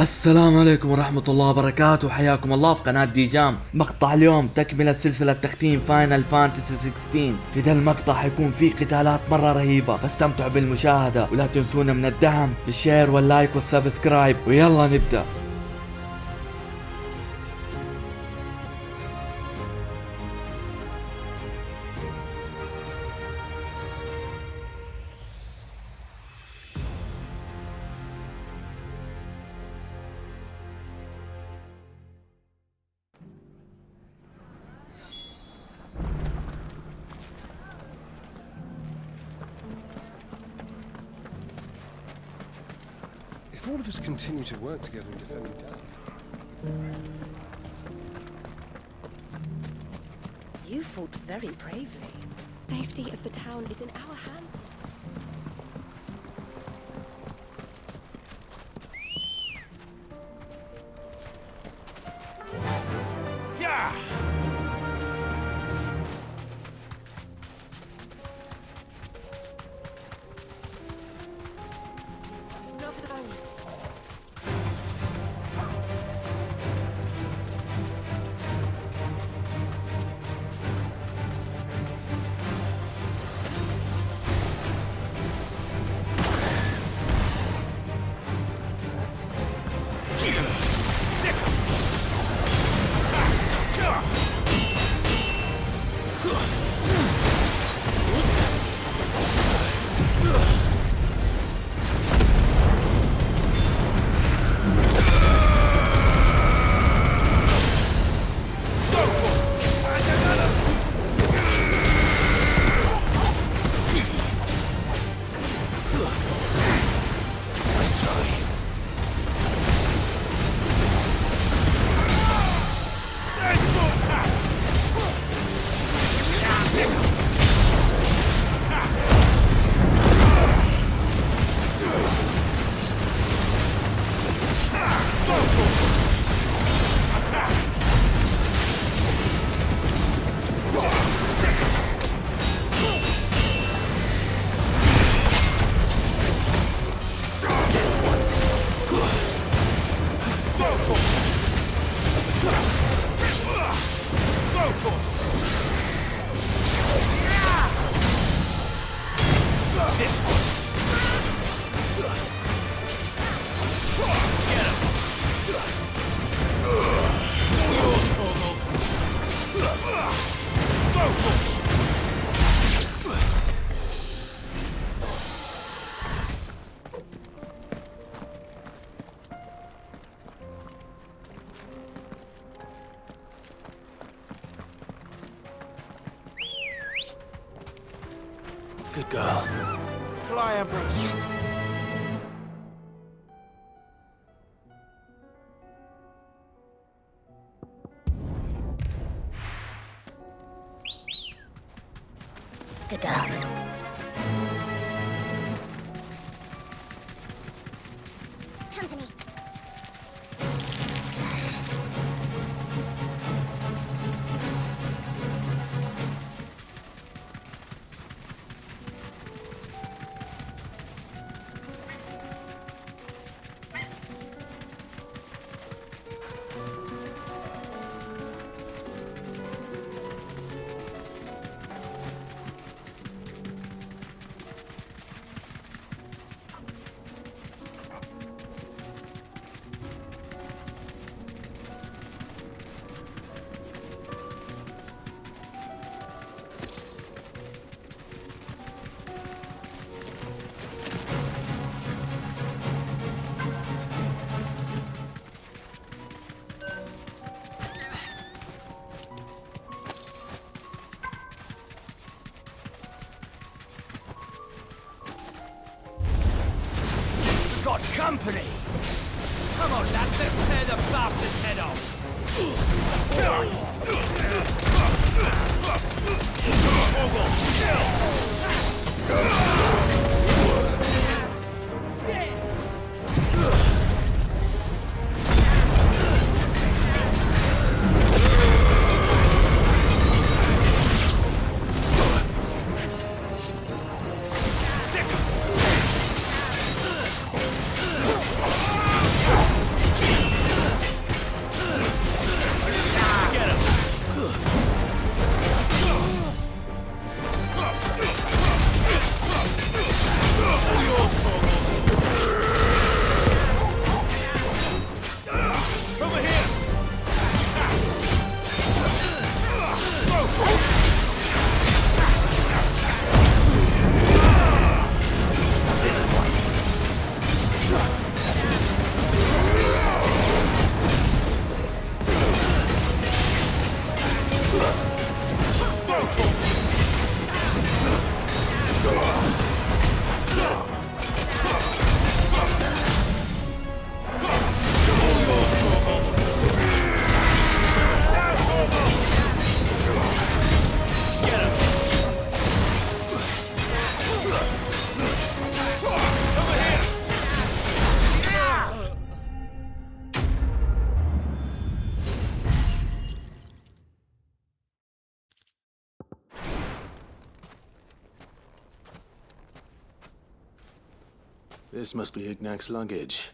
السلام عليكم ورحمة الله وبركاته، حياكم الله في قناة دي جام. مقطع اليوم تكملة سلسلة تختيم فاينل فانتسي 16. في ذا المقطع حيكون فيه قتالات مرة رهيبة، فاستمتعوا بالمشاهدة ولا تنسونا من الدعم بالشير واللايك والسبسكرايب، ويلا نبدأ. If all of us continue to work together in defending town. You fought very bravely. Safety of the town is in our hands. Good girl. Fly, Ambrosia. Good girl. Company. Got company! Come on, lads, let's tear the bastard's head off! This must be Ignac's luggage.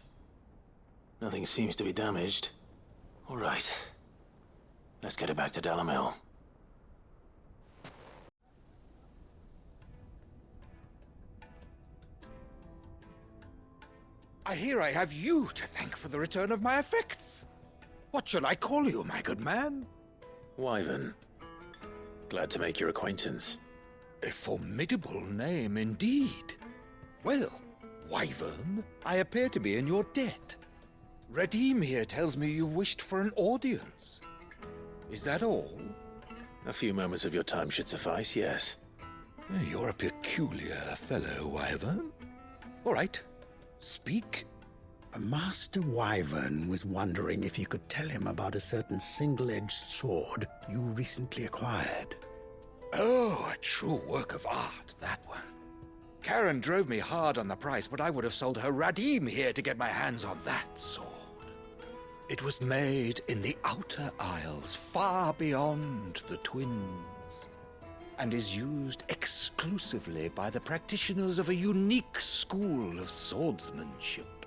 Nothing seems to be damaged. All right. Let's get it back to Dalamil. I hear I have you to thank for the return of my effects. What shall I call you, my good man? Wyvern. Glad to make your acquaintance. A formidable name indeed. Well, Wyvern, I appear to be in your debt. Redeem here tells me you wished for an audience. Is that all? A few moments of your time should suffice, yes. You're a peculiar fellow, Wyvern. All right, speak. Master Wyvern was wondering if you could tell him about a certain single-edged sword you recently acquired. Oh, a true work of art, that one. Karen drove me hard on the price, but I would have sold her Radim here to get my hands on that sword. It was made in the Outer Isles, far beyond the Twins, and is used exclusively by the practitioners of a unique school of swordsmanship.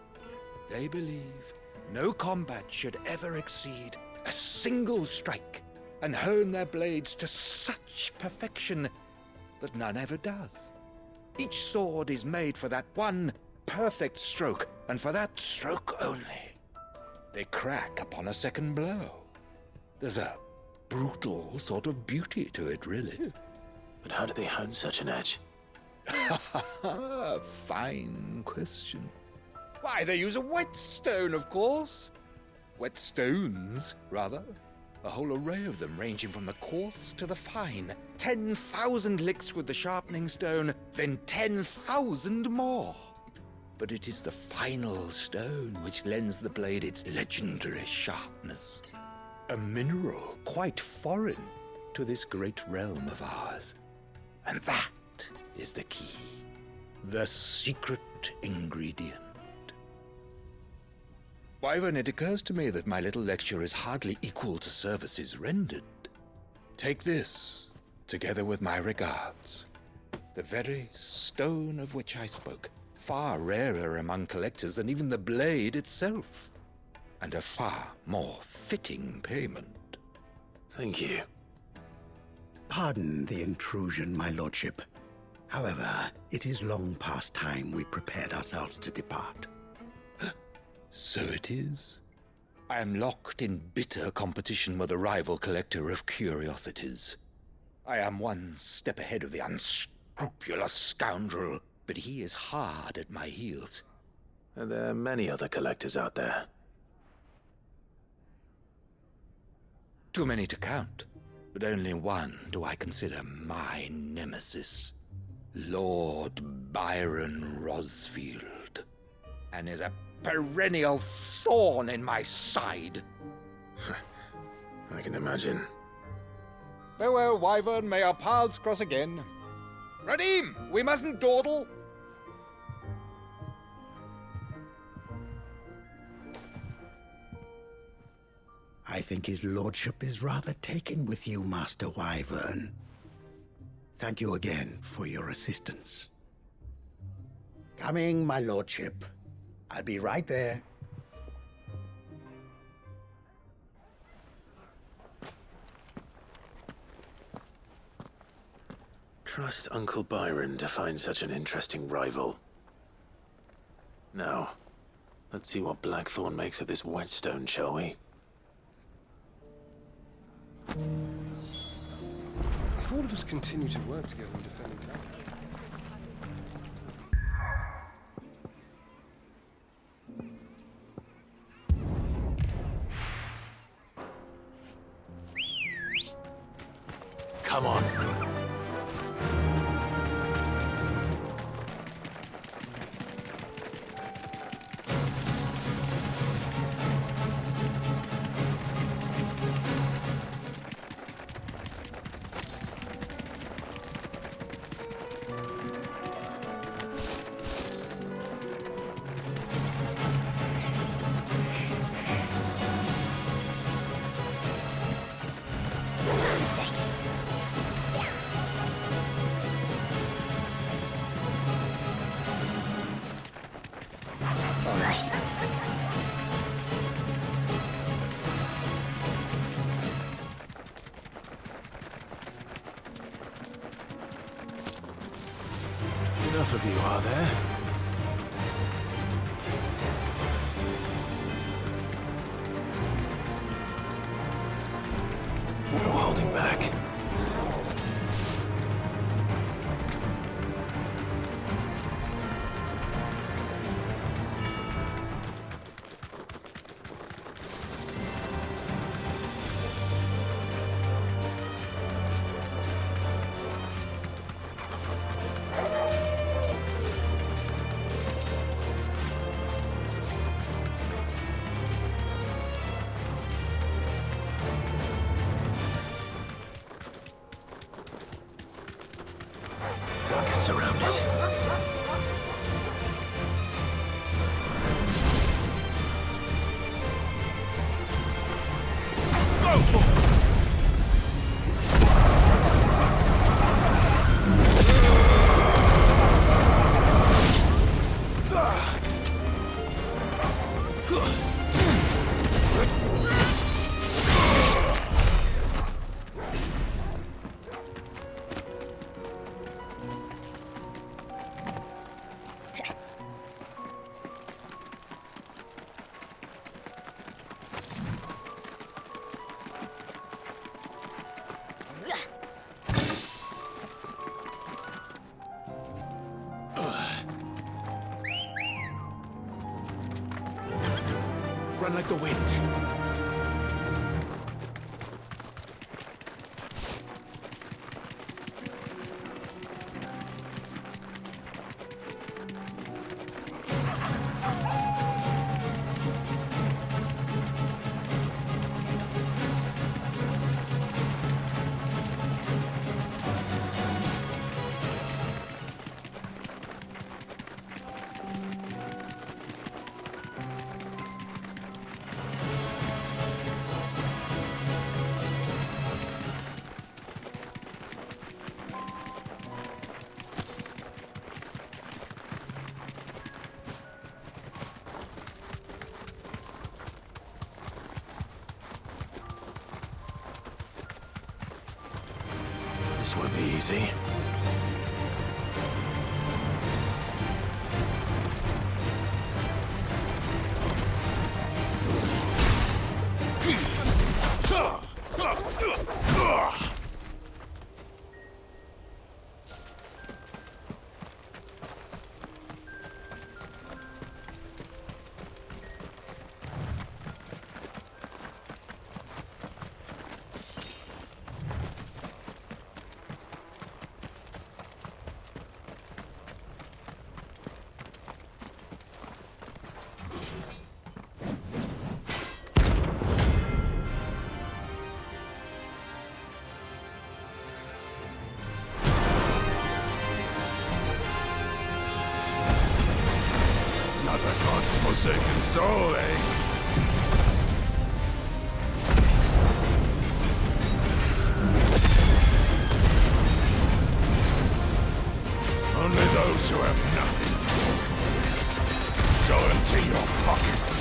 They believe no combat should ever exceed a single strike and hone their blades to such perfection that none ever does. Each sword is made for that one perfect stroke, and for that stroke only. They crack upon a second blow. There's a brutal sort of beauty to it, really. But how do they hone such an edge? Fine question. Why, they use a whetstone, of course. Whetstones, rather. A whole array of them, ranging from the coarse to the fine. 10,000 licks with the sharpening stone, then 10,000 more. But it is the final stone which lends the blade its legendary sharpness. A mineral quite foreign to this great realm of ours. And that is the key. The secret ingredient. Wyvern, it occurs to me that my little lecture is hardly equal to services rendered. Take this, together with my regards. The very stone of which I spoke, far rarer among collectors than even the blade itself, and a far more fitting payment. Thank you. Pardon the intrusion, my lordship. However, it is long past time we prepared ourselves to depart. So it is. I am locked in bitter competition with a rival collector of curiosities. I am one step ahead of the unscrupulous scoundrel, but he is hard at my heels. Are there many other collectors out there? Too many to count, but only one do I consider my nemesis. Lord Byron Rosfield. And is a perennial thorn in my side. I can imagine. Farewell, Wyvern. May our paths cross again. Radim, we mustn't dawdle. I think his lordship is rather taken with you, Master Wyvern. Thank you again for your assistance. Coming, my lordship. I'll be right there. Trust Uncle Byron to find such an interesting rival. Now, let's see what Blackthorn makes of this whetstone, shall we? If all of us continue to work together in defending Lab. Come on. Mistakes. enough of you, are there? No holding back. Don't get surrounded. Run like the wind. This won't be easy. Forsaken soul, eh? Only those who have nothing. Go empty your pockets.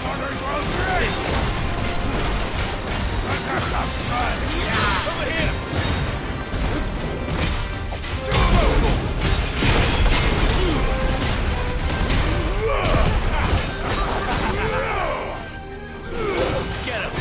Honor's well graced. Let's have some fun. Over here. Get him.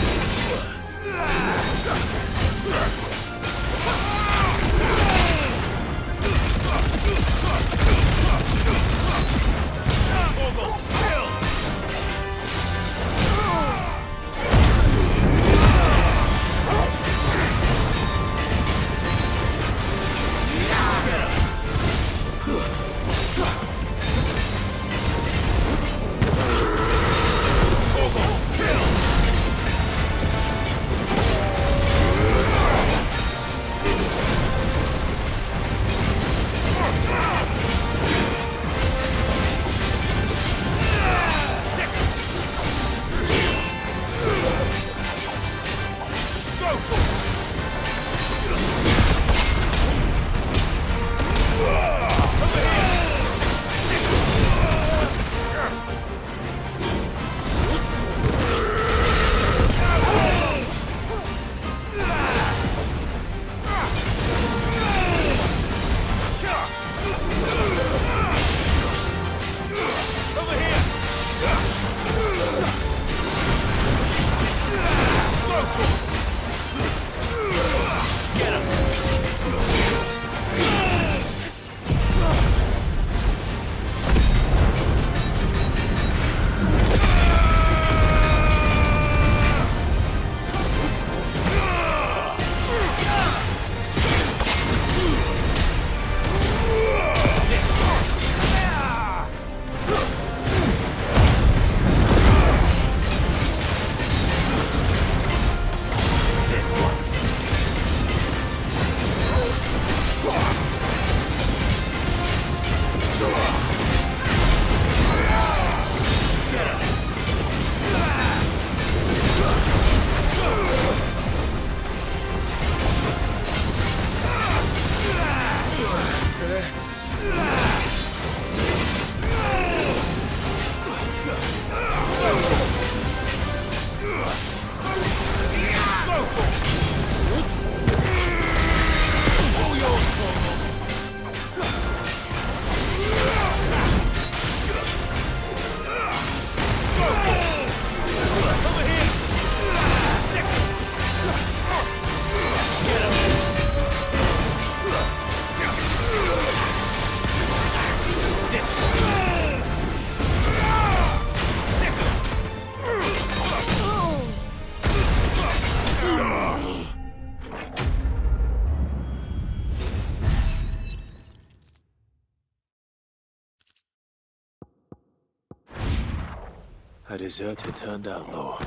A deserter turned outlaw.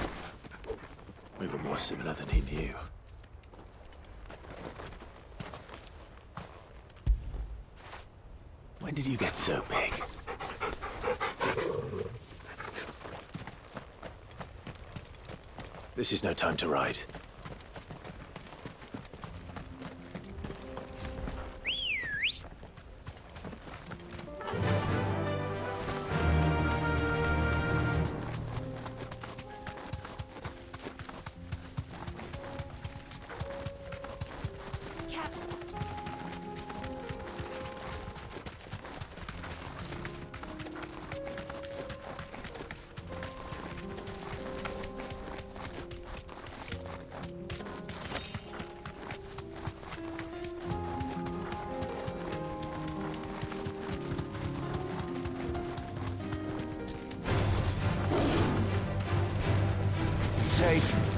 We were more similar than he knew. When did you get so big? This is no time to ride. Safe.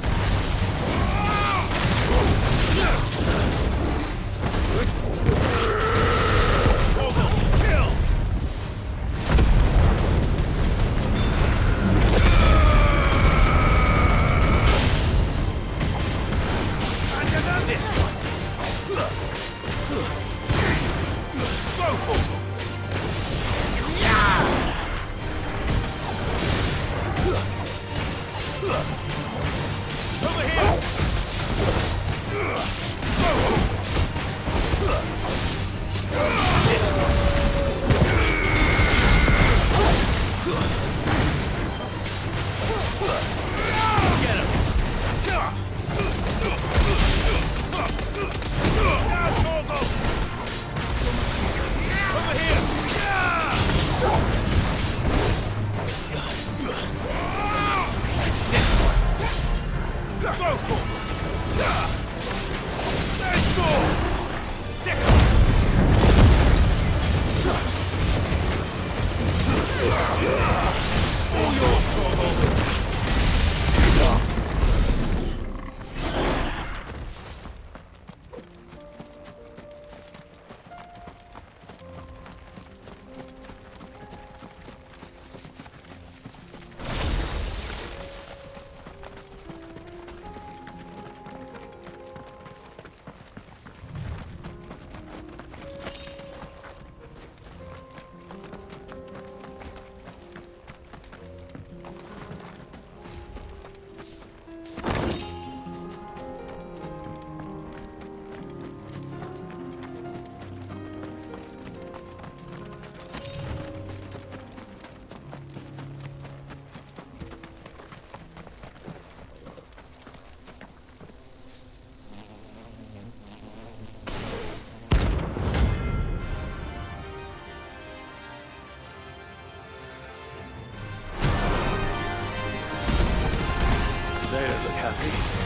They don't look happy.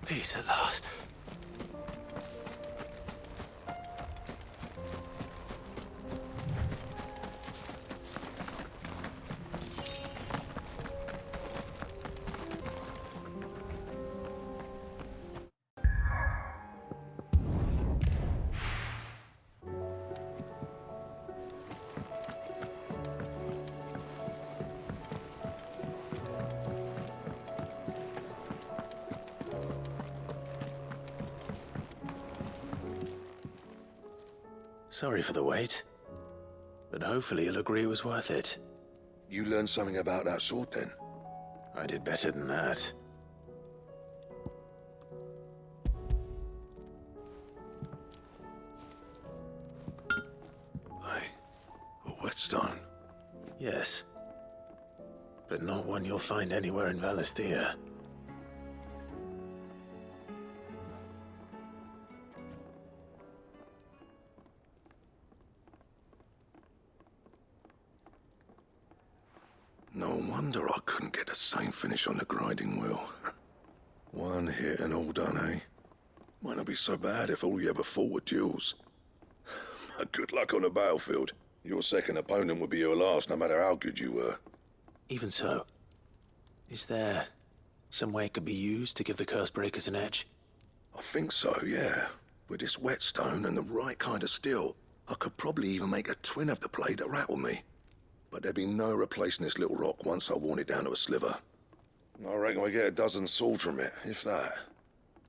Peace at last. Sorry for the wait. But hopefully you'll agree it was worth it. You learned something about that sword then? I did better than that. A whetstone? Yes. But not one you'll find anywhere in Valisthea. No wonder I couldn't get the same finish on the grinding wheel. One hit and all done, eh? Might not be so bad if all you ever fought were duels. Good luck on the battlefield. Your second opponent would be your last, no matter how good you were. Even so, is there some way it could be used to give the curse breakers an edge? I think so, yeah. With this whetstone and the right kind of steel, I could probably even make a twin of the blade that rattled me. But there'd be no replacing this little rock once I worn it down to a sliver. I reckon we get a dozen swords from it, if that.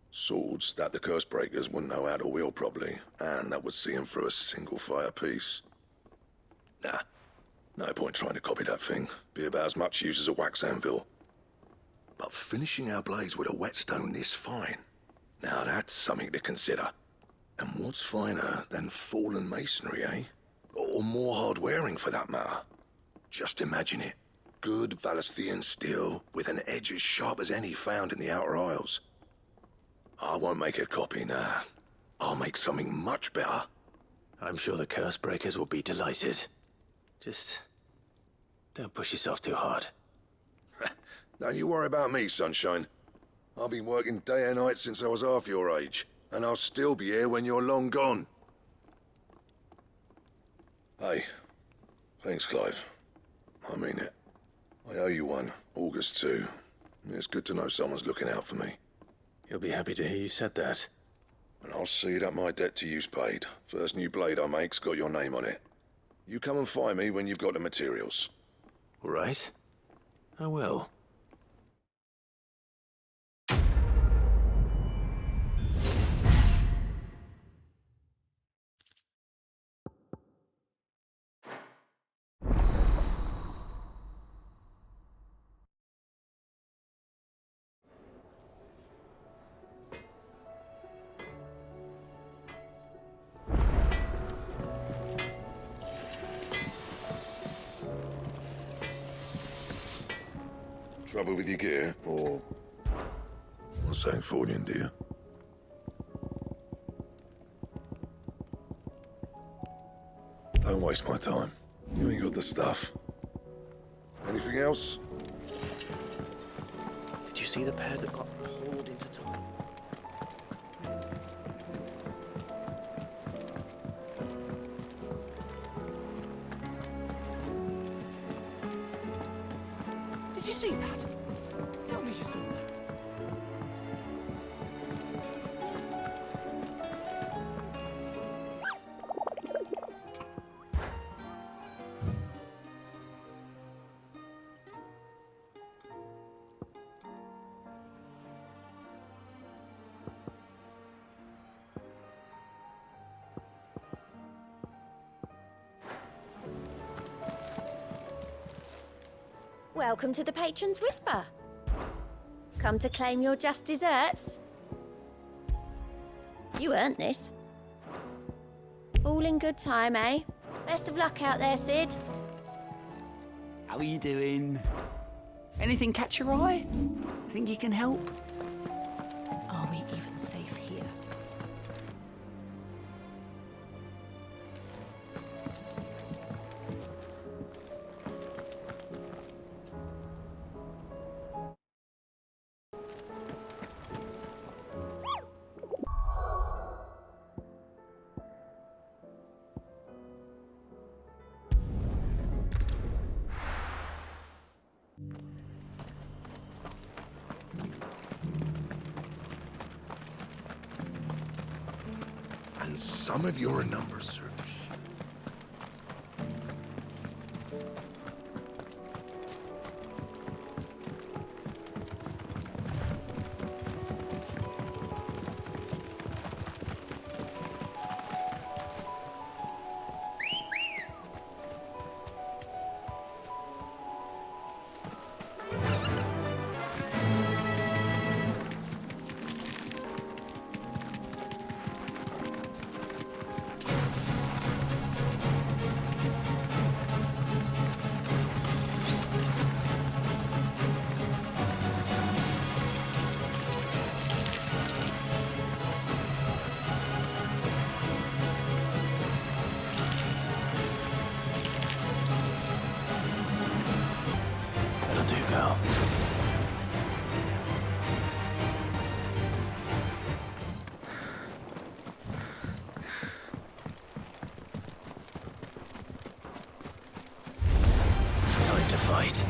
Swords that the curse breakers wouldn't know how to wield properly, and that would see them through a single fire piece. Nah, no point trying to copy that thing. Be about as much use as a wax anvil. But finishing our blades with a whetstone this fine, now that's something to consider. And what's finer than fallen masonry, eh? Or more hard-wearing for that matter. Just imagine it. Good Valisthean steel with an edge as sharp as any found in the Outer Isles. I won't make a copy, nah. I'll make something much better. I'm sure the curse breakers will be delighted. Just don't push yourself too hard. Don't you worry about me, sunshine. I've been working day and night since I was half your age, and I'll still be here when you're long gone. Hey, thanks, Clive. I mean it. I owe you one, August too. It's good to know someone's looking out for me. You'll be happy to hear you said that. And I'll see that my debt to you's paid. First new blade I make's got your name on it. You come and find me when you've got the materials. All right. I will. Trouble with your gear, or something for you, dear? Don't waste my time. You ain't got the stuff. Anything else? Did you see the pair that got pulled into time? Did you see that? Tell me you saw that. Welcome to the Patron's Whisper. Come to claim your just desserts? You earned this. All in good time, eh? Best of luck out there, Sid. How are you doing? Anything catch your eye? Think you can help? Are we even safe here? And some of your numbers serve the sheep. go. Time to fight.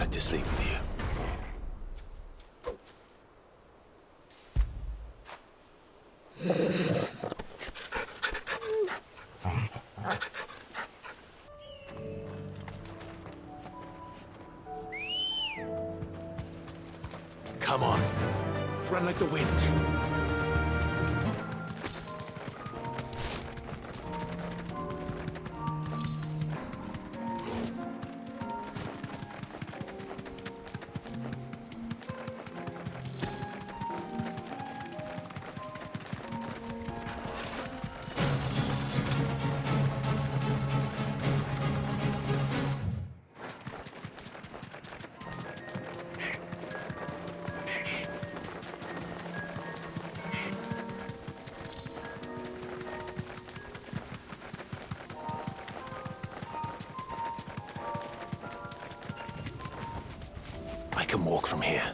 back to sleep with you. Come on. Run like the wind. I can walk from here.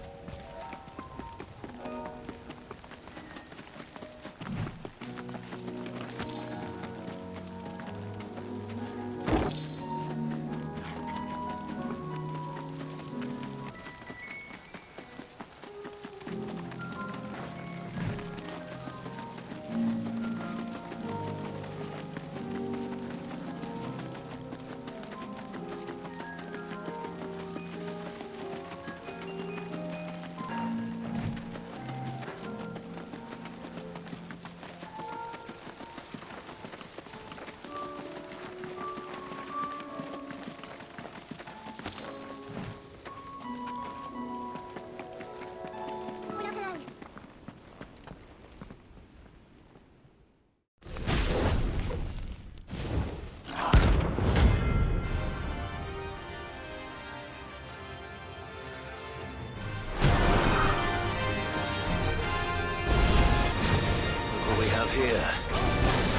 Here.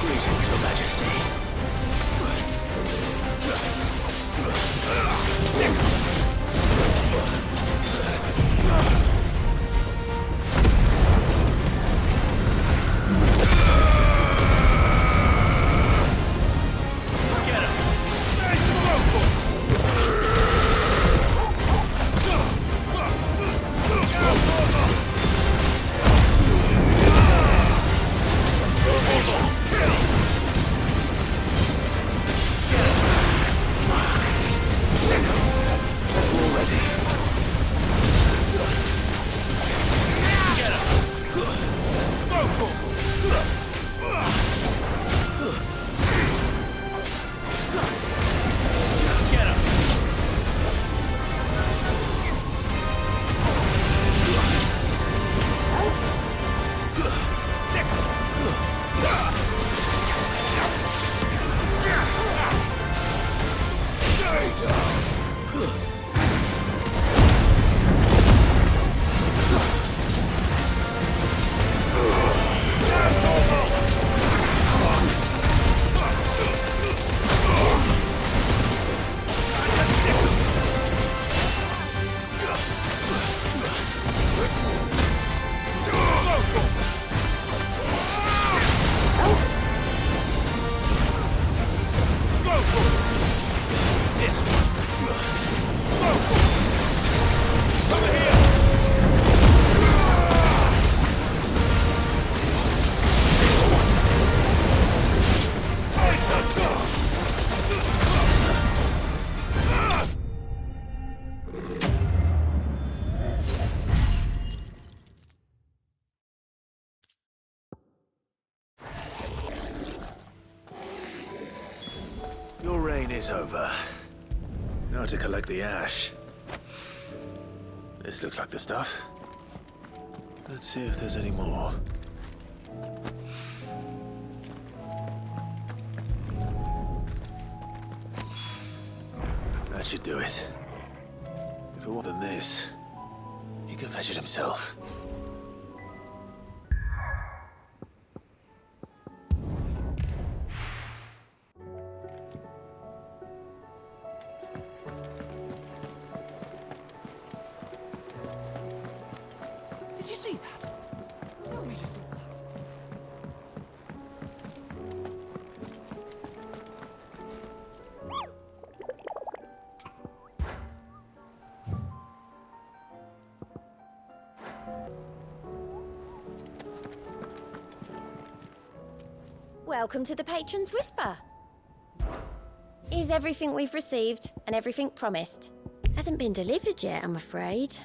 Greetings, Your Majesty. Your reign is over. Now to collect the ash. This looks like the stuff. Let's see if there's any more. That should do it. If it wasn't this, he could fetch it himself. Did you see that? Tell me you saw that. Welcome to the Patron's Whisper. Is everything we've received and everything promised? Hasn't been delivered yet, I'm afraid.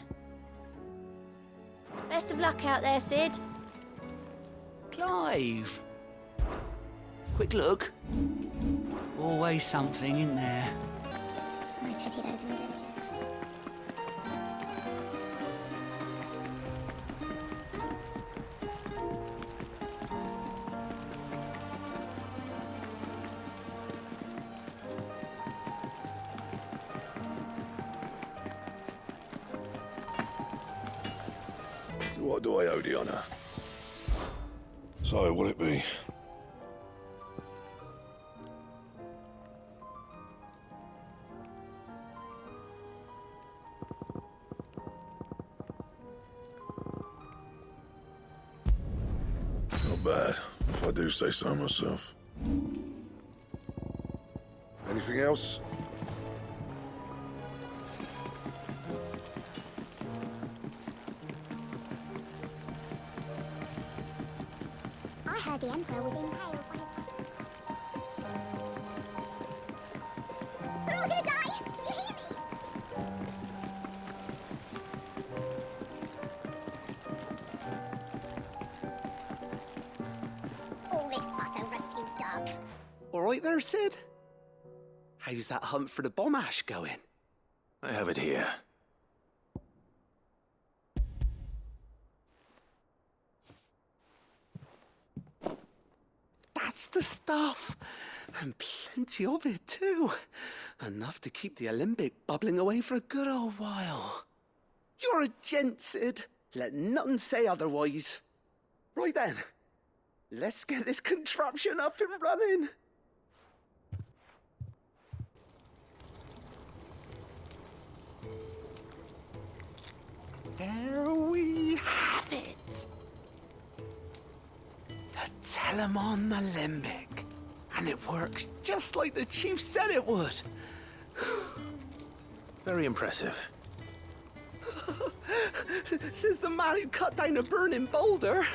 Best of luck out there, Sid. Clive. Quick look. Always something in there. I pity those in the villages. What do I owe the honor? So, will it be? Not bad, if I do say so myself. Anything else? I heard the Emperor was impaled on his... We're all gonna die! You hear me? All this fuss over a few dog. All right there, Sid? How's that hunt for the bomb ash going? I have it here. That's the stuff. And plenty of it, too. Enough to keep the Olympic bubbling away for a good old while. You're a gent, Sid. Let nothing say otherwise. Right then. Let's get this contraption up and running. There we have it. The Telemon Malembic. And it works just like the chief said it would. Very impressive. Says the man who cut down a burning boulder.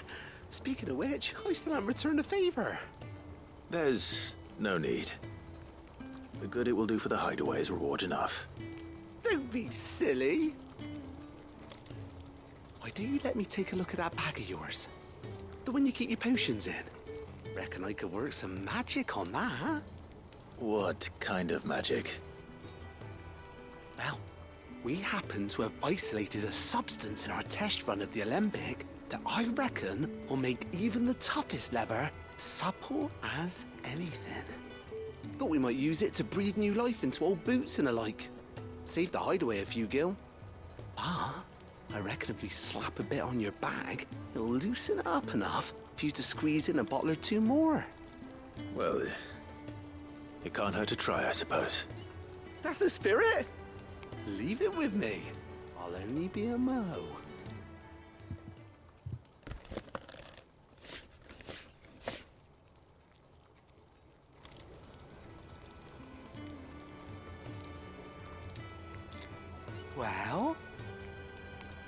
Speaking of which, I still haven't returned the favor. There's no need. The good it will do for the hideaway is reward enough. Don't be silly. Why don't you let me take a look at that bag of yours? The one you keep your potions in. Reckon I could work some magic on that, huh? What kind of magic? Well, we happen to have isolated a substance in our test run of the Olympic that I reckon will make even the toughest lever supple as anything. Thought we might use it to breathe new life into old boots and the like. Save the hideaway a few gil. But I reckon if we slap a bit on your bag, it'll loosen it up enough for you to squeeze in a bottle or two more. Well, it can't hurt to try, I suppose. That's the spirit. Leave it with me. I'll only be a mo. Well,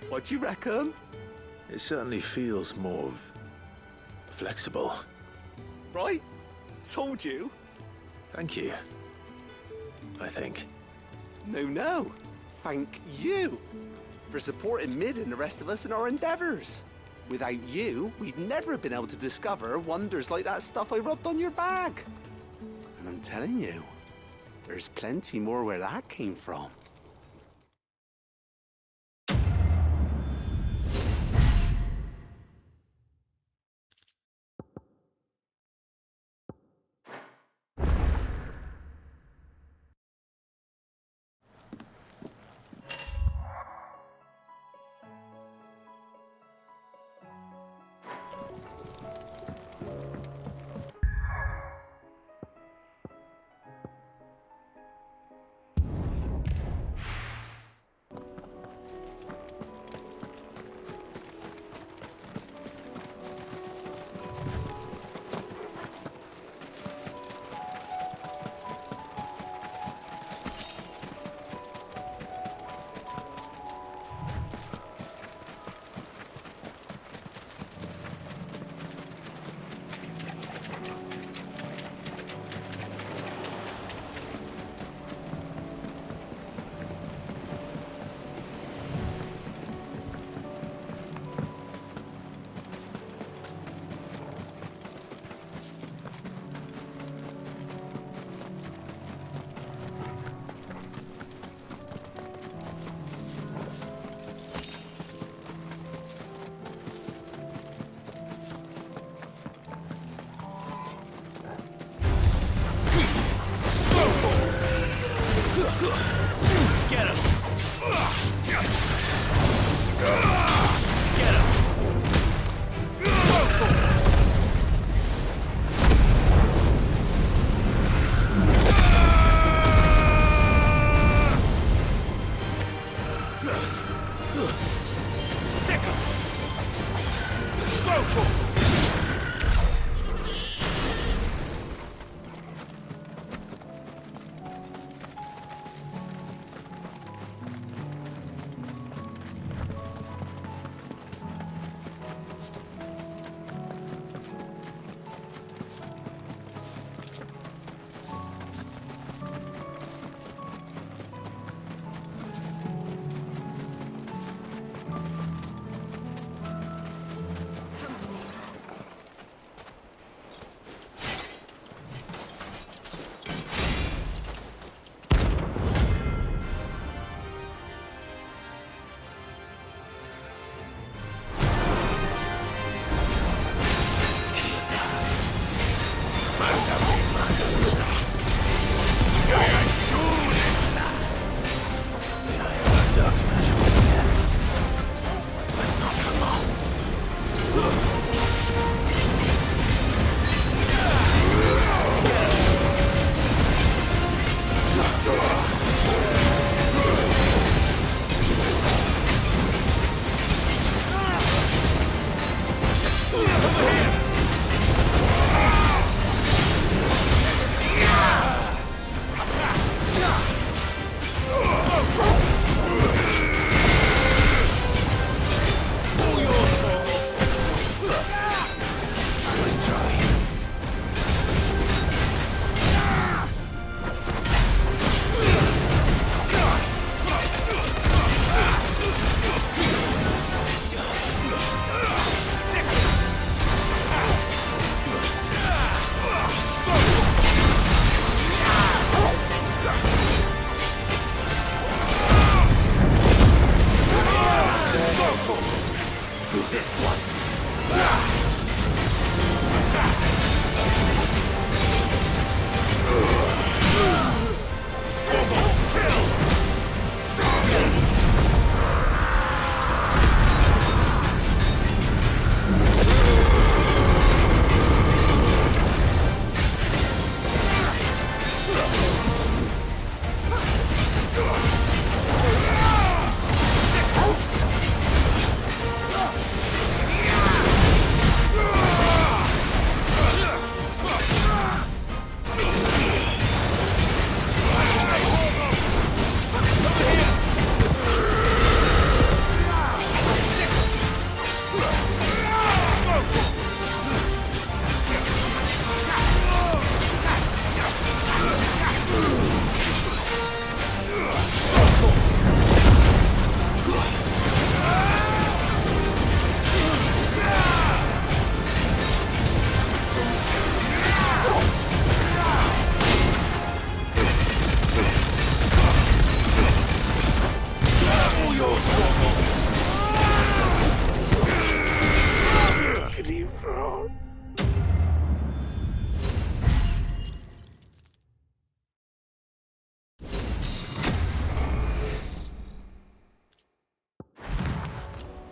what do you reckon? It certainly feels more flexible. Right? Told you. Thank you. I think. No. Thank you for supporting Mid and the rest of us in our endeavors. Without you, we'd never have been able to discover wonders like that stuff I rubbed on your bag. And I'm telling you, there's plenty more where that came from.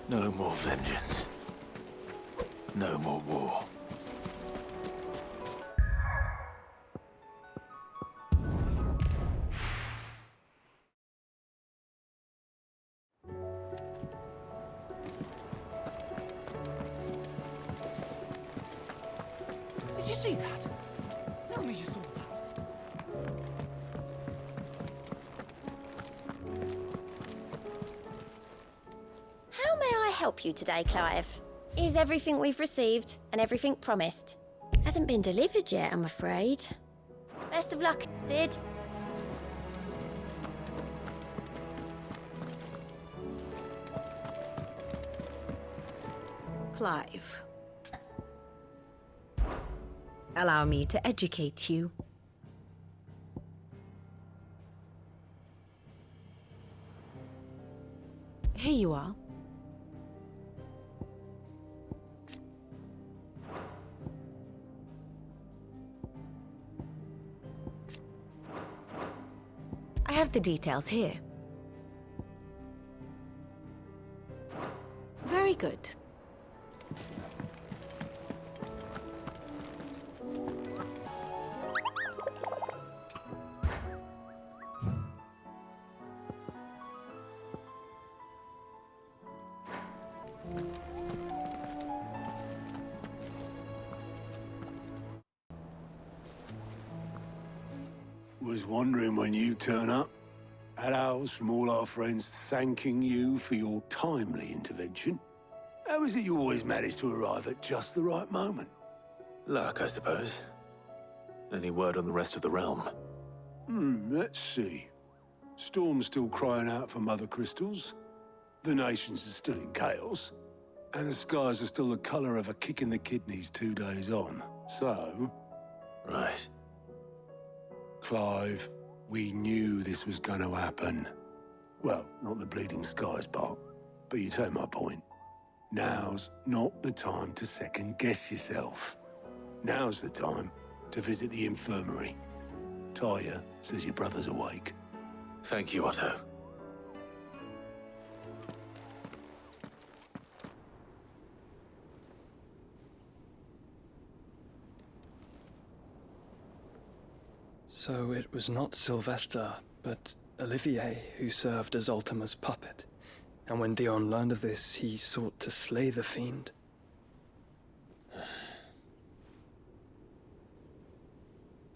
No more vengeance. No more war. Did you see that? Tell me you saw that. How may I help you today, Clive? Is everything we've received and everything promised? Hasn't been delivered yet, I'm afraid. Best of luck, Sid. Clive. Allow me to educate you. Here you are. I have the details here. Very good. Was wondering when you turn up. Hellos from all our friends thanking you for your timely intervention. How is it you always manage to arrive at just the right moment? Luck, I suppose. Any word on the rest of the realm? Let's see. Storm's still crying out for mother crystals. The nations are still in chaos. And the skies are still the colour of a kick in the kidneys 2 days on. So... Right. Clive, we knew this was going to happen. Well, not the bleeding skies part, but you take my point. Now's not the time to second-guess yourself. Now's the time to visit the infirmary. Talia says your brother's awake. Thank you, Otto. So it was not Sylvester, but Olivier who served as Ultima's puppet. And when Dion learned of this, he sought to slay the fiend.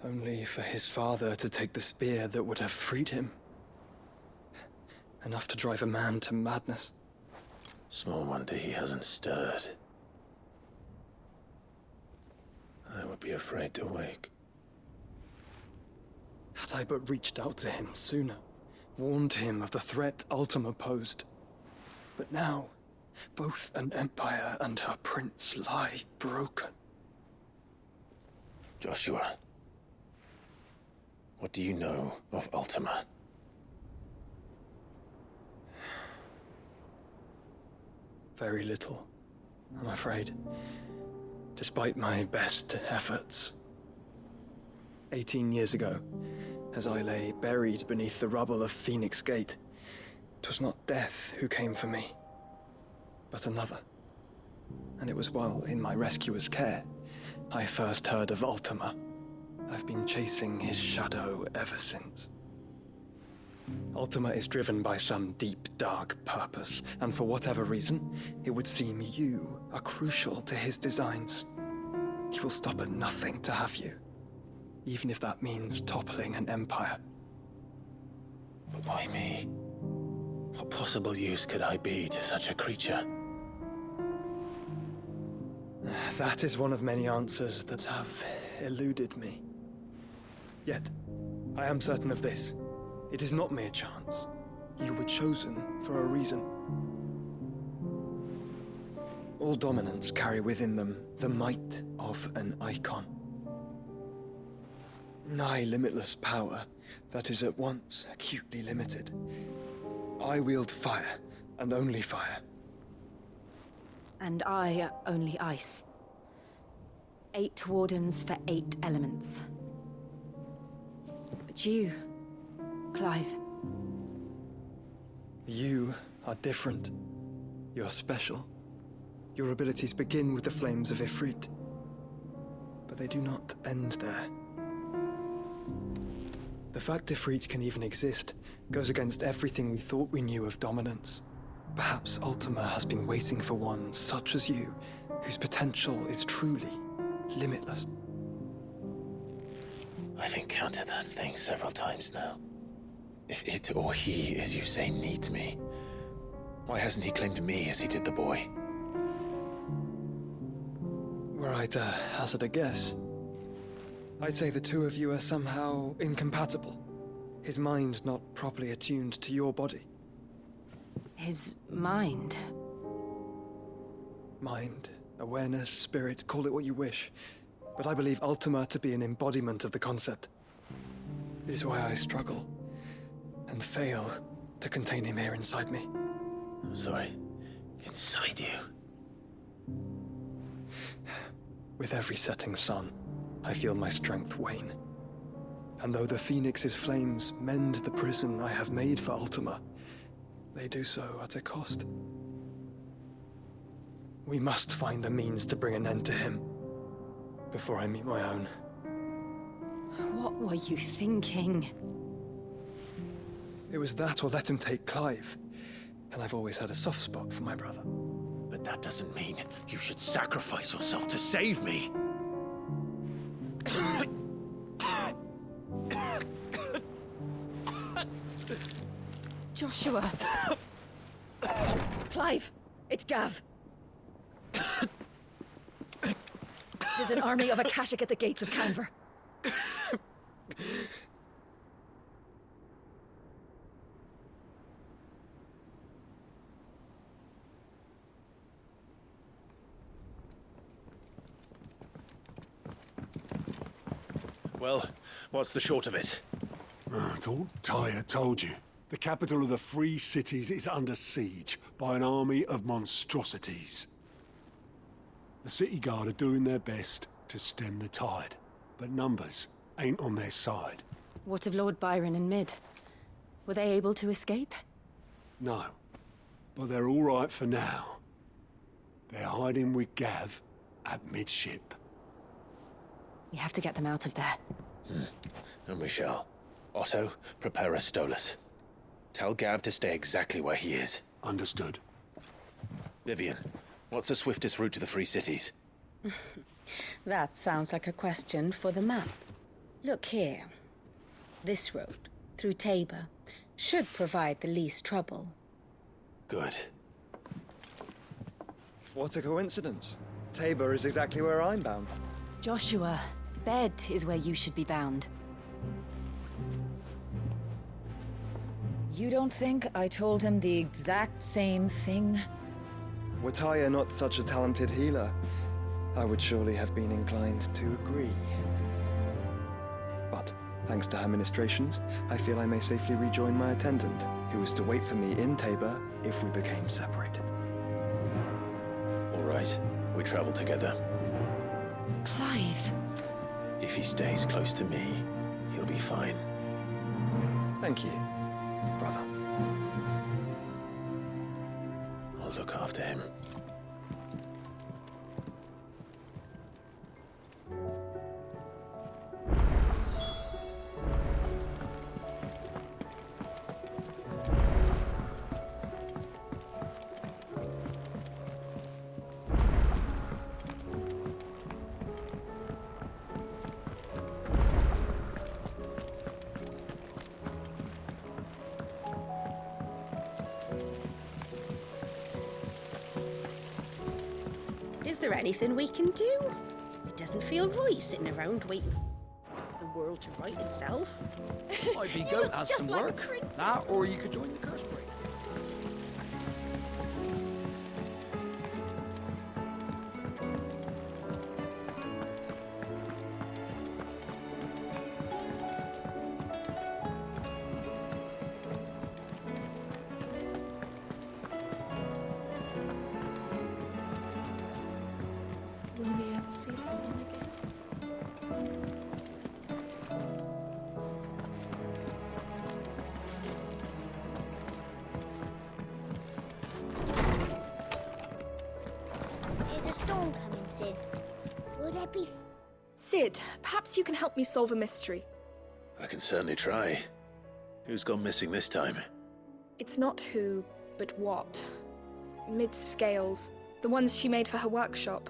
Only for his father to take the spear that would have freed him. Enough to drive a man to madness. Small wonder he hasn't stirred. I would be afraid to wake. Had I but reached out to him sooner, warned him of the threat Ultima posed. But now, both an empire and her prince lie broken. Joshua, what do you know of Ultima? Very little, I'm afraid. Despite my best efforts. 18 years ago, as I lay buried beneath the rubble of Phoenix Gate, 'twas not death who came for me, but another. And it was while in my rescuer's care, I first heard of Ultima. I've been chasing his shadow ever since. Ultima is driven by some deep, dark purpose, and for whatever reason, it would seem you are crucial to his designs. He will stop at nothing to have you, even if that means toppling an empire. But why me? What possible use could I be to such a creature? That is one of many answers that have eluded me. Yet, I am certain of this. It is not mere chance. You were chosen for a reason. All dominants carry within them the might of an icon. Nigh limitless power that is at once acutely limited. I wield fire, and only fire. And I only ice. 8 wardens for 8 elements. But you, Clive. You are different. You're special. Your abilities begin with the flames of Ifrit. But they do not end there. The fact Ifrit can even exist goes against everything we thought we knew of dominance. Perhaps Ultima has been waiting for one such as you, whose potential is truly limitless. I've encountered that thing several times now. If it or he, as you say, needs me, why hasn't he claimed me as he did the boy? Were I to hazard a guess, I'd say the two of you are somehow incompatible. His mind not properly attuned to your body. His mind? Mind, awareness, spirit, call it what you wish. But I believe Ultima to be an embodiment of the concept. It is why I struggle and fail to contain him here inside me. I'm sorry. Inside you? With every setting sun, I feel my strength wane. And though the Phoenix's flames mend the prison I have made for Ultima, they do so at a cost. We must find a means to bring an end to him before I meet my own. What were you thinking? It was that or let him take Clive. And I've always had a soft spot for my brother. But that doesn't mean you should sacrifice yourself to save me. Joshua! Clive! It's Gav! There's an army of Akashic at the gates of Canver. Well, what's the short of it? It's all Tyre told you. The capital of the Free Cities is under siege by an army of monstrosities. The city guard are doing their best to stem the tide, but numbers ain't on their side. What of Lord Byron and Mid? Were they able to escape? No, but they're all right for now. They're hiding with Gav at midship. We have to get them out of there. And we shall. Otto, prepare a Stolas. Tell Gav to stay exactly where he is. Understood. Vivian, what's the swiftest route to the Free Cities? That sounds like a question for the map. Look here. This road, through Tabor, should provide the least trouble. Good. What a coincidence. Tabor is exactly where I'm bound. Joshua, bed is where you should be bound. You don't think I told him the exact same thing? Were Tyre not such a talented healer, I would surely have been inclined to agree. But, thanks to her ministrations, I feel I may safely rejoin my attendant, who was to wait for me in Tabor if we became separated. All right, we travel together. Clive! If he stays close to me, he'll be fine. Thank you, brother. I'll look after him. Is there anything we can do? It doesn't feel right sitting around waiting for the world to right itself. Might be Goat has some work. That, or you could join the curse break. Will we ever see the sun again? There's a storm coming, Sid. Will there be... Sid, perhaps you can help me solve a mystery. I can certainly try. Who's gone missing this time? It's not who, but what. Mid's scales, the ones she made for her workshop.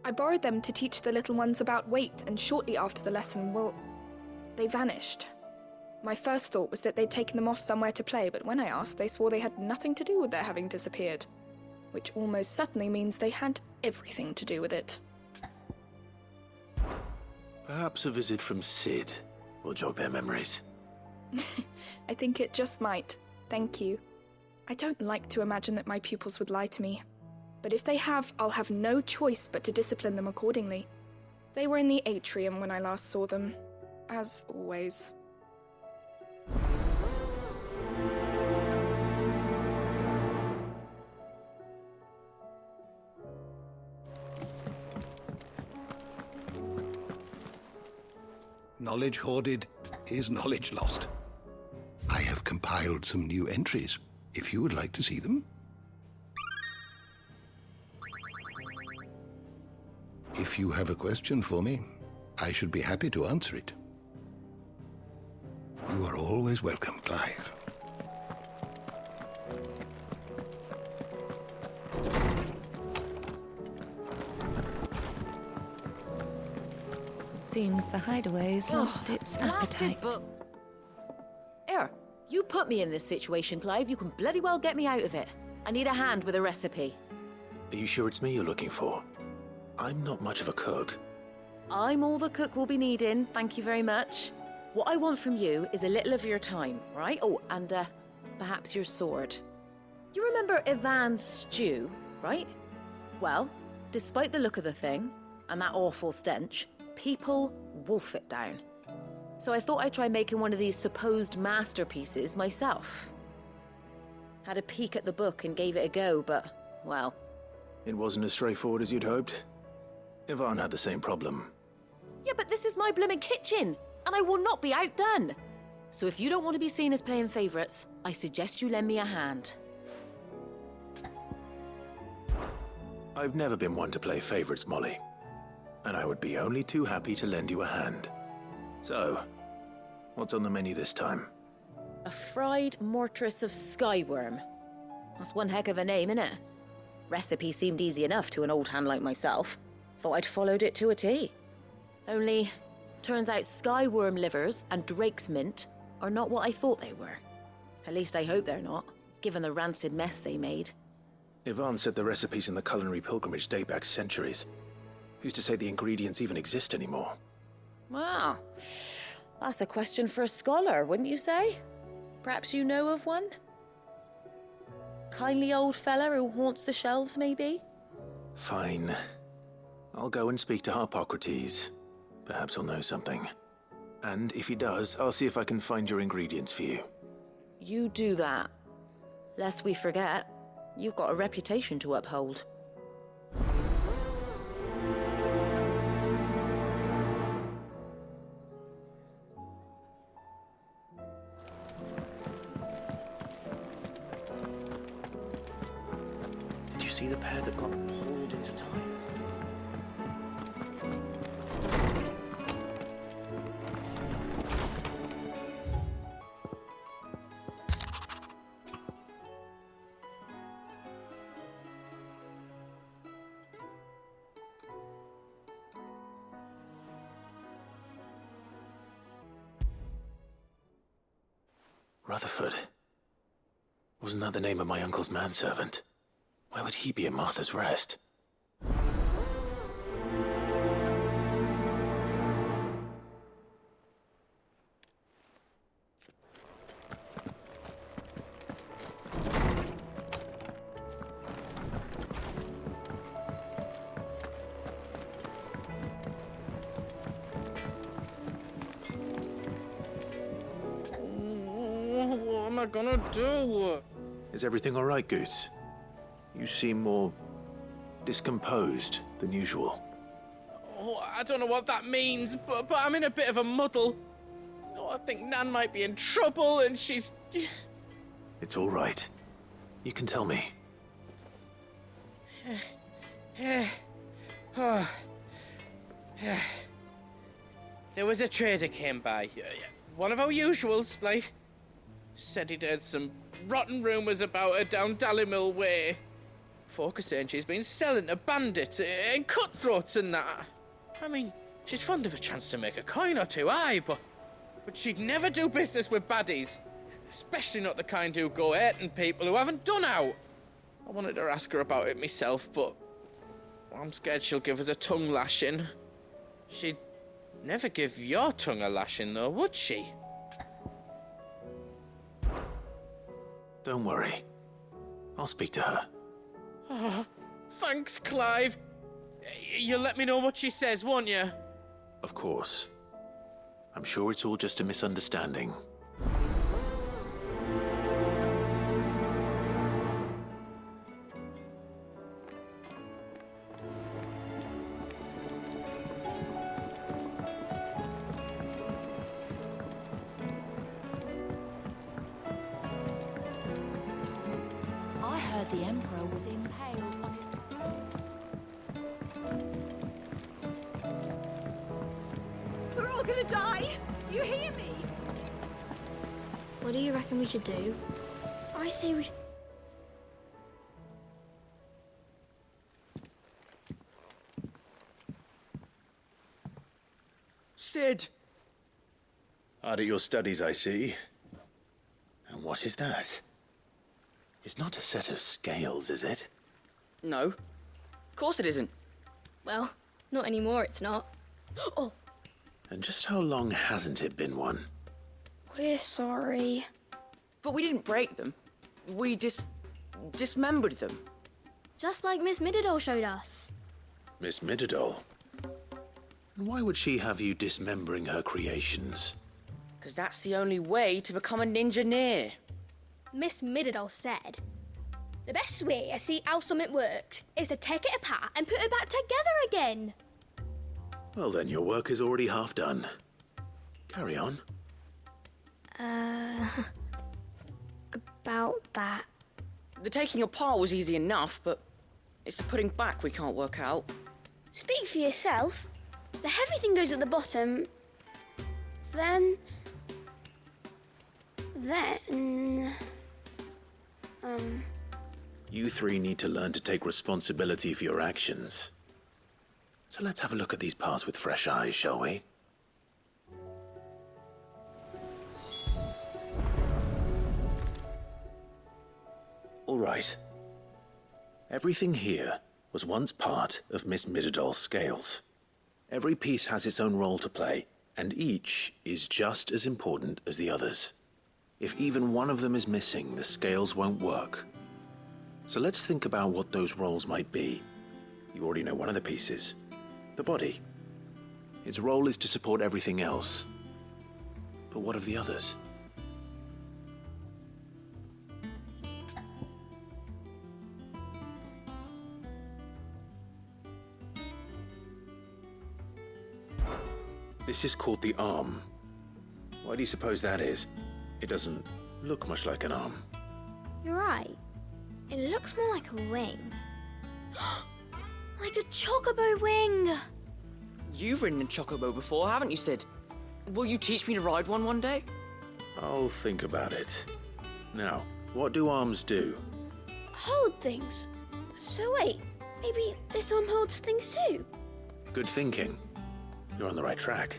I borrowed them to teach the little ones about weight, and shortly after the lesson, well, they vanished. My first thought was that they'd taken them off somewhere to play, but when I asked, they swore they had nothing to do with their having disappeared. Which almost certainly means they had everything to do with it. Perhaps a visit from Sid will jog their memories. I think it just might. Thank you. I don't like to imagine that my pupils would lie to me. But if they have, I'll have no choice but to discipline them accordingly. They were in the atrium when I last saw them, as always. Knowledge hoarded is knowledge lost. I have compiled some new entries, if you would like to see them. If you have a question for me, I should be happy to answer it. You are always welcome, Clive. Seems the hideaway's lost its appetite. You put me in this situation, Clive. You can bloody well get me out of it. I need a hand with a recipe. Are you sure it's me you're looking for? I'm not much of a cook. I'm all the cook will be needing, thank you very much. What I want from you is a little of your time, right? Oh, and perhaps your sword. You remember Ivan's stew, right? Well, despite the look of the thing, and that awful stench, people wolf it down. So I thought I'd try making one of these supposed masterpieces myself. Had a peek at the book and gave it a go, but, well... It wasn't as straightforward as you'd hoped. Ivan had the same problem. Yeah, but this is my blooming kitchen, and I will not be outdone. So if you don't want to be seen as playing favourites, I suggest you lend me a hand. I've never been one to play favourites, Molly. And I would be only too happy to lend you a hand. So, what's on the menu this time? A fried mortress of skyworm. That's one heck of a name, innit? Recipe seemed easy enough to an old hand like myself. Thought I'd followed it to a T. Only, turns out skyworm livers and drake's mint are not what I thought they were. At least I hope they're not, given the rancid mess they made. Ivan said the recipes in the culinary pilgrimage date back centuries. Who's to say the ingredients even exist anymore? Wow, that's a question for a scholar, wouldn't you say? Perhaps you know of one? Kindly old fella who haunts the shelves, maybe? Fine. I'll go and speak to Harpocrates. Perhaps he'll know something. And if he does, I'll see if I can find your ingredients for you. You do that. Lest we forget, you've got a reputation to uphold. Did you see the pair that got hauled into tires? Rutherford. Wasn't that the name of my uncle's manservant? Why would he be at Martha's Rest? What am I gonna do? Is everything all right, Goots? You seem more discomposed than usual. Oh, I don't know what that means, but I'm in a bit of a muddle. Oh, I think Nan might be in trouble and she's... It's all right. You can tell me. There was a trader came by. One of our usuals, like... Said he'd heard some rotten rumours about her down Dallymill Way. Folk are saying she's been selling to bandits and cutthroats and that. I mean, she's fond of a chance to make a coin or two, aye, but she'd never do business with baddies. Especially not the kind who go hurting people who haven't done out. I wanted to ask her about it myself, but I'm scared she'll give us a tongue lashing. She'd never give your tongue a lashing, though, would she? Don't worry. I'll speak to her. Oh, thanks, Clive. You'll let me know what she says, won't you? Of course. I'm sure it's all just a misunderstanding. I heard the Emperor was impaled on his... We're all gonna die! You hear me? What do you reckon we should do? I say we should... Sid! Hard at your studies, I see. What is that? It's not a set of scales, is it? No. Of course it isn't. Well, not anymore, it's not. Oh! And just how long hasn't it been one? We're sorry. But we didn't break them. We dismembered them. Just like Miss Mididol showed us. Miss Mididol? Why would she have you dismembering her creations? Because that's the only way to become a ninja-near. Miss Mididol said, the best way to see how something works is to take it apart and put it back together again. Well then, your work is already half done. Carry on. About that. The taking apart was easy enough, but it's the putting back we can't work out. Speak for yourself. The heavy thing goes at the bottom. Then... You three need to learn to take responsibility for your actions. So let's have a look at these parts with fresh eyes, shall we? All right. Everything here was once part of Miss Mididol's scales. Every piece has its own role to play, and each is just as important as the others. If even one of them is missing, the scales won't work. So let's think about what those roles might be. You already know one of the pieces, the body. Its role is to support everything else. But what of the others? This is called the arm. Why do you suppose that is? It doesn't look much like an arm. You're right. It looks more like a wing. Like a chocobo wing! You've ridden a chocobo before, haven't you, Sid? Will you teach me to ride one day? I'll think about it. Now, what do arms do? Hold things. So wait, maybe this arm holds things too? Good thinking. You're on the right track.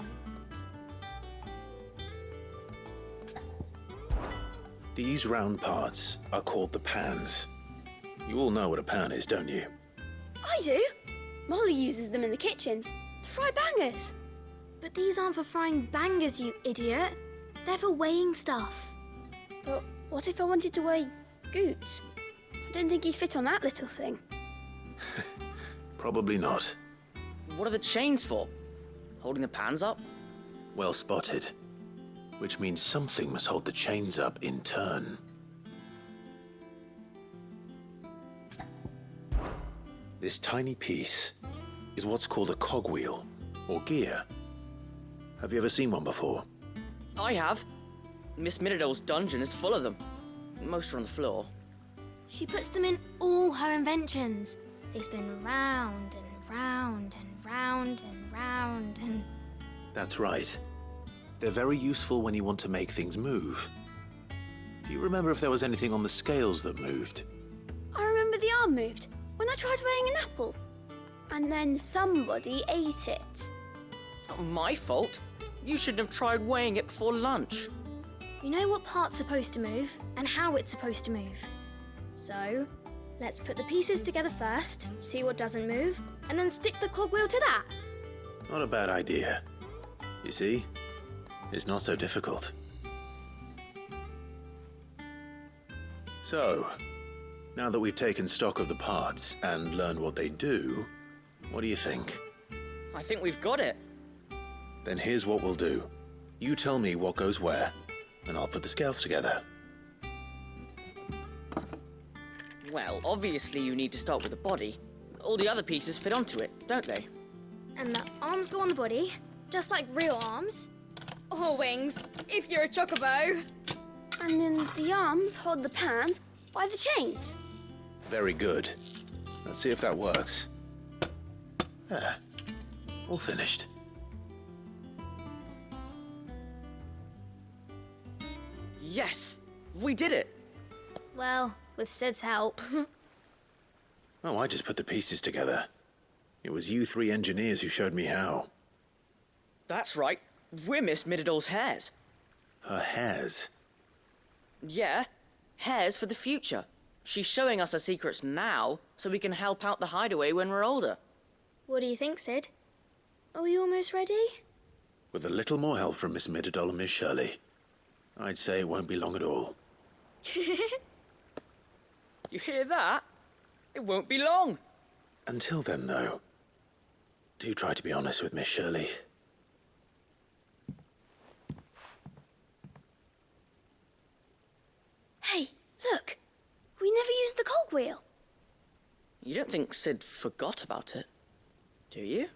These round parts are called the pans. You all know what a pan is, don't you? I do. Molly uses them in the kitchens to fry bangers. But these aren't for frying bangers, you idiot. They're for weighing stuff. But what if I wanted to weigh Goots? I don't think he'd fit on that little thing. Probably not. What are the chains for? Holding the pans up? Well spotted. Which means something must hold the chains up in turn. This tiny piece is what's called a cogwheel, or gear. Have you ever seen one before? I have. Miss Mididol's dungeon is full of them. Most are on the floor. She puts them in all her inventions. They spin round and round and round and round and... That's right. They're very useful when you want to make things move. Do you remember if there was anything on the scales that moved? I remember the arm moved when I tried weighing an apple. And then somebody ate it. Not my fault. You shouldn't have tried weighing it before lunch. You know what part's supposed to move and how it's supposed to move. So, let's put the pieces together first, see what doesn't move, and then stick the cogwheel to that. Not a bad idea. You see? It's not so difficult. So, now that we've taken stock of the parts and learned what they do, what do you think? I think we've got it. Then here's what we'll do. You tell me what goes where, and I'll put the scales together. Well, obviously you need to start with the body. All the other pieces fit onto it, don't they? And the arms go on the body, just like real arms. Or wings, if you're a chocobo. And then the arms hold the pans by the chains. Very good. Let's see if that works. There. All finished. Yes! We did it! Well, with Sid's help. Oh, I just put the pieces together. It was you three engineers who showed me how. That's right. We're Miss Mididol's hairs. Her hairs? Yeah, Hare's for the future. She's showing us her secrets now, so we can help out the hideaway when we're older. What do you think, Sid? Are we almost ready? With a little more help from Miss Middledol and Miss Shirley, I'd say it won't be long at all. You hear that? It won't be long. Until then, though, do try to be honest with Miss Shirley. Hey, look! We never used the cogwheel. You don't think Sid forgot about it, do you?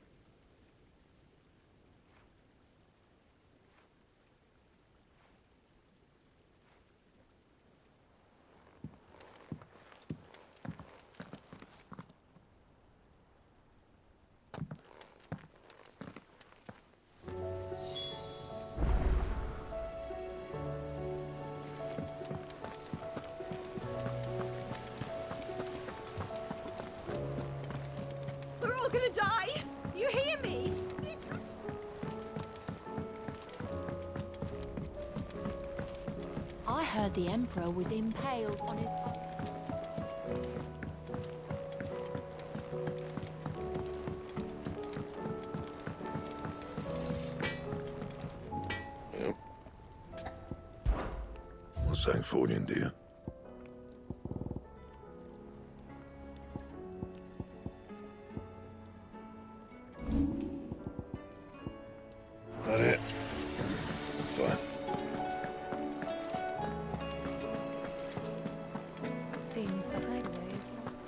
We're all gonna die! You hear me? I heard the Emperor was impaled on his... Yep. What's that for you, dear? That it? Fine. It seems the hideaway is lost.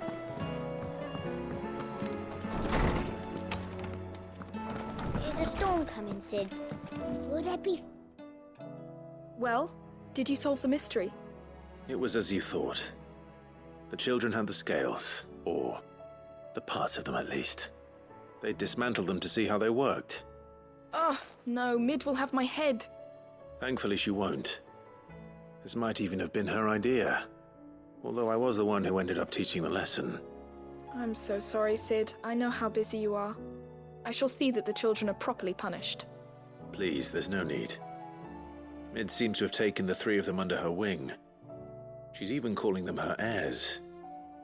Is a storm coming, Sid? Will there be... Well, did you solve the mystery? It was as you thought. The children had the scales, or the parts of them at least. They dismantled them to see how they worked. Oh, no, Mid will have my head. Thankfully she won't. This might even have been her idea. Although I was the one who ended up teaching the lesson. I'm so sorry, Sid. I know how busy you are. I shall see that the children are properly punished. Please, there's no need. Mid seems to have taken the three of them under her wing. She's even calling them her heirs.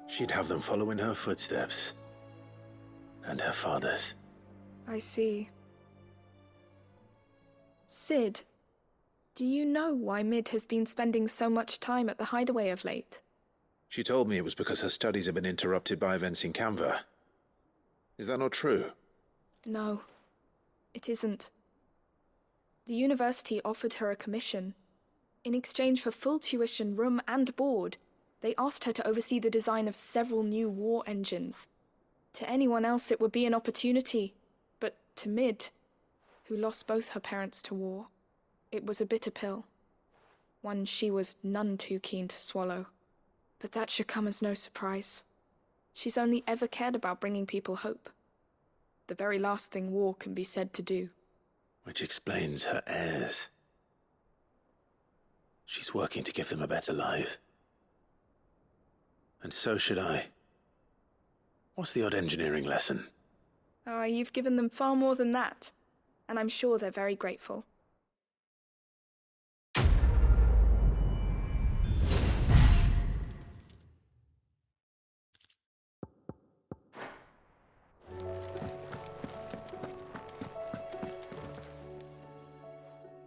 She'd have them follow in her footsteps. And her father's. I see. Sid, do you know why Mid has been spending so much time at the hideaway of late? She told me it was because her studies have been interrupted by events in Canva. Is that not true? No, it isn't. The university offered her a commission. In exchange for full tuition, room and board, they asked her to oversee the design of several new war engines. To anyone else it would be an opportunity, but to Mid, who lost both her parents to war, it was a bitter pill. One she was none too keen to swallow. But that should come as no surprise. She's only ever cared about bringing people hope. The very last thing war can be said to do. Which explains her heirs. She's working to give them a better life. And so should I. What's the odd engineering lesson? Ah, you've given them far more than that. And I'm sure they're very grateful.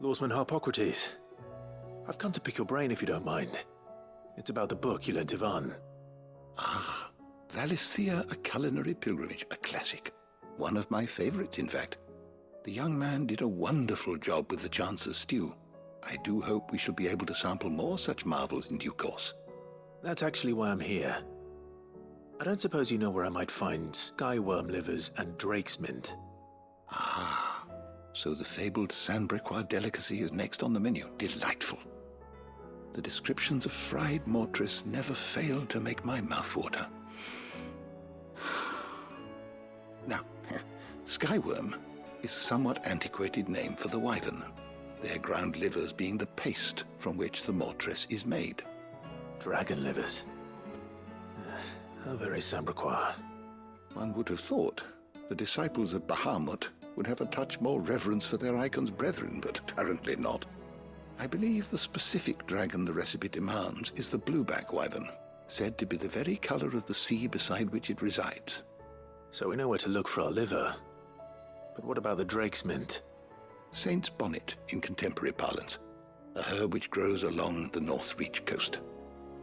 Lawsman Harpocrates. I've come to pick your brain if you don't mind. It's about the book you lent Ivan. Ah, Valisthea, A Culinary Pilgrimage, a classic. One of my favorites, in fact. The young man did a wonderful job with the Chance's stew. I do hope we shall be able to sample more such marvels in due course. That's actually why I'm here. I don't suppose you know where I might find skyworm livers and drake's mint. Ah, so the fabled Sandbrequois delicacy is next on the menu. Delightful. The descriptions of fried mortress never fail to make my mouth water. Now, skyworm is a somewhat antiquated name for the wyvern, their ground livers being the paste from which the mortress is made. Dragon livers. How very Sandbrequois. One would have thought the disciples of Bahamut would have a touch more reverence for their icon's brethren, but apparently not. I believe the specific dragon the recipe demands is the blueback wyvern, said to be the very color of the sea beside which it resides. So we know where to look for our liver. But what about the drake's mint? Saint's bonnet in contemporary parlance, a herb which grows along the North Reach coast.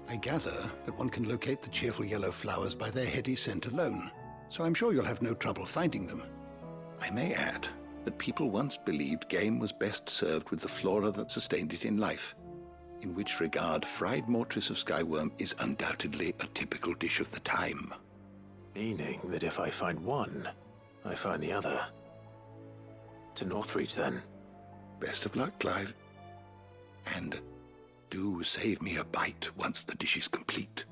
I gather that one can locate the cheerful yellow flowers by their heady scent alone, so I'm sure you'll have no trouble finding them. I may add that people once believed game was best served with the flora that sustained it in life, in which regard fried mortress of skyworm is undoubtedly a typical dish of the time. Meaning that if I find one, I find the other. To Northreach, then. Best of luck, Clive. And do save me a bite once the dish is complete.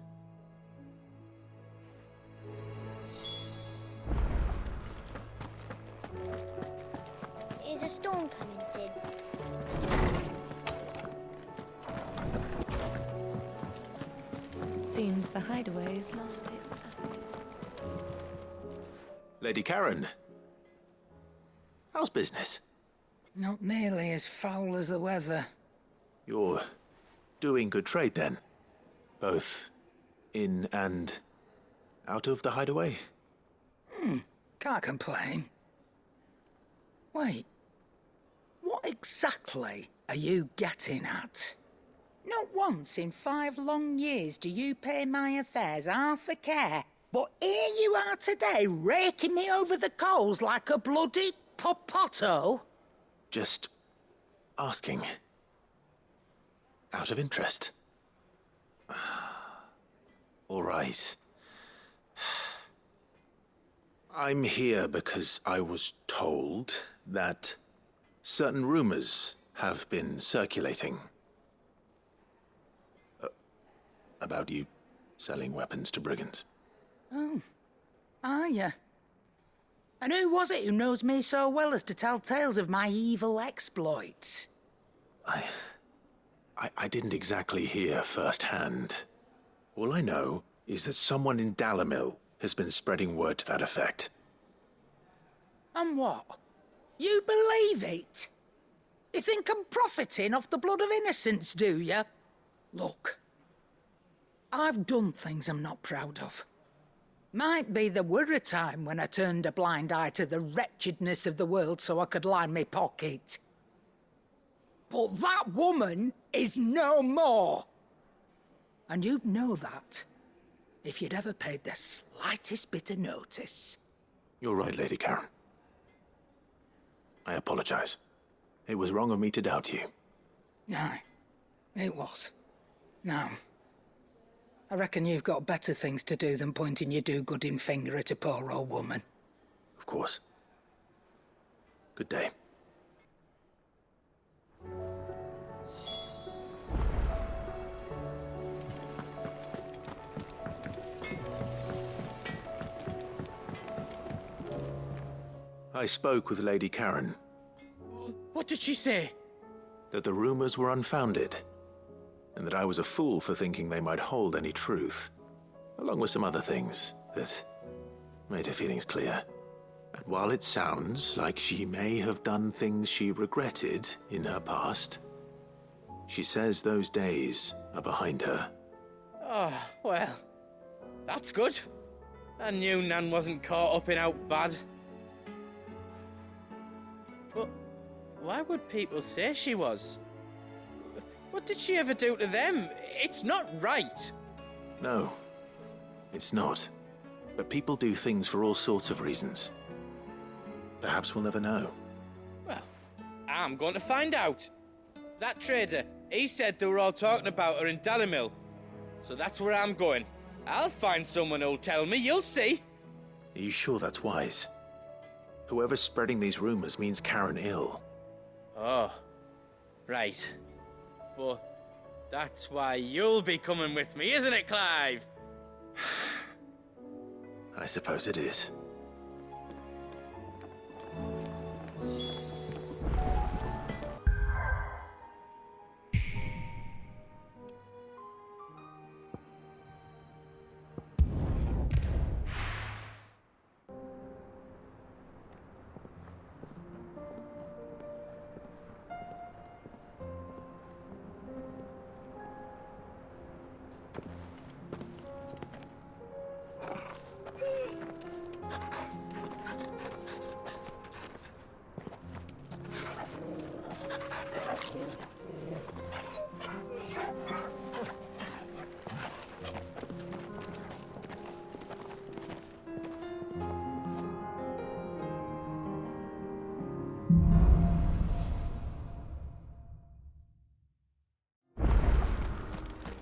Is a storm coming, Sid? It seems the hideaway has lost its... Lady Karen. How's business? Not nearly as foul as the weather. You're doing good trade, then? Both in and out of the hideaway? Can't complain. Wait. What exactly are you getting at? Not once in 5 long years do you pay my affairs half a care. But here you are today, raking me over the coals like a bloody popoto. Just asking. Out of interest. All right. I'm here because I was told that certain rumors have been circulating. About you selling weapons to brigands. Oh, are you? And who was it who knows me so well as to tell tales of my evil exploits? I didn't exactly hear firsthand. All I know is that someone in Dalimil has been spreading word to that effect. And what? You believe it? You think I'm profiting off the blood of innocents, do you? Look, I've done things I'm not proud of. Might be there were a time when I turned a blind eye to the wretchedness of the world so I could line my pocket. But that woman is no more. And you'd know that if you'd ever paid the slightest bit of notice. You're right, Lady Karen. I apologize. It was wrong of me to doubt you. Aye, it was. Now, I reckon you've got better things to do than pointing your do-gooding finger at a poor old woman. Of course. Good day. I spoke with Lady Karen. What did she say? That the rumors were unfounded, and that I was a fool for thinking they might hold any truth, along with some other things that made her feelings clear. And while it sounds like she may have done things she regretted in her past, she says those days are behind her. Oh, well, that's good. I knew Nan wasn't caught up in out bad. But why would people say she was? What did she ever do to them? It's not right. No, it's not. But people do things for all sorts of reasons. Perhaps we'll never know. Well, I'm going to find out. That trader, he said they were all talking about her in Dalimil. So that's where I'm going. I'll find someone who'll tell me, you'll see. Are you sure that's wise? Whoever's spreading these rumors means Karen ill. Oh, right. But that's why you'll be coming with me, isn't it, Clive? I suppose it is.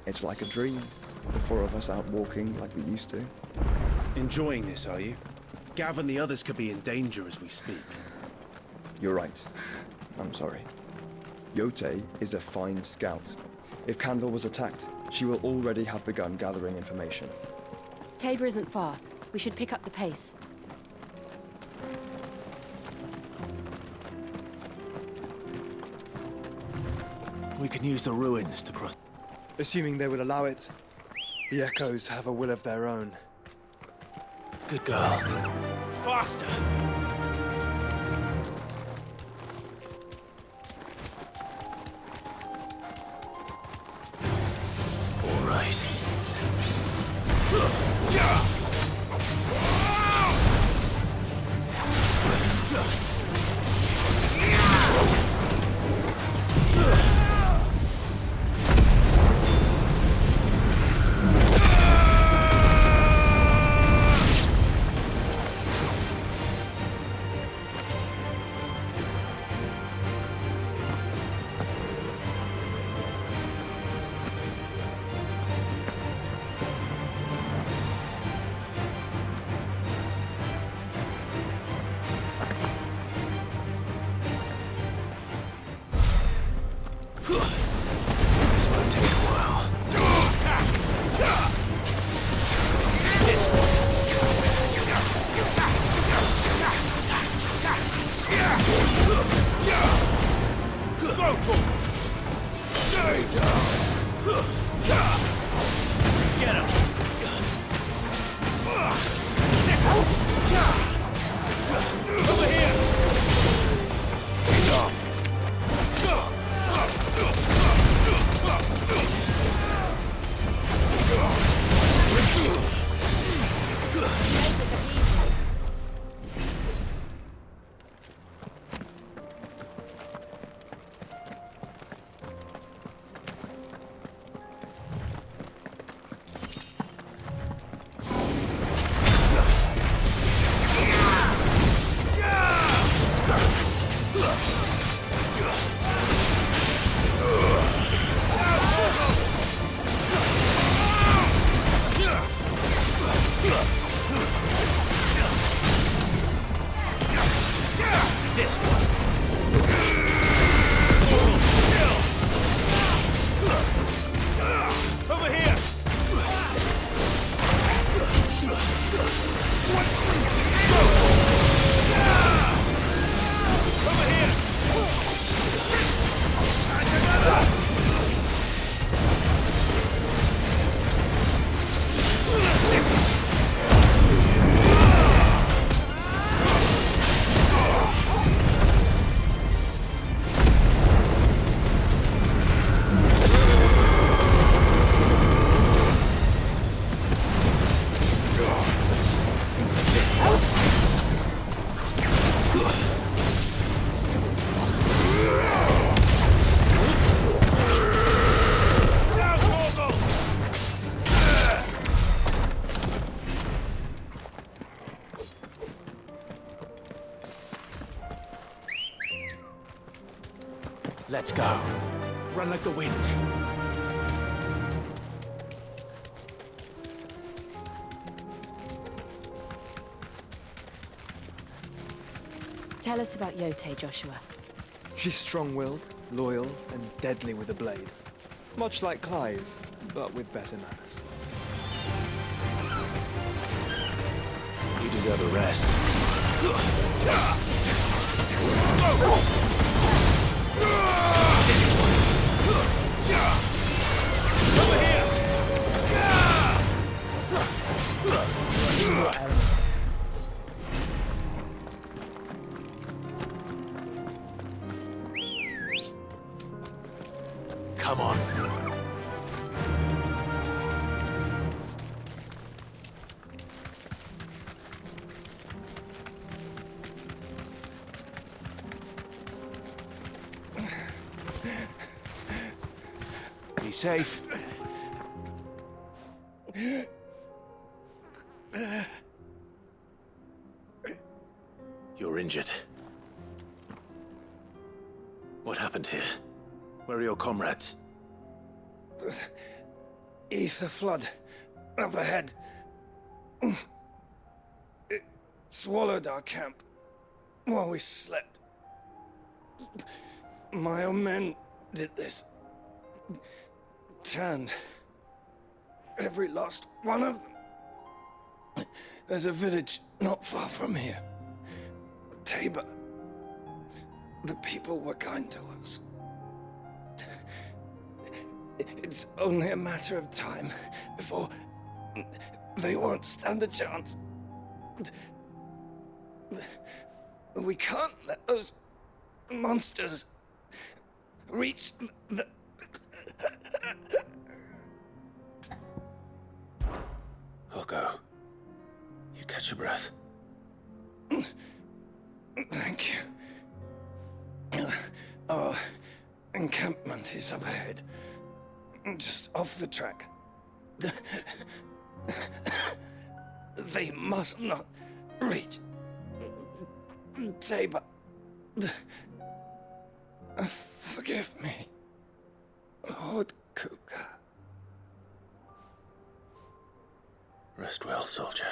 It's like a dream. The four of us out walking like we used to. Enjoying this, are you? Gav and the others could be in danger as we speak. You're right. I'm sorry. Yote is a fine scout. If Canville was attacked, she will already have begun gathering information. Tabor isn't far. We should pick up the pace. We can use the ruins to cross. Assuming they will allow it. The Echoes have a will of their own. Good girl. Faster! All right. Let's go. Run like the wind. Tell us about Yote, Joshua. She's strong-willed, loyal, and deadly with a blade. Much like Clive, but with better manners. You deserve a rest. Over here! Come on. safe. You're injured. What happened here? Where are your comrades? Ether flood. Up ahead. It swallowed our camp while we slept. My own men did this. Turned every last one of them. There's a village not far from here. Tabor. The people were kind to us. It's only a matter of time before they won't stand a chance. We can't let those monsters reach the... I'll go. You catch your breath. Thank you. Our encampment is up ahead. Just off the track. They must not reach Tabor. Forgive me, Lord Kupka. Rest well, soldier.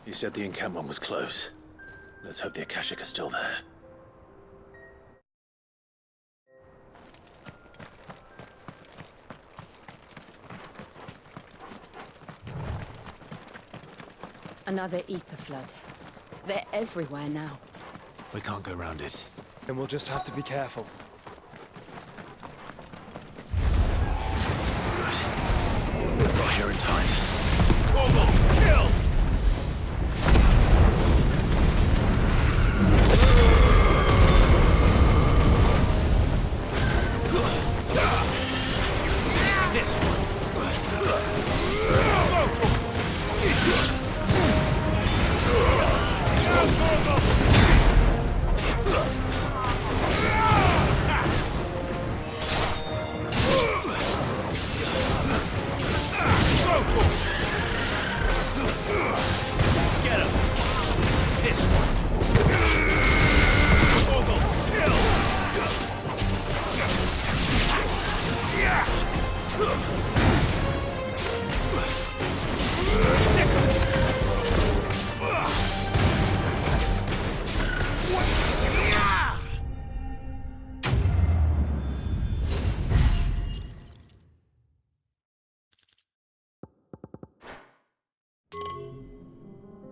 You said the encampment was close. Let's hope the Akashic are still there. Another ether flood. They're everywhere now. We can't go round it. Then we'll just have to be careful. Good. Got here in time. Kill! This one. Get him. This one.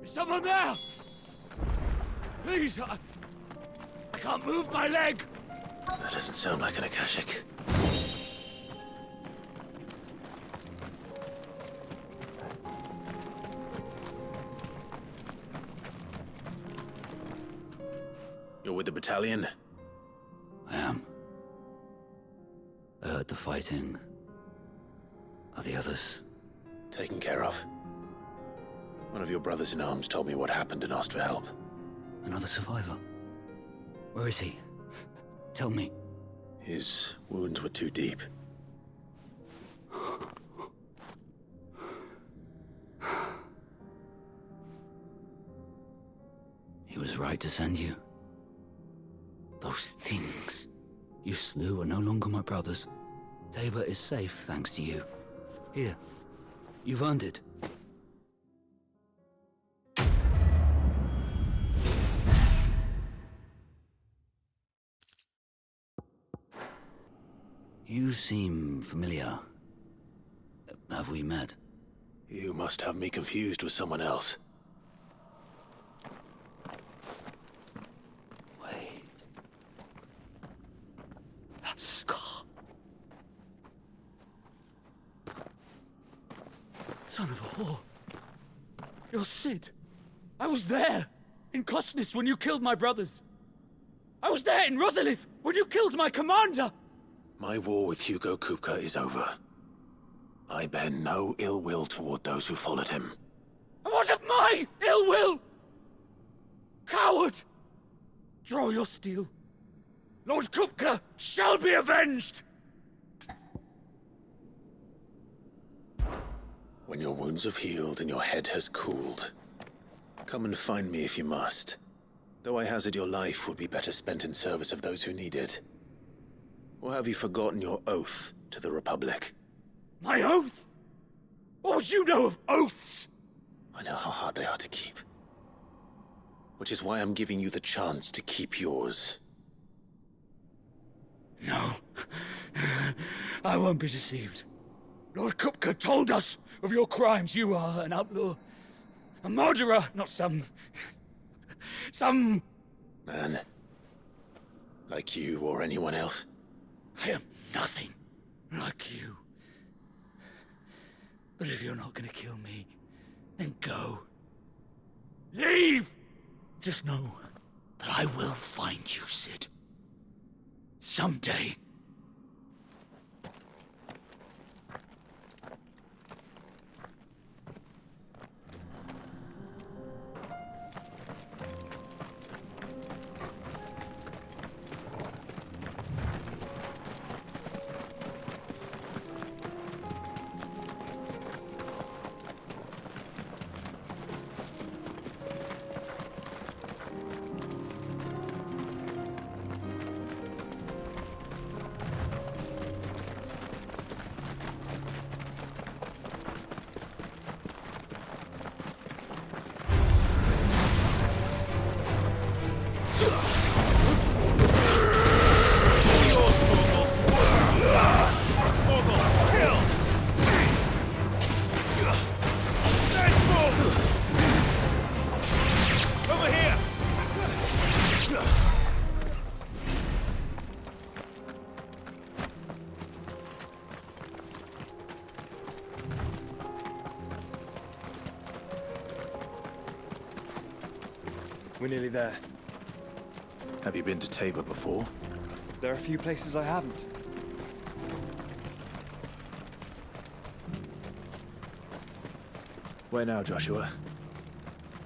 Is someone there? Please, I can't move my leg. That doesn't sound like an Akashic. You're with the battalion? I am. I heard the fighting. Are the others? Taken care of. One of your brothers in arms told me what happened and asked for help. Another survivor? Where is he? Tell me. His wounds were too deep. He was right to send you. Those things you slew are no longer my brothers. Tabor is safe thanks to you. Here, you've earned it. You seem familiar. Have we met? You must have me confused with someone else. Wait. That scar. Son of a whore. You're Sid. I was there in Kosnis when you killed my brothers. I was there in Rosalith when you killed my commander. My war with Hugo Kupka is over. I bear no ill will toward those who followed him. And what of my ill will? Coward! Draw your steel. Lord Kupka shall be avenged! When your wounds have healed and your head has cooled, come and find me if you must. Though I hazard your life would be better spent in service of those who need it. Or have you forgotten your oath to the Republic? My oath? What would you know of oaths? I know how hard they are to keep. Which is why I'm giving you the chance to keep yours. No. I won't be deceived. Lord Kupka told us of your crimes. You are an outlaw. A murderer, not some man. Like you or anyone else. I am nothing like you. But if you're not gonna kill me, then go. Leave! Just know that I will find you, Sid. Someday. We're nearly there. Have you been to Tabor before? There are a few places I haven't. Where now, Joshua?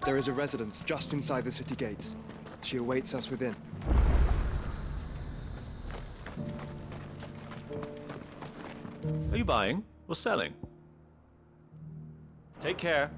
There is a residence just inside the city gates. She awaits us within. Are you buying or selling? Take care.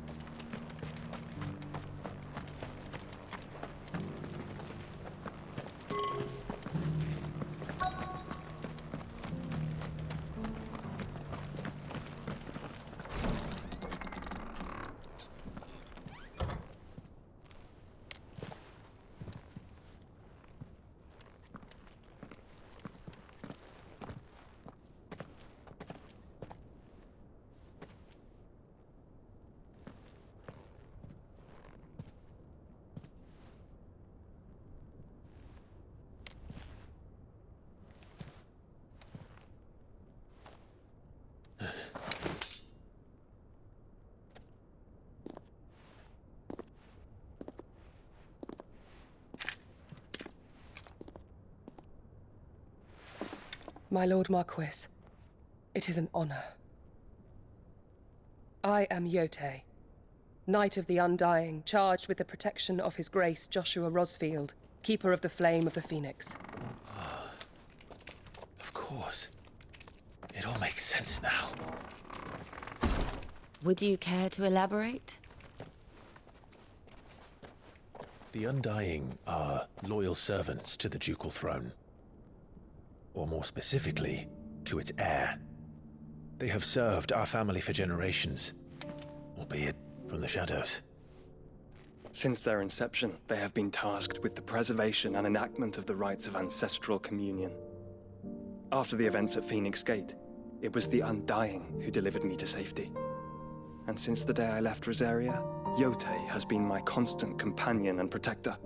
My Lord Marquis, it is an honor. I am Yotei, Knight of the Undying, charged with the protection of His Grace Joshua Rosfield, Keeper of the Flame of the Phoenix. Of course. It all makes sense now. Would you care to elaborate? The Undying are loyal servants to the ducal throne. Or more specifically, to its heir. They have served our family for generations, albeit from the shadows. Since their inception, they have been tasked with the preservation and enactment of the rites of ancestral communion. After the events at Phoenix Gate, it was the Undying who delivered me to safety. And since the day I left Rosaria, Yotei has been my constant companion and protector.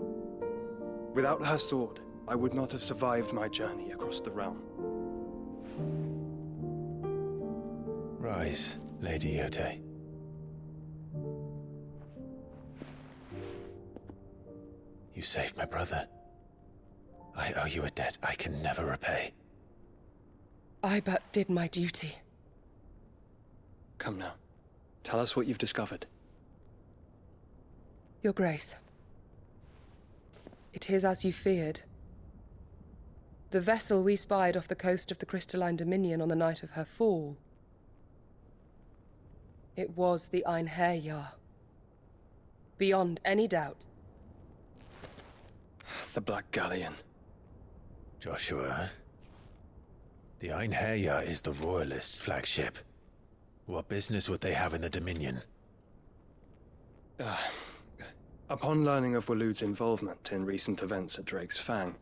Without her sword, I would not have survived my journey across the realm. Rise, Lady Yotei. You saved my brother. I owe you a debt I can never repay. I but did my duty. Come now. Tell us what you've discovered. Your Grace. It is as you feared. The vessel we spied off the coast of the Crystalline Dominion on the night of her fall. It was the Einherjar. Beyond any doubt. The Black Galleon. Joshua, the Einherjar is the Royalists' flagship. What business would they have in the Dominion? Upon learning of Waloed's involvement in recent events at Drake's Fang,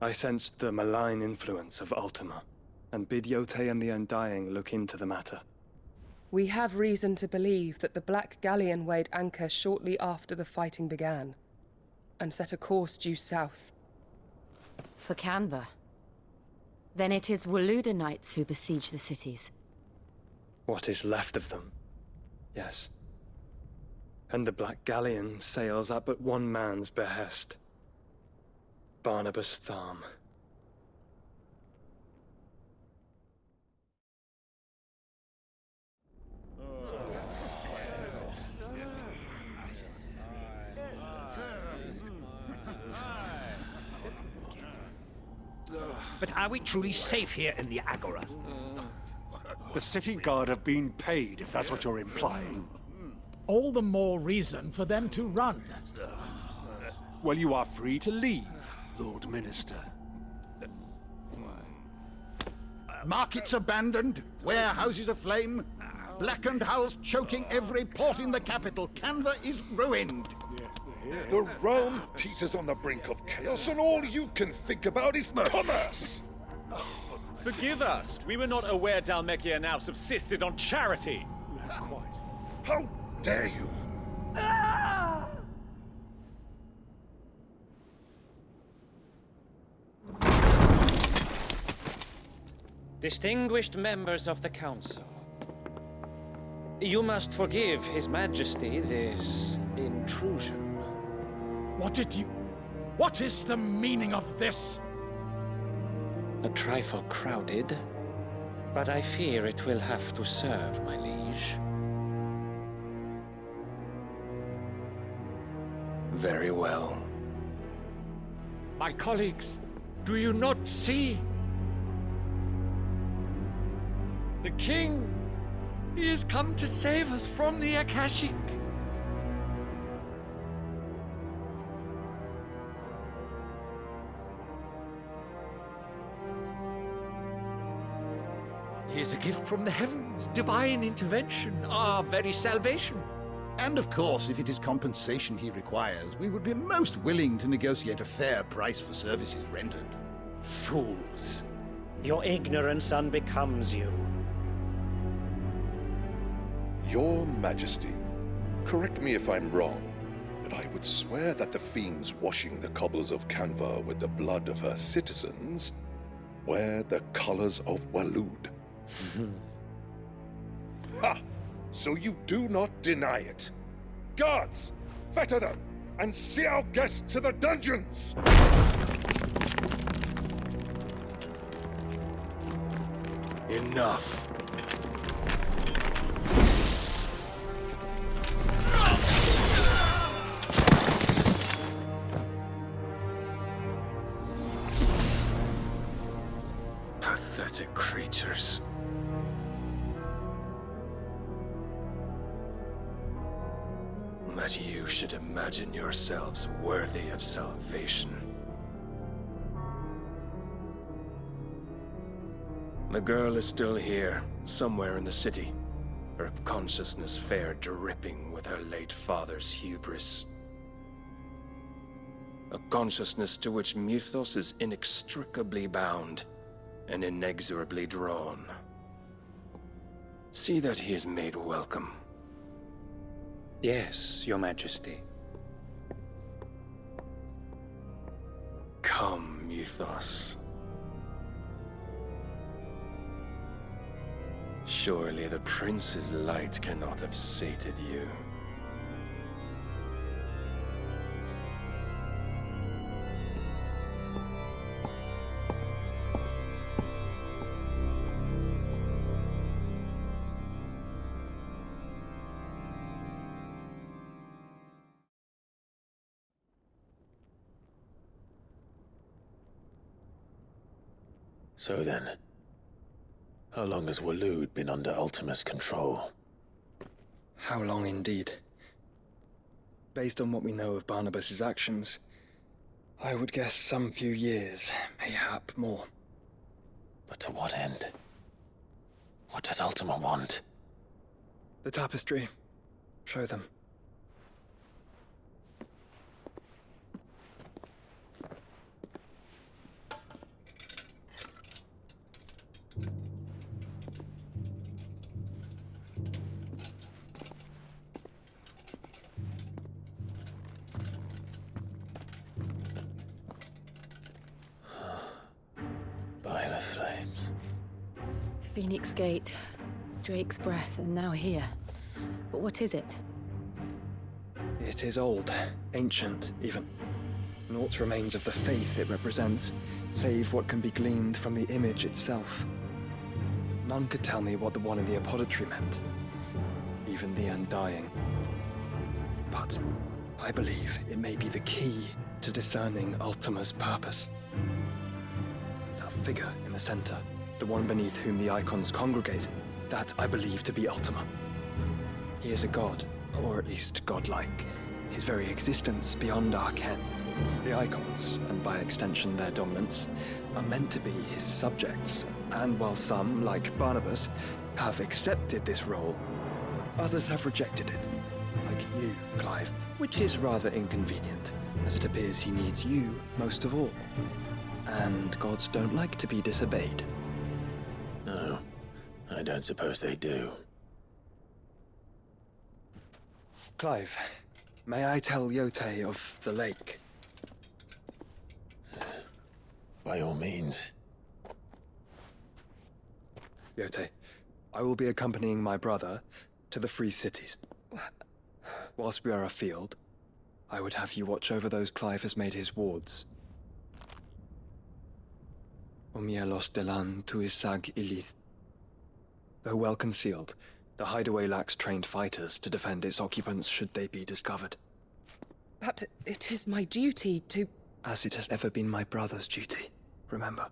I sensed the malign influence of Ultima, and bid Yote and the Undying look into the matter. We have reason to believe that the Black Galleon weighed anchor shortly after the fighting began, and set a course due south. For Canva. Then it is Waloed knights who besiege the cities. What is left of them? Yes. And the Black Galleon sails at but one man's behest. Barnabas Tharm. But are we truly safe here in the Agora? The city guard have been paid, if that's what you're implying. All the more reason for them to run. Well, you are free to leave, Lord Minister. Markets abandoned, warehouses aflame, blackened hulls choking every port in the capital. Canva is ruined. The realm teeters on the brink of chaos, and all you can think about is commerce! Forgive us. We were not aware Dhalmekia now subsisted on charity. How dare you? Distinguished members of the Council, you must forgive His Majesty this intrusion. What is the meaning of this? A trifle crowded, but I fear it will have to serve, my liege. Very well. My colleagues, do you not see? The King! He has come to save us from the Akashic! He is a gift from the heavens, divine intervention, our very salvation. And of course, if it is compensation he requires, we would be most willing to negotiate a fair price for services rendered. Fools! Your ignorance unbecomes you. Your Majesty, correct me if I'm wrong, but I would swear that the fiends washing the cobbles of Canva with the blood of her citizens wear the colors of Waloed. Ha! So you do not deny it. Guards, fetter them, and see our guests to the dungeons! Enough. Pathetic creatures. That you should imagine yourselves worthy of salvation. The girl is still here, somewhere in the city, her consciousness fair dripping with her late father's hubris. A consciousness to which Mythos is inextricably bound and inexorably drawn. See that he is made welcome. Yes, Your Majesty. Come, Mythos. Surely the prince's light cannot have sated you. So then, how long has Waloed been under Ultima's control? How long indeed? Based on what we know of Barnabas's actions, I would guess some few years, mayhap more. But to what end? What does Ultima want? The tapestry. Show them. By the flames. Phoenix Gate, Drake's Breath, and now here. But what is it? It is old, ancient, even. Naught remains of the faith it represents, save what can be gleaned from the image itself. None could tell me what the one in the apothecary meant, even the Undying. But I believe it may be the key to discerning Ultima's purpose. That figure in the center, the one beneath whom the icons congregate, that I believe to be Ultima. He is a god, or at least godlike, his very existence beyond our ken. The icons, and by extension their dominance, are meant to be his subjects, and while some, like Barnabas, have accepted this role, others have rejected it, like you, Clive, which is rather inconvenient, as it appears he needs you most of all. And gods don't like to be disobeyed. No, I don't suppose they do. Clive, may I tell Yote of the lake? By all means. Yote, I will be accompanying my brother to the Free Cities. Whilst we are afield, I would have you watch over those Clive has made his wards. Omielos delan tuisag ilith. Though well concealed, the hideaway lacks trained fighters to defend its occupants should they be discovered. But it is my duty to... As it has ever been my brother's duty, remember.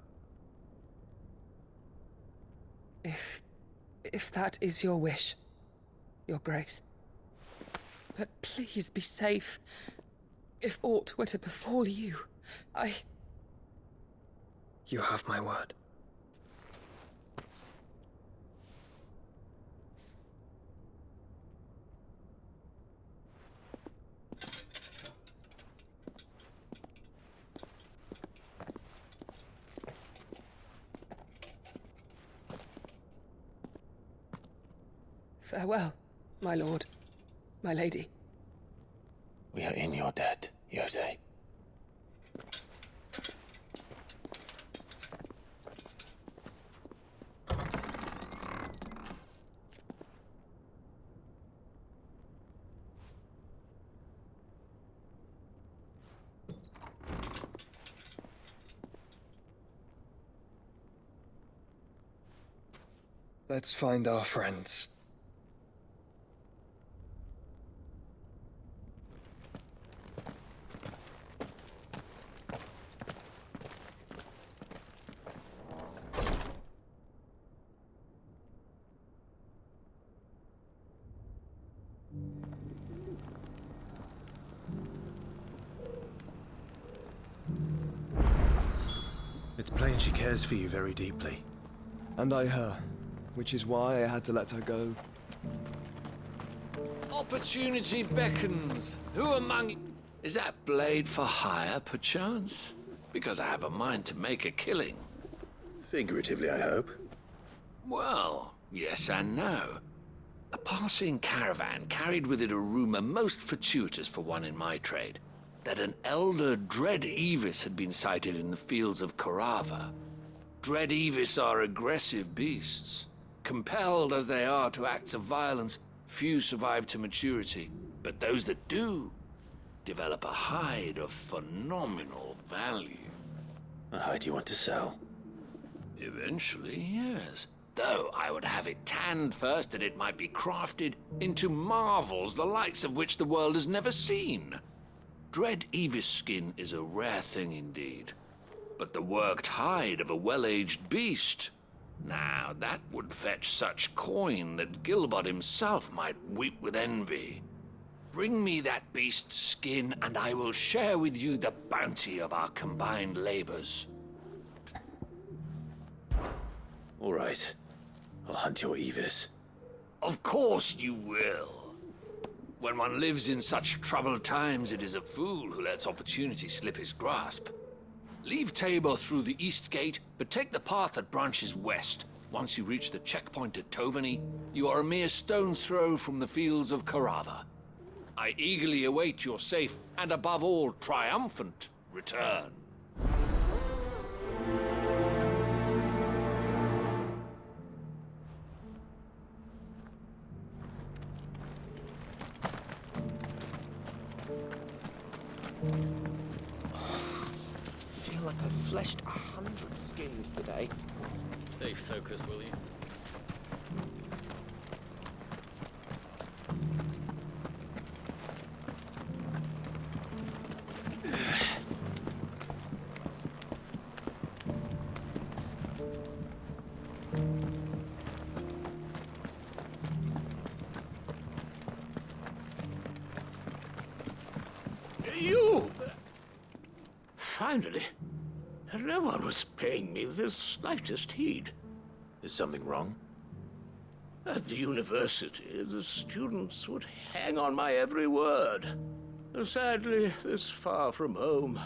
If that is your wish, Your Grace. But please be safe. If aught were to befall you, You have my word. Farewell, my lord, my lady. We are in your debt, Yote. Let's find our friends. It's plain she cares for you very deeply. And I her, which is why I had to let her go. Opportunity beckons. Who among... Is that blade for hire, perchance? Because I have a mind to make a killing. Figuratively, I hope. Well, yes and no. A passing caravan carried with it a rumor most fortuitous for one in my trade, that an elder Dread Evis had been sighted in the fields of Korava. Dread Evis are aggressive beasts. Compelled as they are to acts of violence, few survive to maturity, but those that do develop a hide of phenomenal value. A hide you want to sell? Eventually, yes. Though I would have it tanned first that it might be crafted into marvels the likes of which the world has never seen. Dread Evis skin is a rare thing indeed. but the worked hide of a well-aged beast. Now, that would fetch such coin that Gilbert himself might weep with envy. Bring me that beast's skin, and I will share with you the bounty of our combined labors. All right. I'll hunt your Evis. Of course you will. When one lives in such troubled times, it is a fool who lets opportunity slip his grasp. Leave Tabor through the east gate, but take the path that branches west. Once you reach the checkpoint at Tovany, you are a mere stone's throw from the fields of Carava. I eagerly await your safe, and above all, triumphant return. I feel like I've fleshed 100 skins today. Stay focused, will you? You! Finally. No one was paying me the slightest heed. Is something wrong? At the university, the students would hang on my every word. Sadly, this far from home,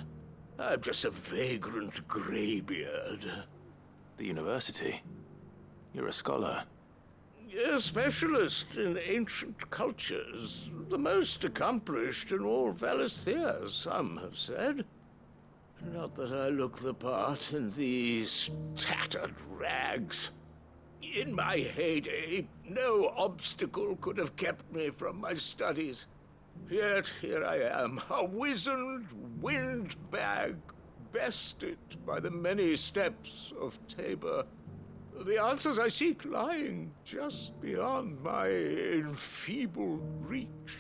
I'm just a vagrant greybeard. The university? You're a scholar. A specialist in ancient cultures. The most accomplished in all Valisthea, some have said. Not that I look the part in these tattered rags. In my heyday, no obstacle could have kept me from my studies. Yet here I am, a wizened windbag, bested by the many steps of Tabor. The answers I seek lying just beyond my enfeebled reach.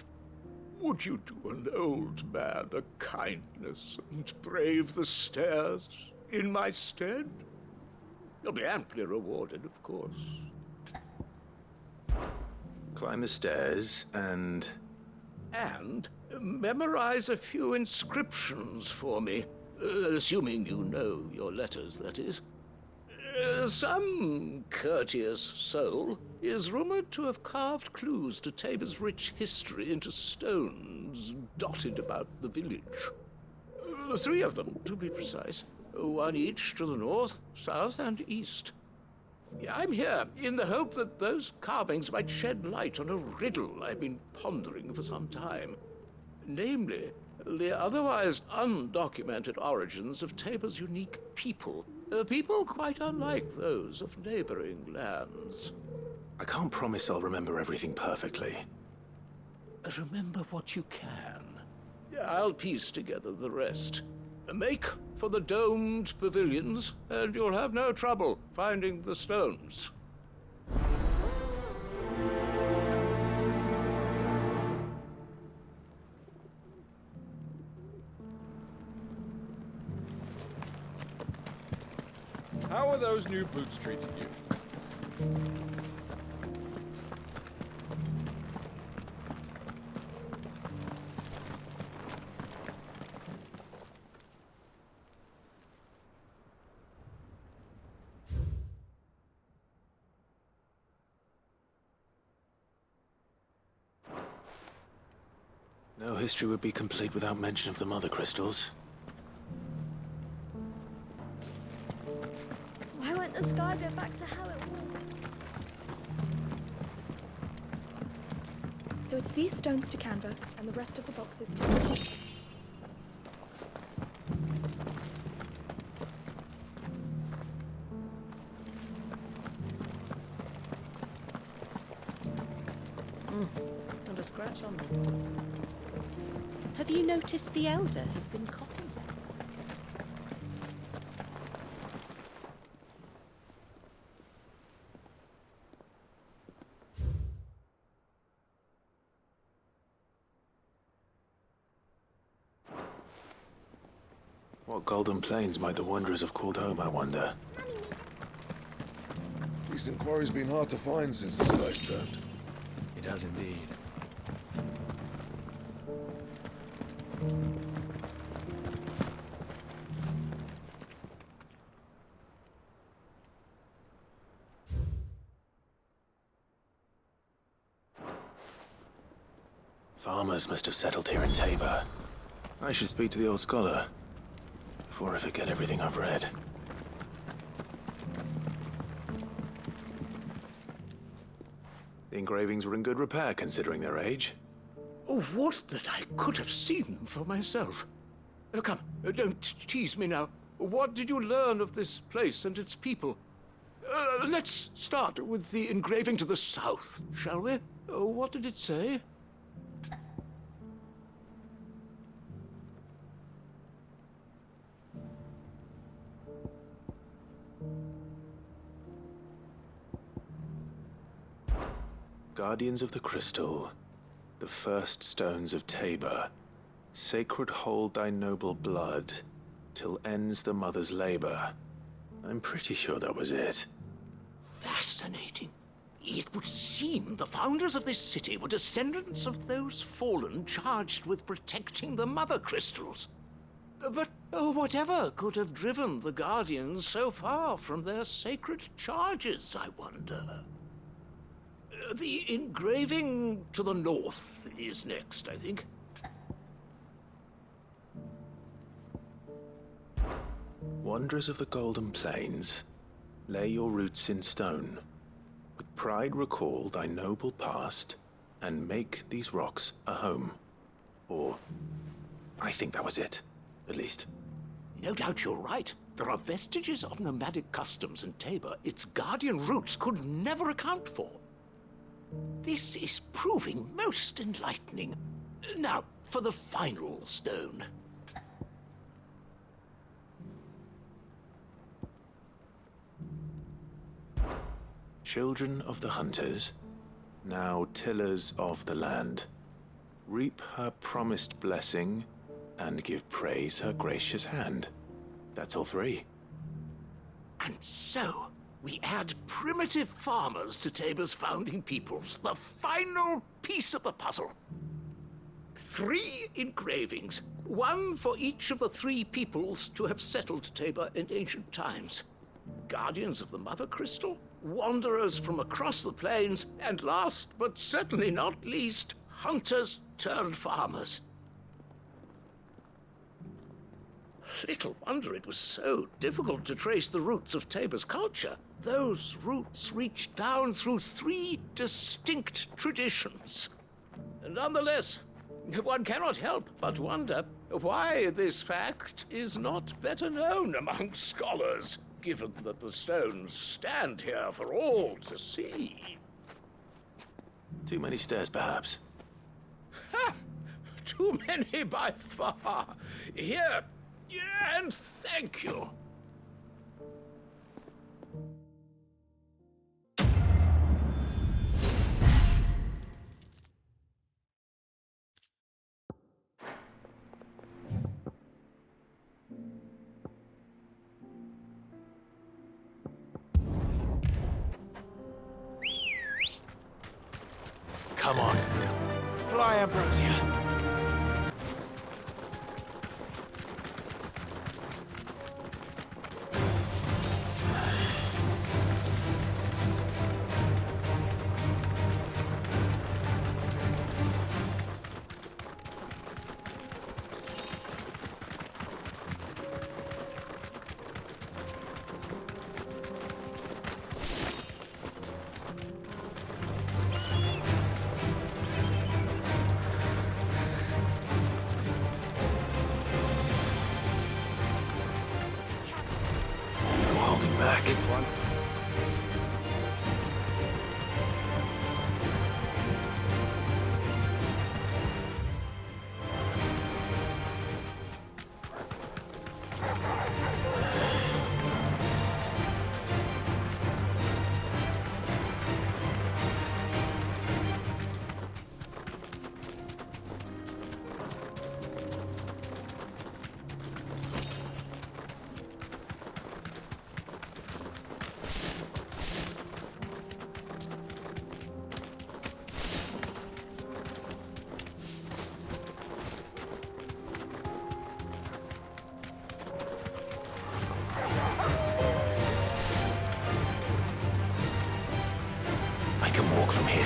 Would you do an old man a kindness and brave the stairs in my stead? You'll be amply rewarded, of course. Climb the stairs and... And memorize a few inscriptions for me, assuming you know your letters, that is. Some courteous soul is rumored to have carved clues to Tabor's rich history into stones dotted about the village. 3 of them, to be precise. 1 each to the north, south, and east. I'm here in the hope that those carvings might shed light on a riddle I've been pondering for some time. Namely, the otherwise undocumented origins of Tabor's unique people. People quite unlike those of neighboring lands. I can't promise I'll remember everything perfectly. Remember what you can. I'll piece together the rest. Make for the domed pavilions, and you'll have no trouble finding the stones. How are those new boots treating you? No history would be complete without mention of the mother crystals. Why won't the sky go back to how it was? So it's these stones to Canva, and the rest of the boxes to... Not a scratch on them. Have you noticed the Elder has been coughing less? What golden plains might the wanderers have called home, I wonder? Decent quarry's been hard to find since this place turned. It has indeed. Farmers must have settled here in Tabor. I should speak to the old scholar before I forget everything I've read. The engravings were in good repair considering their age. Oh, would that I could have seen them for myself. Come, don't tease me now. What did you learn of this place and its people? Let's start with the engraving to the south, shall we? What did it say? Guardians of the Crystal, the first stones of Tabor, sacred hold thy noble blood, till ends the mother's labor. I'm pretty sure that was it. Fascinating. It would seem the founders of this city were descendants of those fallen charged with protecting the mother crystals. But whatever could have driven the Guardians so far from their sacred charges, I wonder? The engraving to the north is next, I think. Wanderers of the Golden Plains, lay your roots in stone. With pride recall thy noble past, and make these rocks a home. Or, I think that was it, at least. No doubt you're right. There are vestiges of nomadic customs in Tabor its guardian roots could never account for. This is proving most enlightening. Now, for the final stone. Children of the hunters, now tillers of the land, reap her promised blessing and give praise her gracious hand. That's all three. And so, we add primitive farmers to Tabor's founding peoples, the final piece of the puzzle. 3 engravings, one for each of the 3 peoples to have settled Tabor in ancient times. Guardians of the Mother Crystal, wanderers from across the plains, and last but certainly not least, hunters turned farmers. Little wonder it was so difficult to trace the roots of Tabor's culture. Those roots reach down through 3 distinct traditions. Nonetheless, one cannot help but wonder why this fact is not better known among scholars, given that the stones stand here for all to see. Too many stairs, perhaps. Ha! Too many by far. Here, and thank you. Come on. Fly, Ambrosia. Back. This one. walk from here.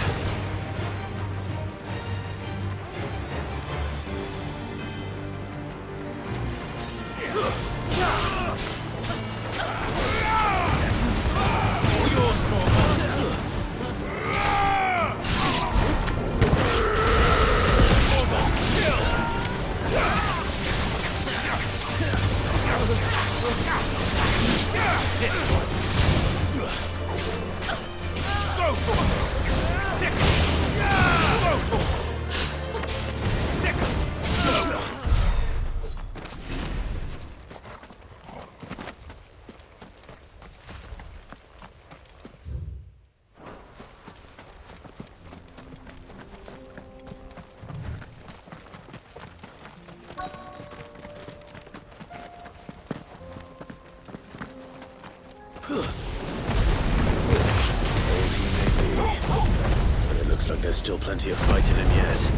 There's still plenty of fight in him yet.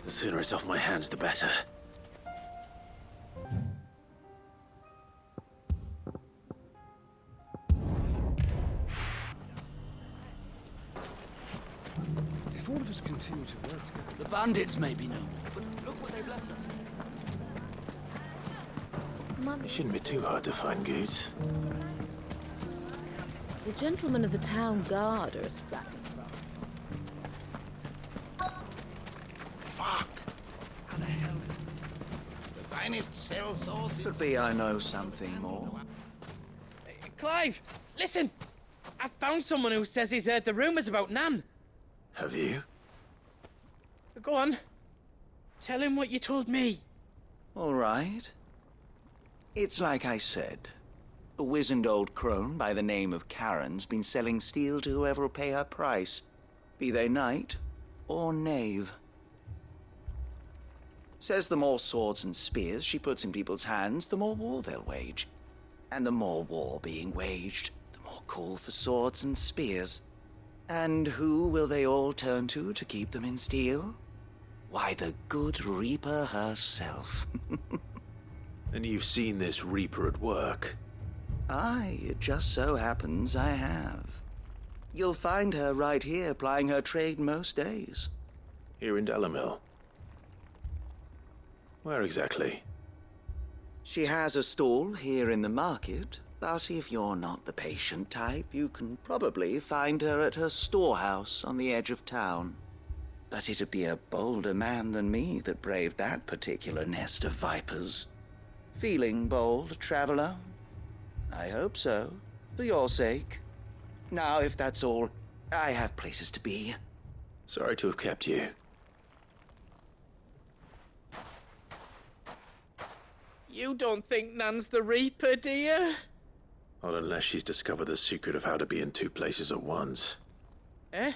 The sooner it's off my hands, the better. If all of us continue to work together... The bandits may be known, but look what they've left us. It shouldn't be too hard to find goods. The gentlemen of the town guard are a strapping. Cell sorted. Could be I know something more. Clive, listen! I found someone who says he's heard the rumours about Nan. Have you? Go on. Tell him what you told me. All right. It's like I said. A wizened old crone by the name of Karen's been selling steel to whoever will pay her price, be they knight or knave. Says the more swords and spears she puts in people's hands, the more war they'll wage. And the more war being waged, the more call for swords and spears. And who will they all turn to keep them in steel? Why, the good Reaper herself. And you've seen this Reaper at work? Aye, it just so happens I have. You'll find her right here plying her trade most days. Here in Dalimil? Where exactly? She has a stall here in the market, but if you're not the patient type, you can probably find her at her storehouse on the edge of town. But it'd be a bolder man than me that braved that particular nest of vipers. Feeling bold, traveler? I hope so, for your sake. Now, if that's all, I have places to be. Sorry to have kept you. You don't think Nan's the Reaper, do you? Not unless she's discovered the secret of how to be in two places at once. Eh?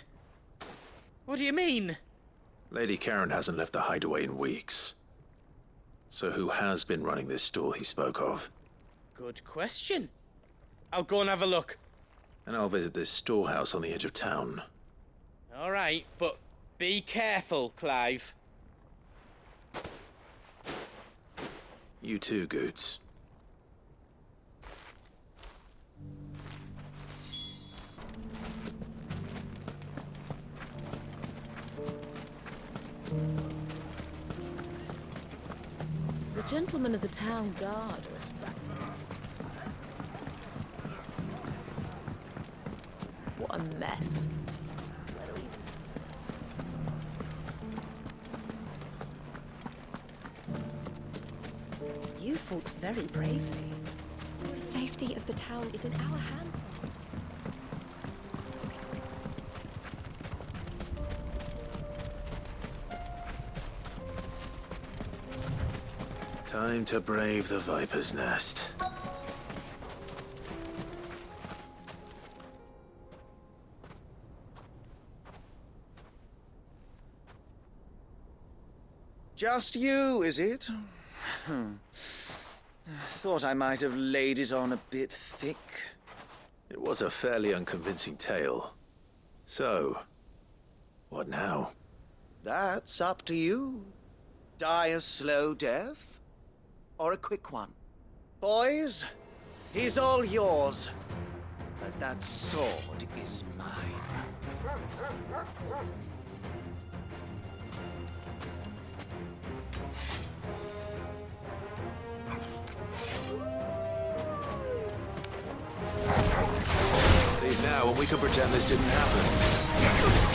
What do you mean? Lady Karen hasn't left the hideaway in weeks. So who has been running this stall he spoke of? Good question. I'll go and have a look. And I'll visit this storehouse on the edge of town. All right, but be careful, Clive. You too, Goots. The gentlemen of the town guard are a strapping. What a mess. You fought very bravely. The safety of the town is in our hands. Time to brave the Viper's Nest. Just you, is it? Thought I might have laid it on a bit thick. It was a fairly unconvincing tale. So, what now? That's up to you. Die a slow death, or a quick one. Boys, he's all yours. But that sword is mine. Leave now, and we can pretend this didn't happen.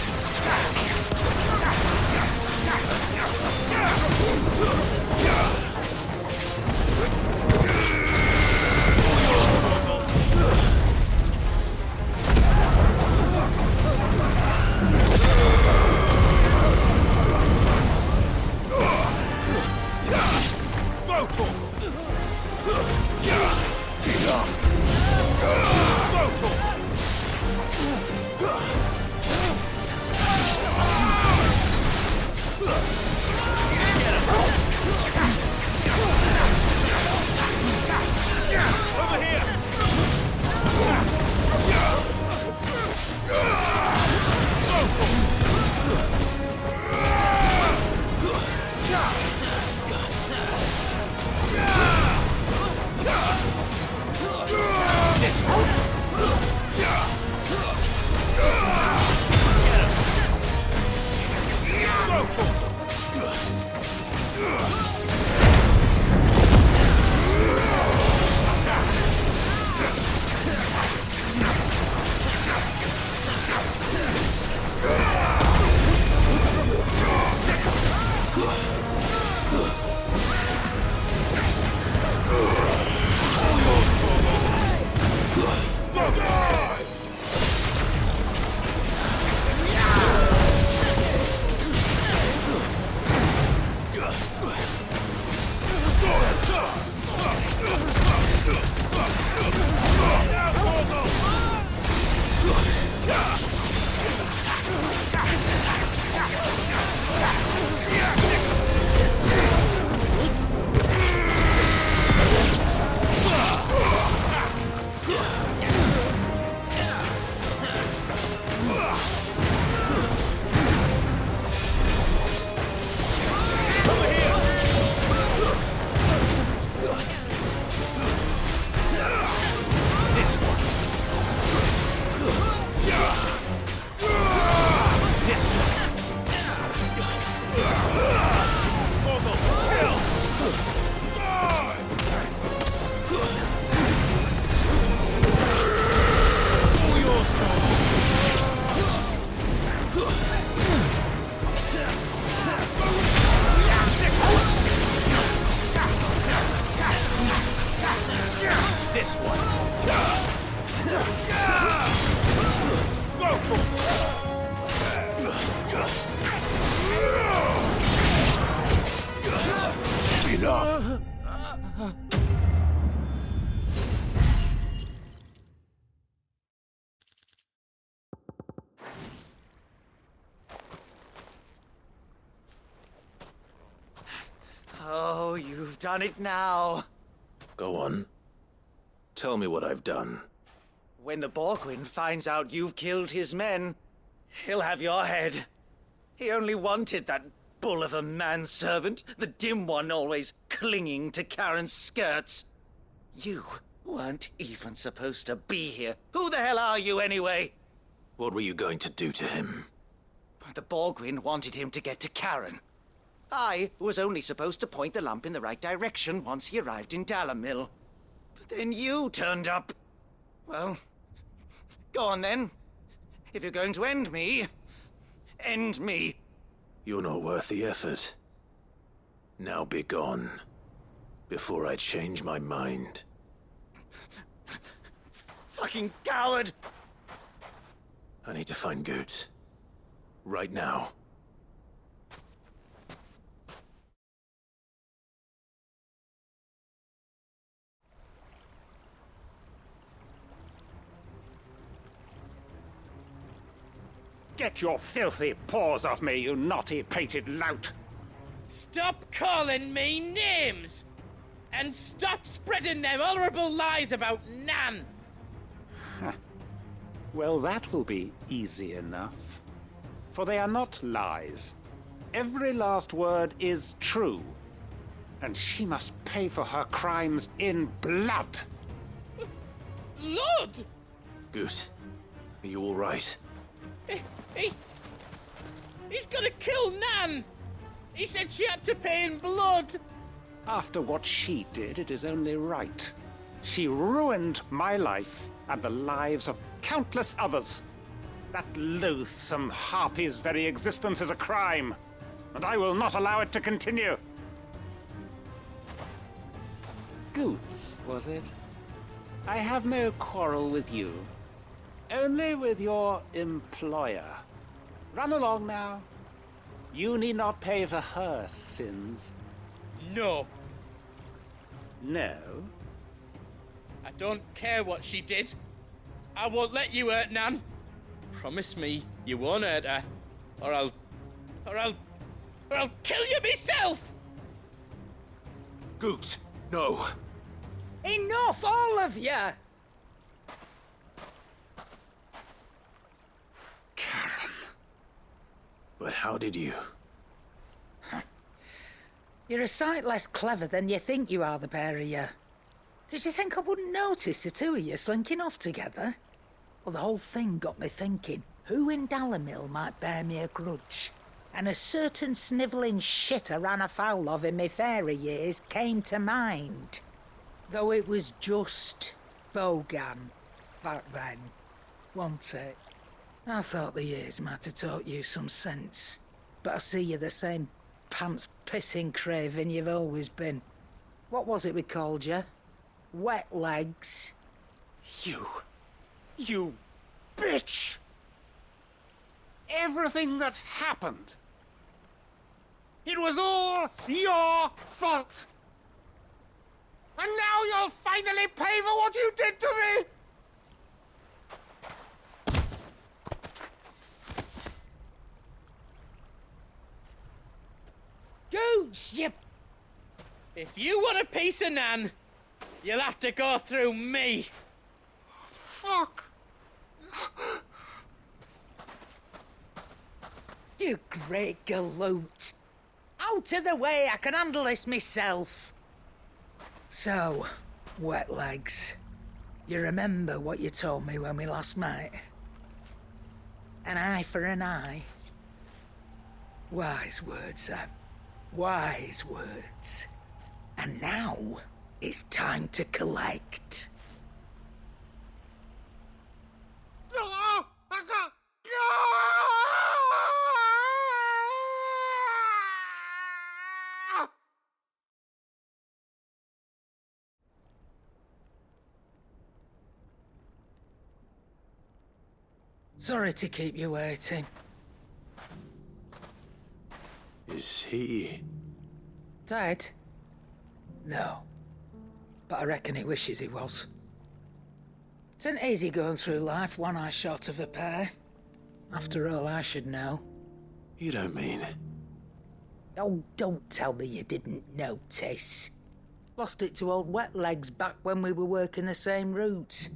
Oh, you've done it now. Go on. Tell me what I've done. When the Borgwyn finds out you've killed his men, he'll have your head. He only wanted that bull of a manservant, the dim one always clinging to Karen's skirts. You weren't even supposed to be here. Who the hell are you, anyway? What were you going to do to him? The Borgwyn wanted him to get to Karen. I was only supposed to point the lamp in the right direction once he arrived in Dalamil. But then you turned up. Well, go on then. If you're going to end me, end me. You're not worth the effort. Now be gone, before I change my mind. Fucking coward! I need to find Goots. Right now. Get your filthy paws off me, you naughty-pated lout! Stop calling me names! And stop spreading them horrible lies about Nan! Well, that will be easy enough. For they are not lies. Every last word is true. And she must pay for her crimes in blood. Blood? Goose, are you all right? He's gonna kill Nan! He said she had to pay in blood! After what she did, it is only right. She ruined my life and the lives of countless others. That loathsome harpy's very existence is a crime, and I will not allow it to continue. Goots, was it? I have no quarrel with you. Only with your employer. Run along now. You need not pay for her sins. No. No? I don't care what she did. I won't let you hurt Nan. Promise me you won't hurt her, or I'll kill you myself! Goots, no. Enough, all of you! Karen. But how did you? You're a sight less clever than you think you are, the pair of you. Did you think I wouldn't notice the two of you slinking off together? Well, the whole thing got me thinking, who in Dalimil might bear me a grudge? And a certain snivelling shit I ran afoul of in my fairy years came to mind. Though it was just Bogan back then, wasn't it? I thought the years might have taught you some sense, but I see you're the same pants-pissing craven you've always been. What was it we called you? Wet legs? You bitch! Everything that happened, it was all your fault! And now you'll finally pay for what you did to me! Goots, you... If you want a piece of Nan, you'll have to go through me. Fuck! You great galoot. Out of the way, I can handle this myself. So, wet legs, you remember what you told me when we last met? An eye for an eye. Wise words, Sam. Wise words. And now, it's time to collect. Sorry to keep you waiting. Is he... Dead? No. But I reckon he wishes he was. It isn't easy going through life one eye short of a pair. After all, I should know. You don't mean... Oh, don't tell me you didn't notice. Lost it to old Wet Legs back when we were working the same routes.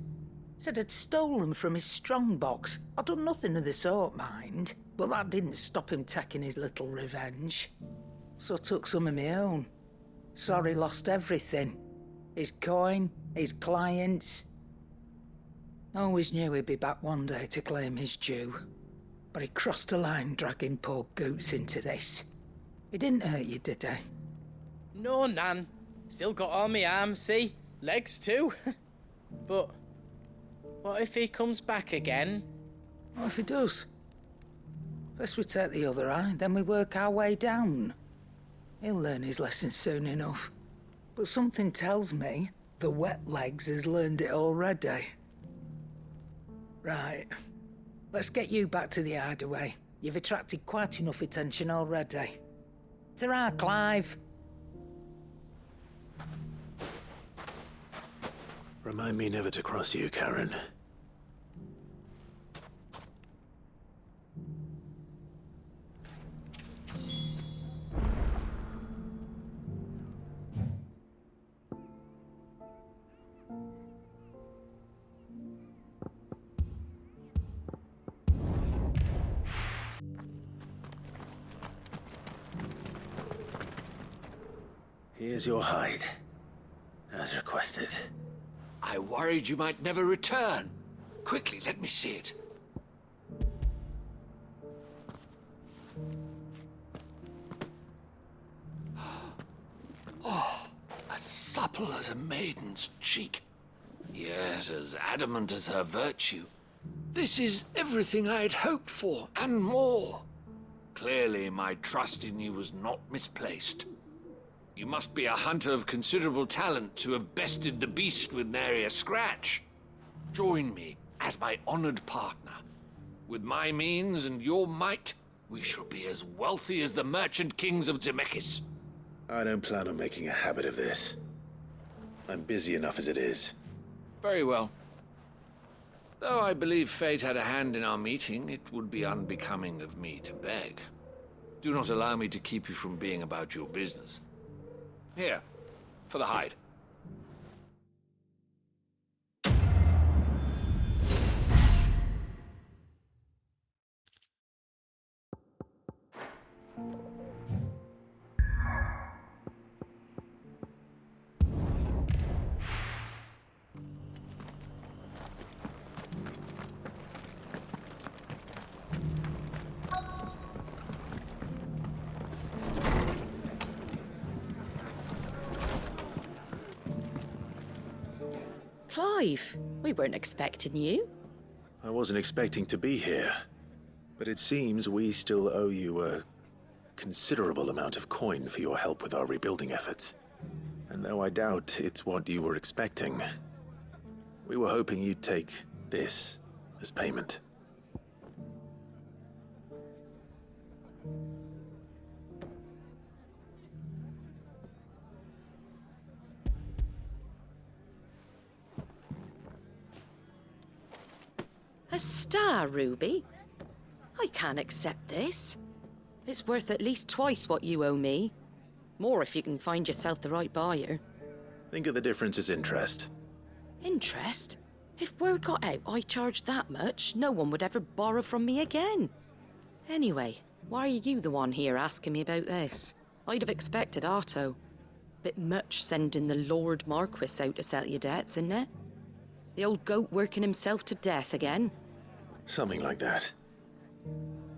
Said I'd stolen from his strongbox. I'd done nothing of the sort, mind. But that didn't stop him taking his little revenge. So I took some of my own. Sorry, lost everything. His coin, his clients. Always knew he'd be back one day to claim his due. But he crossed a line dragging poor Goots into this. He didn't hurt you, did he? No, Nan. Still got all my arms, see? Legs too. But what if he comes back again? What if he does? First we take the other eye, then we work our way down. He'll learn his lesson soon enough. But something tells me the wet legs has learned it already. Right. Let's get you back to the hideaway. You've attracted quite enough attention already. Ta-ra, Clive. Remind me never to cross you, Karen. Here's your hide, as requested. I worried you might never return. Quickly, let me see it. Oh, as supple as a maiden's cheek, yet as adamant as her virtue. This is everything I had hoped for, and more. Clearly, my trust in you was not misplaced. You must be a hunter of considerable talent to have bested the beast with nary a scratch. Join me as my honored partner. With my means and your might, we shall be as wealthy as the merchant kings of Zemeckis. I don't plan on making a habit of this. I'm busy enough as it is. Very well. Though I believe fate had a hand in our meeting, it would be unbecoming of me to beg. Do not allow me to keep you from being about your business. Here, for the hide. Clive, we weren't expecting you. I wasn't expecting to be here, but it seems we still owe you a considerable amount of coin for your help with our rebuilding efforts. And though I doubt it's what you were expecting, we were hoping you'd take this as payment. A star, Ruby? I can't accept this. It's worth at least twice what you owe me. More if you can find yourself the right buyer. Think of the difference as interest. Interest? If word got out I charged that much, no one would ever borrow from me again. Anyway, why are you the one here asking me about this? I'd have expected Otto. Bit much sending the Lord Marquis out to settle your debts, isn't it? The old goat working himself to death again. Something like that.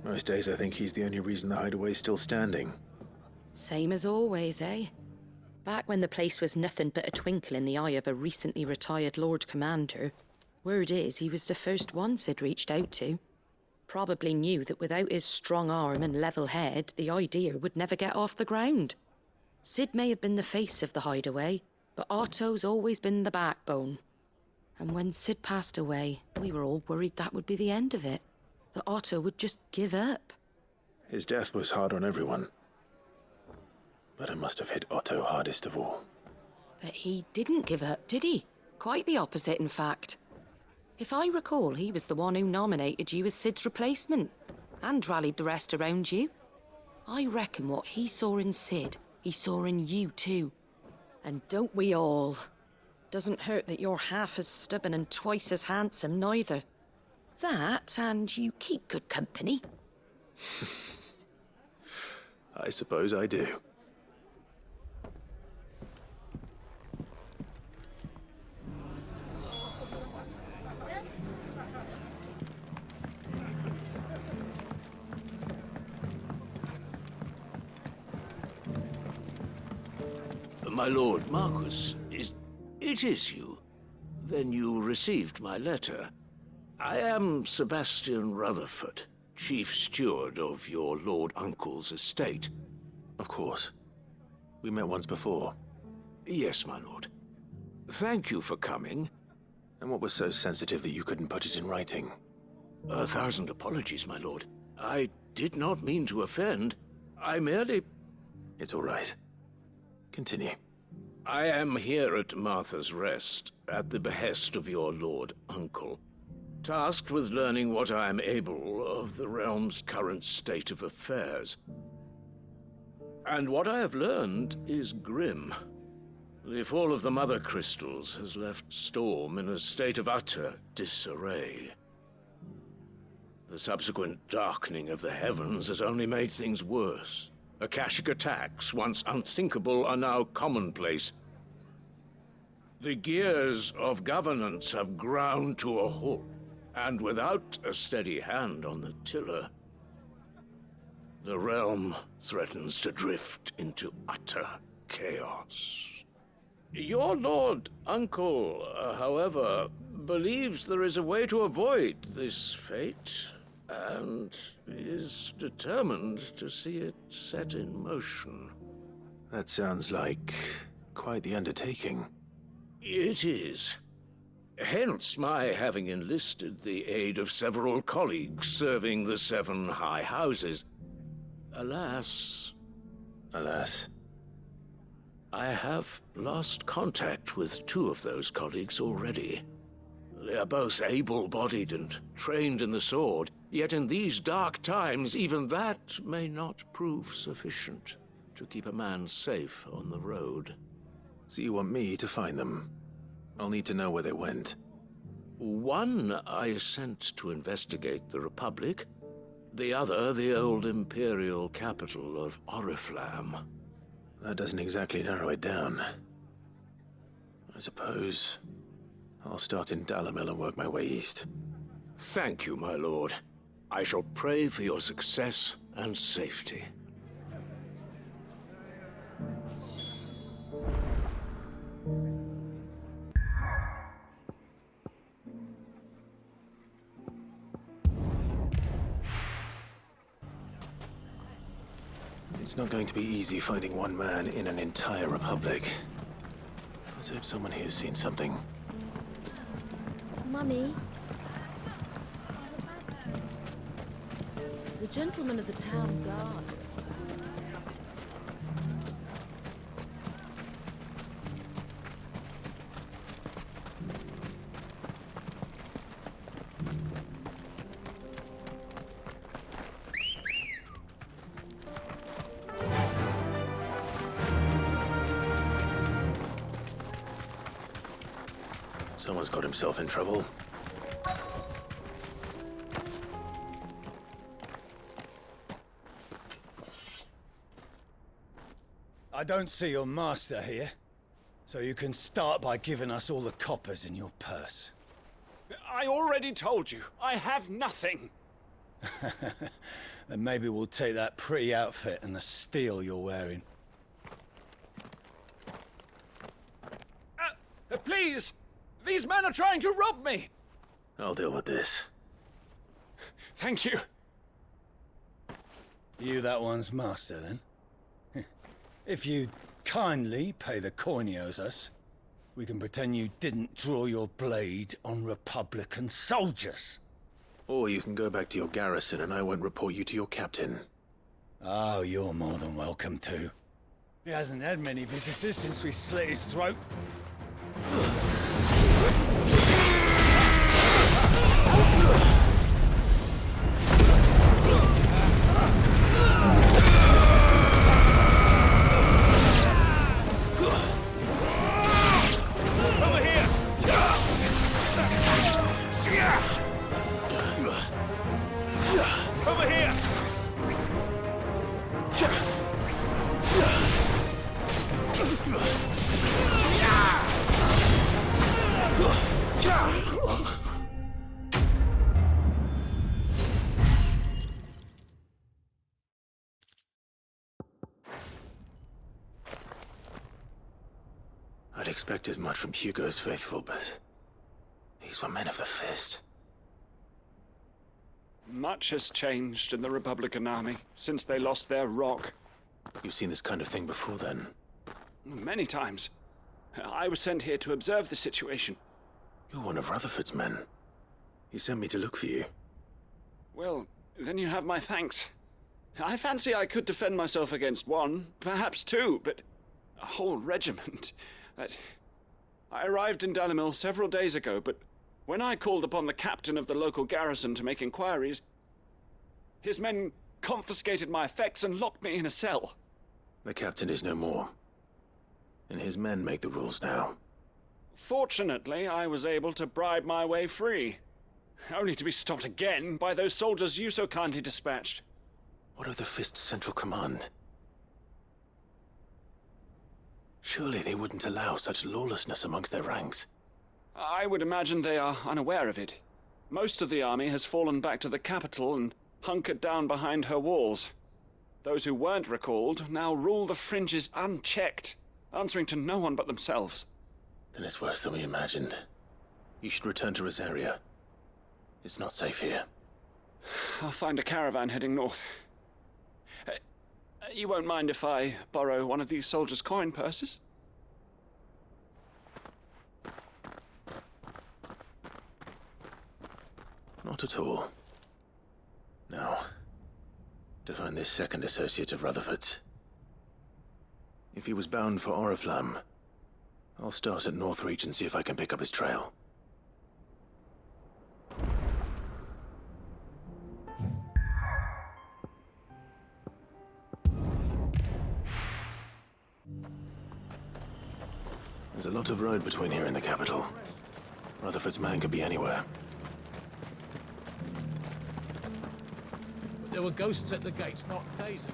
Most days I think he's the only reason the hideaway's still standing. Same as always, eh? Back when the place was nothing but a twinkle in the eye of a recently retired Lord Commander, word is he was the first one Sid reached out to. Probably knew that without his strong arm and level head, the idea would never get off the ground. Sid may have been the face of the hideaway, but Otto's always been the backbone. And when Sid passed away, we were all worried that would be the end of it. That Otto would just give up. His death was hard on everyone. But it must have hit Otto hardest of all. But he didn't give up, did he? Quite the opposite, in fact. If I recall, he was the one who nominated you as Sid's replacement, and rallied the rest around you. I reckon what he saw in Sid, he saw in you too. And don't we all? Doesn't hurt that you're half as stubborn and twice as handsome, neither. That, and you keep good company. I suppose I do. My Lord Marquis, it is you. Then you received my letter. I am Sebastian Rutherford, Chief Steward of your Lord Uncle's estate. Of course. We met once before. Yes, my lord. Thank you for coming. And what was so sensitive that you couldn't put it in writing? 1,000 apologies, my lord. I did not mean to offend. I merely... It's all right. Continue. I am here at Martha's Rest, at the behest of your Lord Uncle, tasked with learning what I am able of the realm's current state of affairs. And what I have learned is grim. The fall of the Mother Crystals has left Storm in a state of utter disarray. The subsequent darkening of the heavens has only made things worse. Akashic attacks, once unthinkable, are now commonplace. The gears of governance have ground to a halt, and without a steady hand on the tiller, the realm threatens to drift into utter chaos. Your Lord Uncle, however, believes there is a way to avoid this fate, and is determined to see it set in motion. That sounds like quite the undertaking. It is. Hence my having enlisted the aid of several colleagues serving the 7 high houses. Alas... Alas? I have lost contact with 2 of those colleagues already. They are both able-bodied and trained in the sword, yet in these dark times even that may not prove sufficient to keep a man safe on the road. So you want me to find them? I'll need to know where they went. One I sent to investigate the Republic, the other the old Imperial capital of Oriflamme. That doesn't exactly narrow it down. I suppose I'll start in Dalimil and work my way east. Thank you, my lord. I shall pray for your success and safety. It's not going to be easy finding one man in an entire republic. Let's hope someone here's seen something. Mummy? The gentleman of the town guard. Someone's got himself in trouble. I don't see your master here, so you can start by giving us all the coppers in your purse. I already told you, I have nothing. Then maybe we'll take that pretty outfit and the steel you're wearing. Please! These men are trying to rob me! I'll deal with this. Thank you. You that one's master, then? If you'd kindly pay the coin he owes us, we can pretend you didn't draw your blade on Republican soldiers. Or you can go back to your garrison and I won't report you to your captain. Oh, you're more than welcome to. He hasn't had many visitors since we slit his throat. I'd expect as much from Hugo's faithful, but these were men of the fist. Much has changed in the Republican army since they lost their rock. You've seen this kind of thing before, then? Many times. I was sent here to observe the situation. You're one of Rutherford's men. He sent me to look for you. Well, then you have my thanks. I fancy I could defend myself against one, perhaps two, but a whole regiment. I arrived in Dalimil several days ago, but when I called upon the captain of the local garrison to make inquiries, his men confiscated my effects and locked me in a cell. The captain is no more, and his men make the rules now. Fortunately, I was able to bribe my way free, only to be stopped again by those soldiers you so kindly dispatched. What of the Fist Central Command? Surely they wouldn't allow such lawlessness amongst their ranks. I would imagine they are unaware of it. Most of the army has fallen back to the capital and hunkered down behind her walls. Those who weren't recalled now rule the fringes unchecked, answering to no one but themselves. Then it's worse than we imagined. You should return to Rosaria. It's not safe here. I'll find a caravan heading north. You won't mind if I borrow one of these soldiers' coin purses? Not at all. Now, to find this second associate of Rutherford's. If he was bound for Oriflamme, I'll start at Northreach and see if I can pick up his trail. There's a lot of road between here and the capital. Rutherford's man could be anywhere. There were ghosts at the gates not days ago.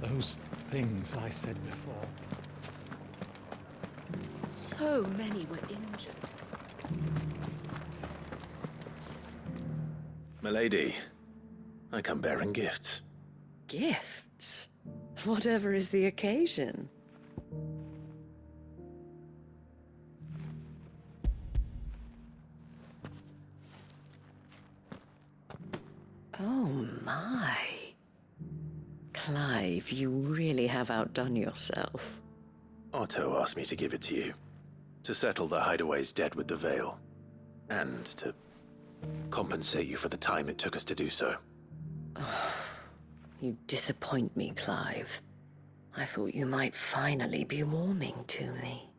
Those things I said before. So many were injured. Milady, I come bearing gifts. Gifts? Whatever is the occasion. Oh my. Clive, you really have outdone yourself. Otto asked me to give it to you. To settle the Hideaway's debt with the Veil. And to compensate you for the time it took us to do so. You disappoint me, Clive. I thought you might finally be warming to me.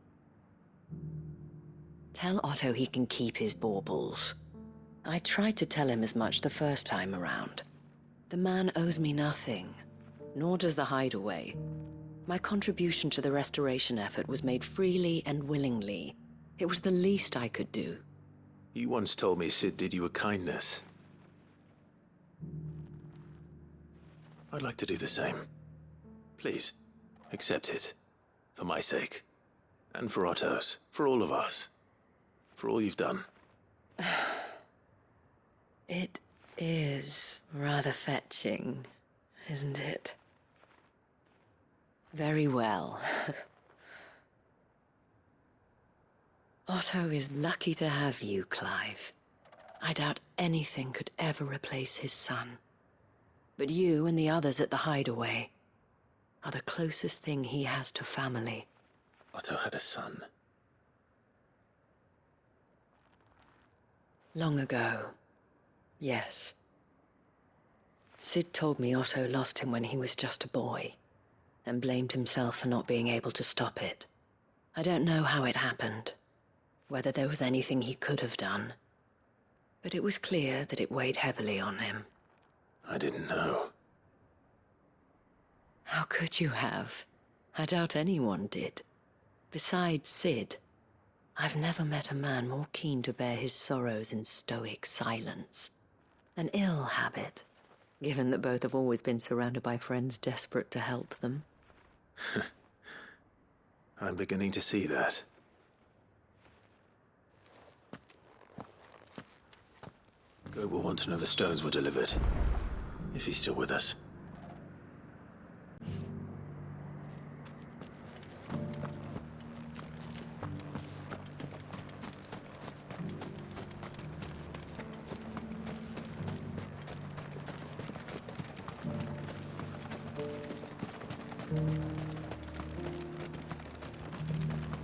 Tell Otto he can keep his baubles. I tried to tell him as much the first time around. The man owes me nothing, nor does the Hideaway. My contribution to the restoration effort was made freely and willingly. It was the least I could do. You once told me Sid did you a kindness. I'd like to do the same. Please, accept it. For my sake. And for Otto's. For all of us. For all you've done. It is rather fetching, isn't it? Very well. Otto is lucky to have you, Clive. I doubt anything could ever replace his son. But you and the others at the Hideaway are the closest thing he has to family. Otto had a son. Long ago, yes. Sid told me Otto lost him when he was just a boy, and blamed himself for not being able to stop it. I don't know how it happened, whether there was anything he could have done, but it was clear that it weighed heavily on him. I didn't know. How could you have? I doubt anyone did. Besides Sid, I've never met a man more keen to bear his sorrows in stoic silence. An ill habit, given that both have always been surrounded by friends desperate to help them. I'm beginning to see that. Go will want to know the stones were delivered. If he's still with us.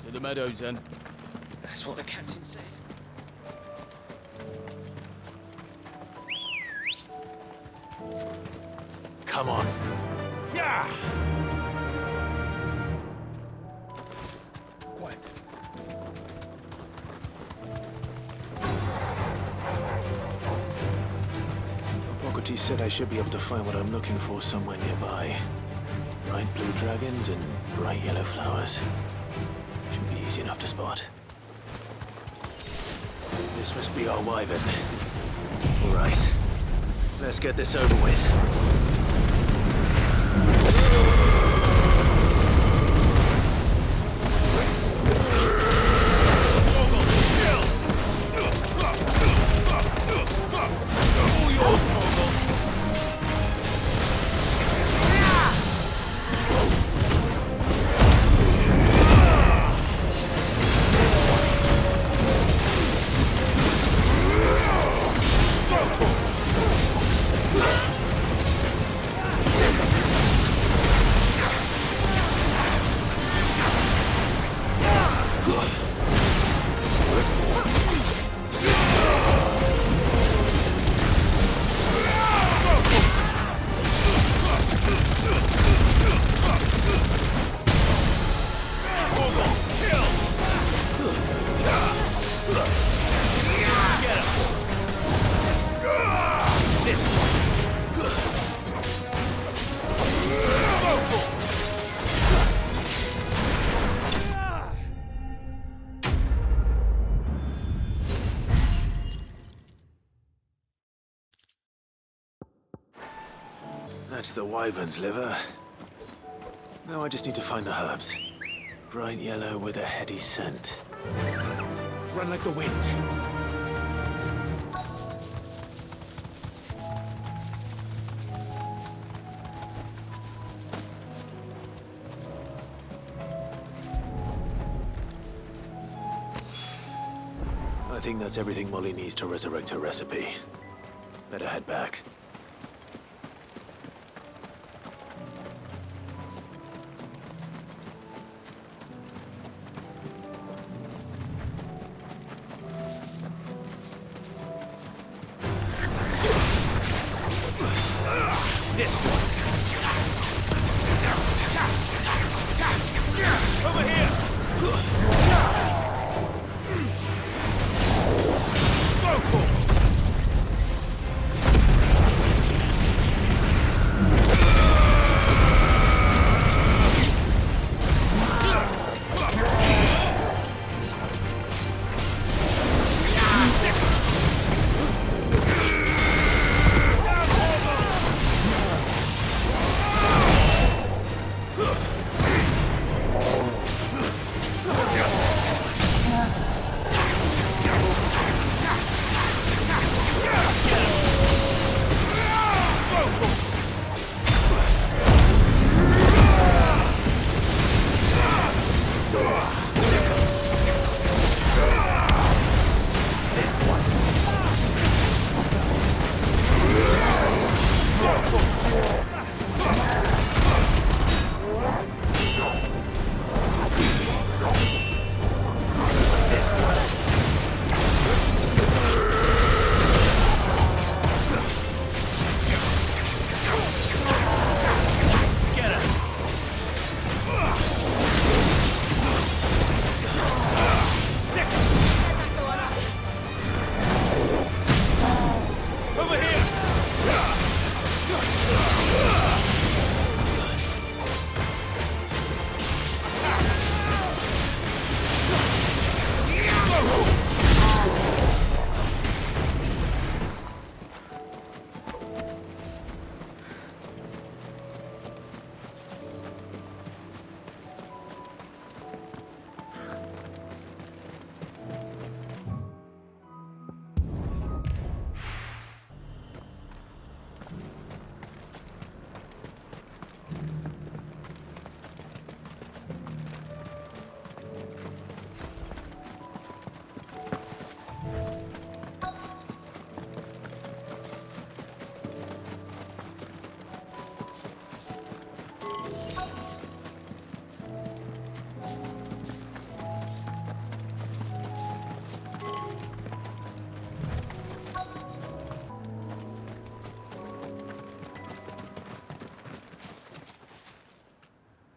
To the meadows, then. That's what the captain said. Come on. Yeah! Quiet. Bogota said I should be able to find what I'm looking for somewhere nearby. Bright blue dragons and bright yellow flowers. Should be easy enough to spot. This must be our wyvern. All right. Let's get this over with. That's the wyvern's liver. Now I just need to find the herbs. Bright yellow with a heady scent. Run like the wind. I think that's everything Molly needs to resurrect her recipe. Better head back.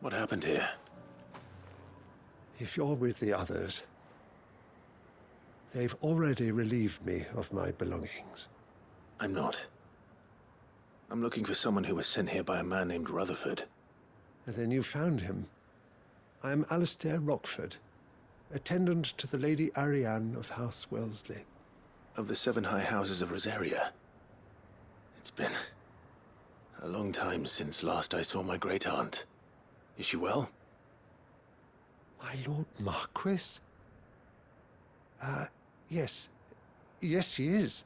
What happened here? If you're with the others, they've already relieved me of my belongings. I'm not. I'm looking for someone who was sent here by a man named Rutherford. And then you found him. I am Alistair Rockford, attendant to the Lady Ariane of House Wellesley. Of the 7 high houses of Rosaria. It's been a long time since last I saw my great-aunt. Is she well? My Lord Marquis? Yes. Yes, she is.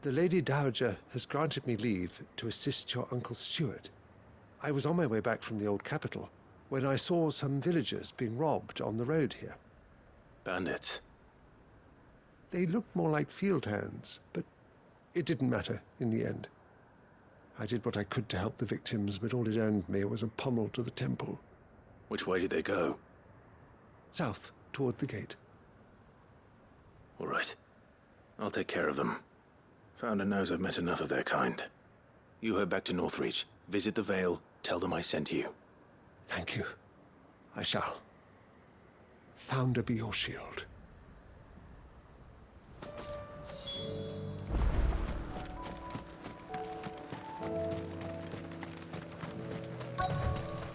The Lady Dowager has granted me leave to assist your Uncle Stuart. I was on my way back from the old capital when I saw some villagers being robbed on the road here. Bandits? They looked more like field hands, but it didn't matter in the end. I did what I could to help the victims, but all it earned me was a pommel to the temple. Which way did they go? South, toward the gate. All right. I'll take care of them. Founder knows I've met enough of their kind. You head back to Northreach, visit the Vale, tell them I sent you. Thank you. I shall. Founder be your shield.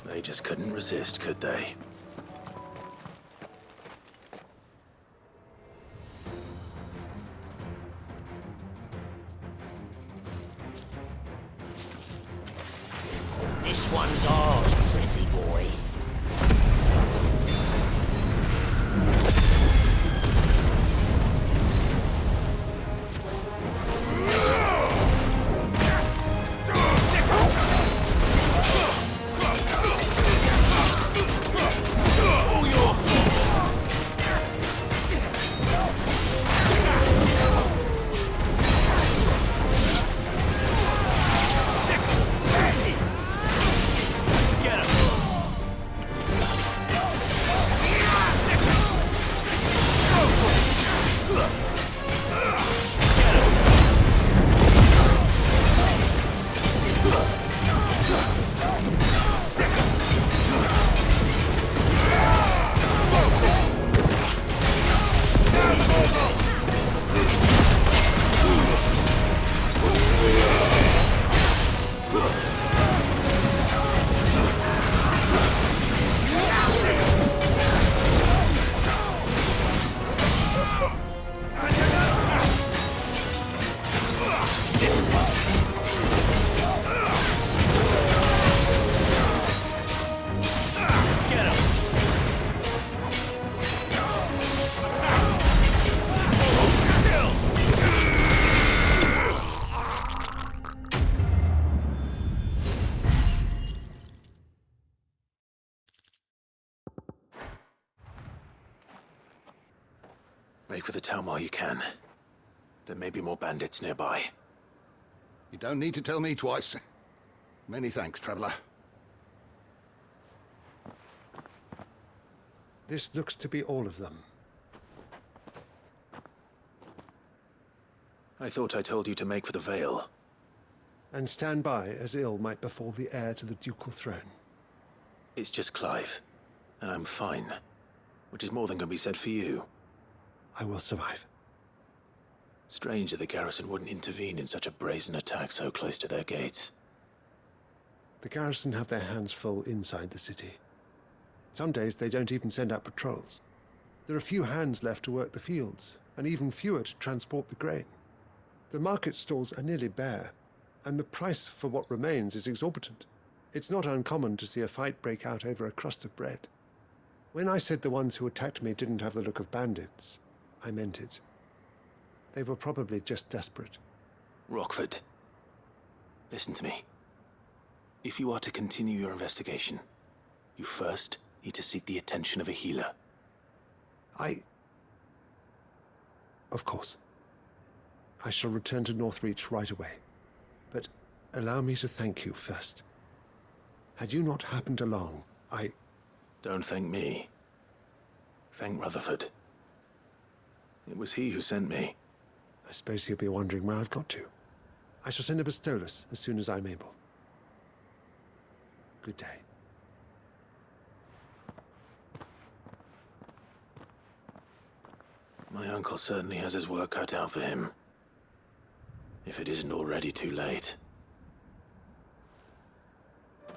They just couldn't resist, could they? This one's ours, pretty boy. Make for the town while you can. There may be more bandits nearby. You don't need to tell me twice. Many thanks, traveler. This looks to be all of them. I thought I told you to make for the Vale. And stand by as ill might befall the heir to the ducal throne. It's just Clive, and I'm fine. Which is more than can be said for you. I will survive. Strange that the garrison wouldn't intervene in such a brazen attack so close to their gates. The garrison have their hands full inside the city. Some days they don't even send out patrols. There are few hands left to work the fields, and even fewer to transport the grain. The market stalls are nearly bare, and the price for what remains is exorbitant. It's not uncommon to see a fight break out over a crust of bread. When I said the ones who attacked me didn't have the look of bandits, I meant it. They were probably just desperate. Rockford, listen to me. If you are to continue your investigation, you first need to seek the attention of a healer. Of course. I shall return to Northreach right away. But allow me to thank you first. Had you not happened along, Don't thank me. Thank Rutherford. It was he who sent me. I suppose he'll be wondering where I've got to. I shall send a Bistolus as soon as I'm able. Good day. My uncle certainly has his work cut out for him. If it isn't already too late.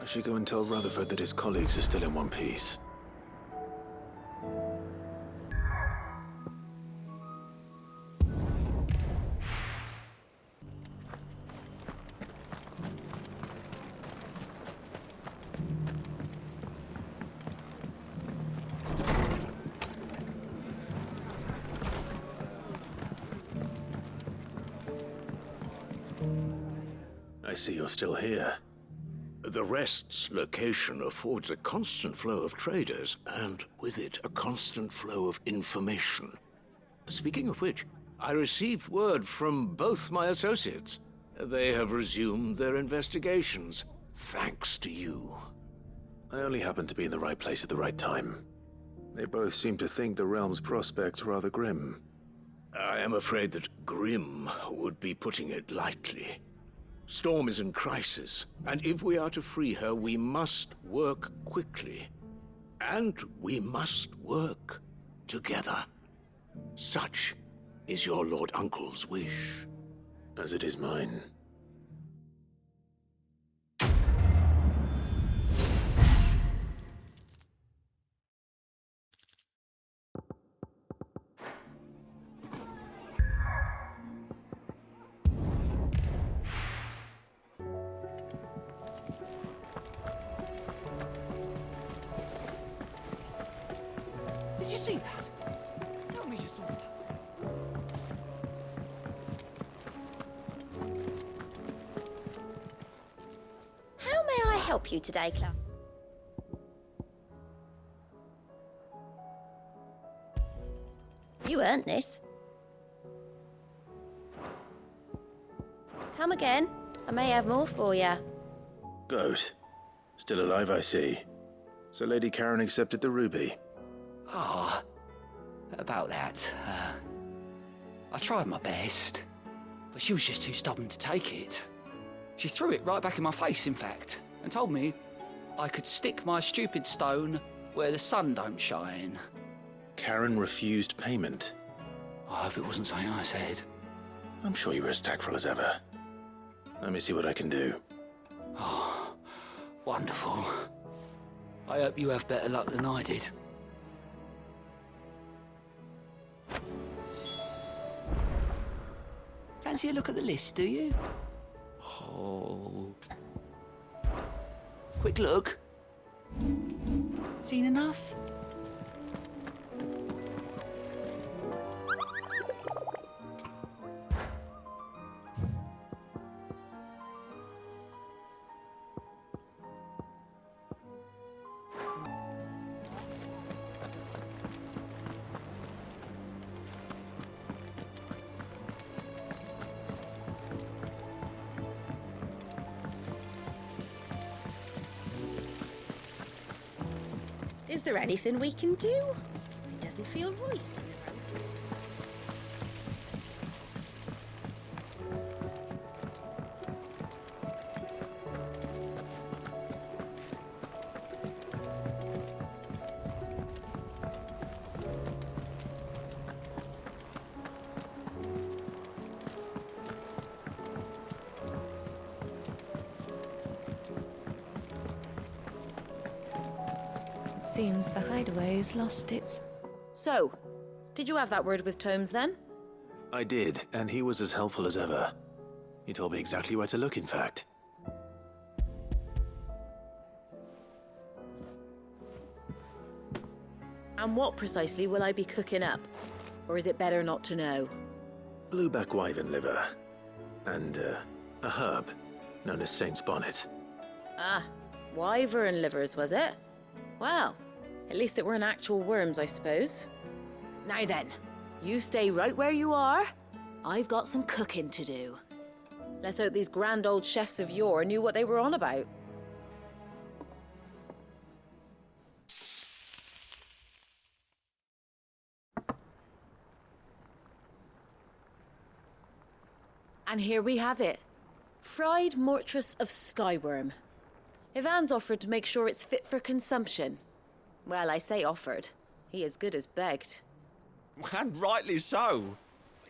I should go and tell Rutherford that his colleagues are still in one piece. I see you're still here. The Rest's location affords a constant flow of traders, and with it, a constant flow of information. Speaking of which, I received word from both my associates. They have resumed their investigations, thanks to you. I only happened to be in the right place at the right time. They both seem to think the realm's prospects rather grim. I am afraid that grim would be putting it lightly. Storm is in crisis, and if we are to free her, we must work quickly. And we must work together. Such is your Lord Uncle's wish. As it is mine. Did you see that? Tell me you saw that. How may I help you today, Clark? You earned this. Come again. I may have more for you. Good. Still alive, I see. So Lady Karen accepted the ruby. Ah, about that. I tried my best, but she was just too stubborn to take it. She threw it right back in my face, in fact, and told me I could stick my stupid stone where the sun don't shine. Karen refused payment. I hope it wasn't something I said. I'm sure you were as tactful as ever. Let me see what I can do. Oh, wonderful. I hope you have better luck than I did. Fancy a look at the list, do you? Oh. Quick look. Seen enough? Is there anything we can do? It doesn't feel right. Seems the hideaway's lost its... So, did you have that word with Tomes then? I did, and he was as helpful as ever. He told me exactly where to look, in fact. And what precisely will I be cooking up? Or is it better not to know? Blueback wyvern liver. And, a herb known as Saint's Bonnet. Ah, wyvern livers, was it? Well, at least it weren't actual worms, I suppose. Now then, you stay right where you are. I've got some cooking to do. Let's hope these grand old chefs of yore knew what they were on about. And here we have it. Fried mortress of skyworm. Ivan's offered to make sure it's fit for consumption. Well, I say offered. He as good as begged. And rightly so.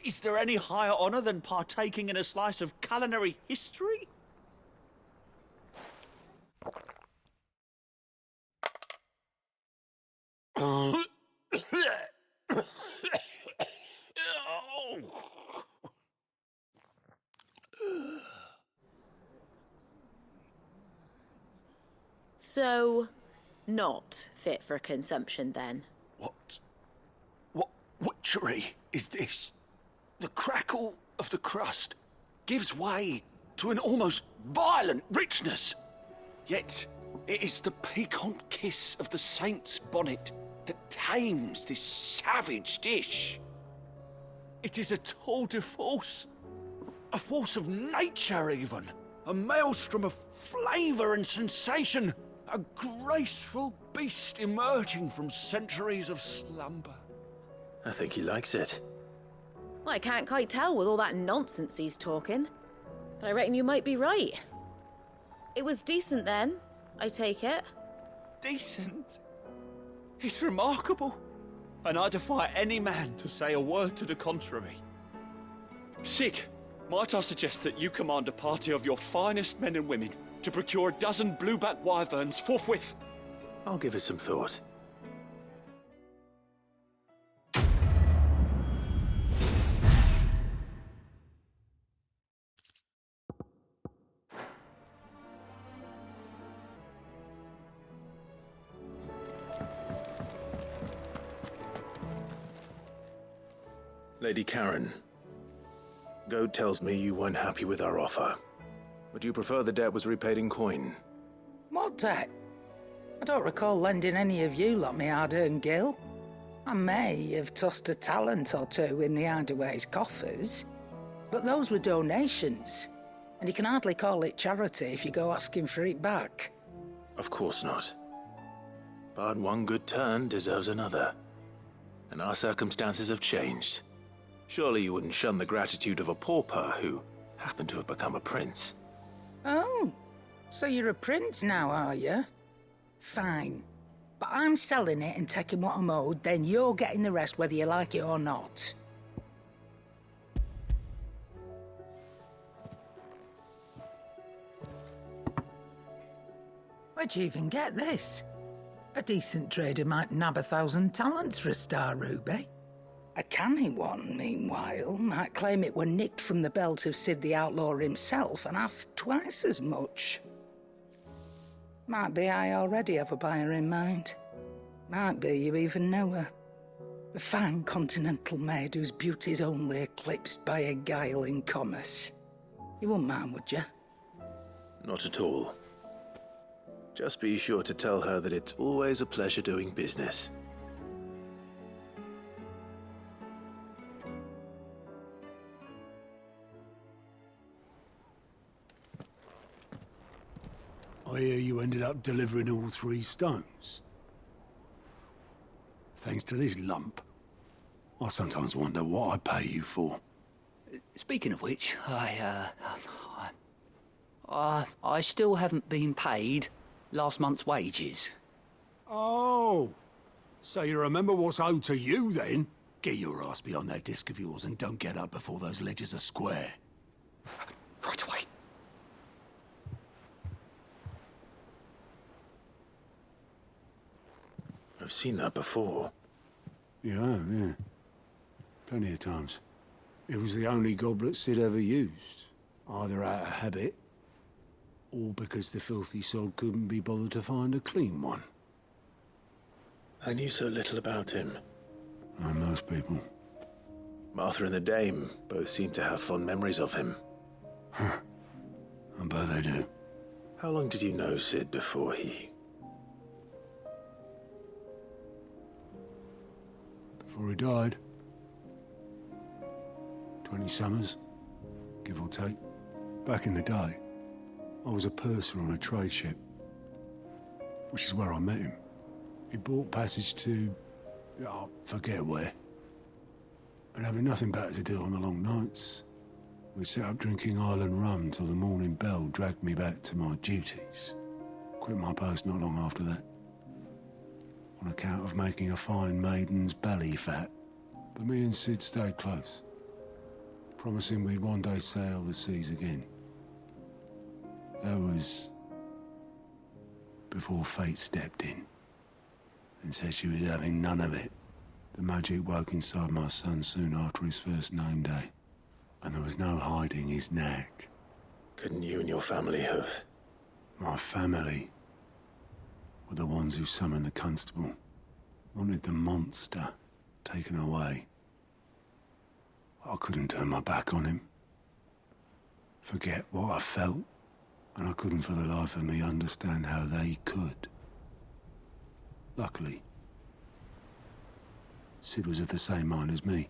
Is there any higher honour than partaking in a slice of culinary history? So, not fit for consumption then? What witchery is this? The crackle of the crust gives way to an almost violent richness. Yet it is the piquant kiss of the saint's bonnet that tames this savage dish. It is a tour de force, a force of nature even, a maelstrom of flavour and sensation, a graceful beast emerging from centuries of slumber. I think he likes it. Well, I can't quite tell with all that nonsense he's talking. But I reckon you might be right. It was decent then, I take it. Decent? It's remarkable. And I defy any man to say a word to the contrary. Sid, might I suggest that you command a party of your finest men and women to procure a dozen blueback wyverns forthwith? I'll give it some thought. Lady Karen, Goad tells me you weren't happy with our offer. Would you prefer the debt was repaid in coin? What debt? I don't recall lending any of you like me hard-earned gil. I may have tossed a talent or two in the Hideaway's coffers, but those were donations, and you can hardly call it charity if you go asking for it back. Of course not. But one good turn deserves another. And our circumstances have changed. Surely you wouldn't shun the gratitude of a pauper who happened to have become a prince. Oh, so you're a prince now, are you? Fine. But I'm selling it and taking what I'm owed, then you're getting the rest whether you like it or not. Where'd you even get this? A decent trader might nab 1,000 talents for a star ruby. A canny one, meanwhile, might claim it were nicked from the belt of Sid the Outlaw himself and ask twice as much. Might be I already have a buyer in mind. Might be you even know her. A fine continental maid whose beauty's only eclipsed by a guile in commerce. You wouldn't mind, would you? Not at all. Just be sure to tell her that it's always a pleasure doing business. I hear you ended up delivering all 3 stones. Thanks to this lump. I sometimes wonder what I pay you for. Speaking of which, I still haven't been paid last month's wages. Oh, so you remember what's owed to you then? Get your ass behind that disc of yours and don't get up before those ledgers are square. Right away. I've seen that before. You have, yeah. Plenty of times. It was the only goblet Sid ever used. Either out of habit, or because the filthy sod couldn't be bothered to find a clean one. I knew so little about him. Like most people. Martha and the Dame both seem to have fond memories of him. Huh. I bet they do. How long did you know Sid before he... Before he died. 20 summers, give or take. Back in the day, I was a purser on a trade ship, which is where I met him. He bought passage to... I forget where. But having nothing better to do on the long nights, we set up drinking island rum till the morning bell dragged me back to my duties. Quit my post not long after that. On account of making a fine maiden's belly fat. But me and Sid stayed close, promising we'd one day sail the seas again. That was before fate stepped in and said she was having none of it. The magic woke inside my son soon after his first name day, and there was no hiding his knack. Couldn't you and your family have? My family were the ones who summoned the constable, wanted the monster taken away. I couldn't turn my back on him, forget what I felt, and I couldn't for the life of me understand how they could. Luckily, Sid was of the same mind as me.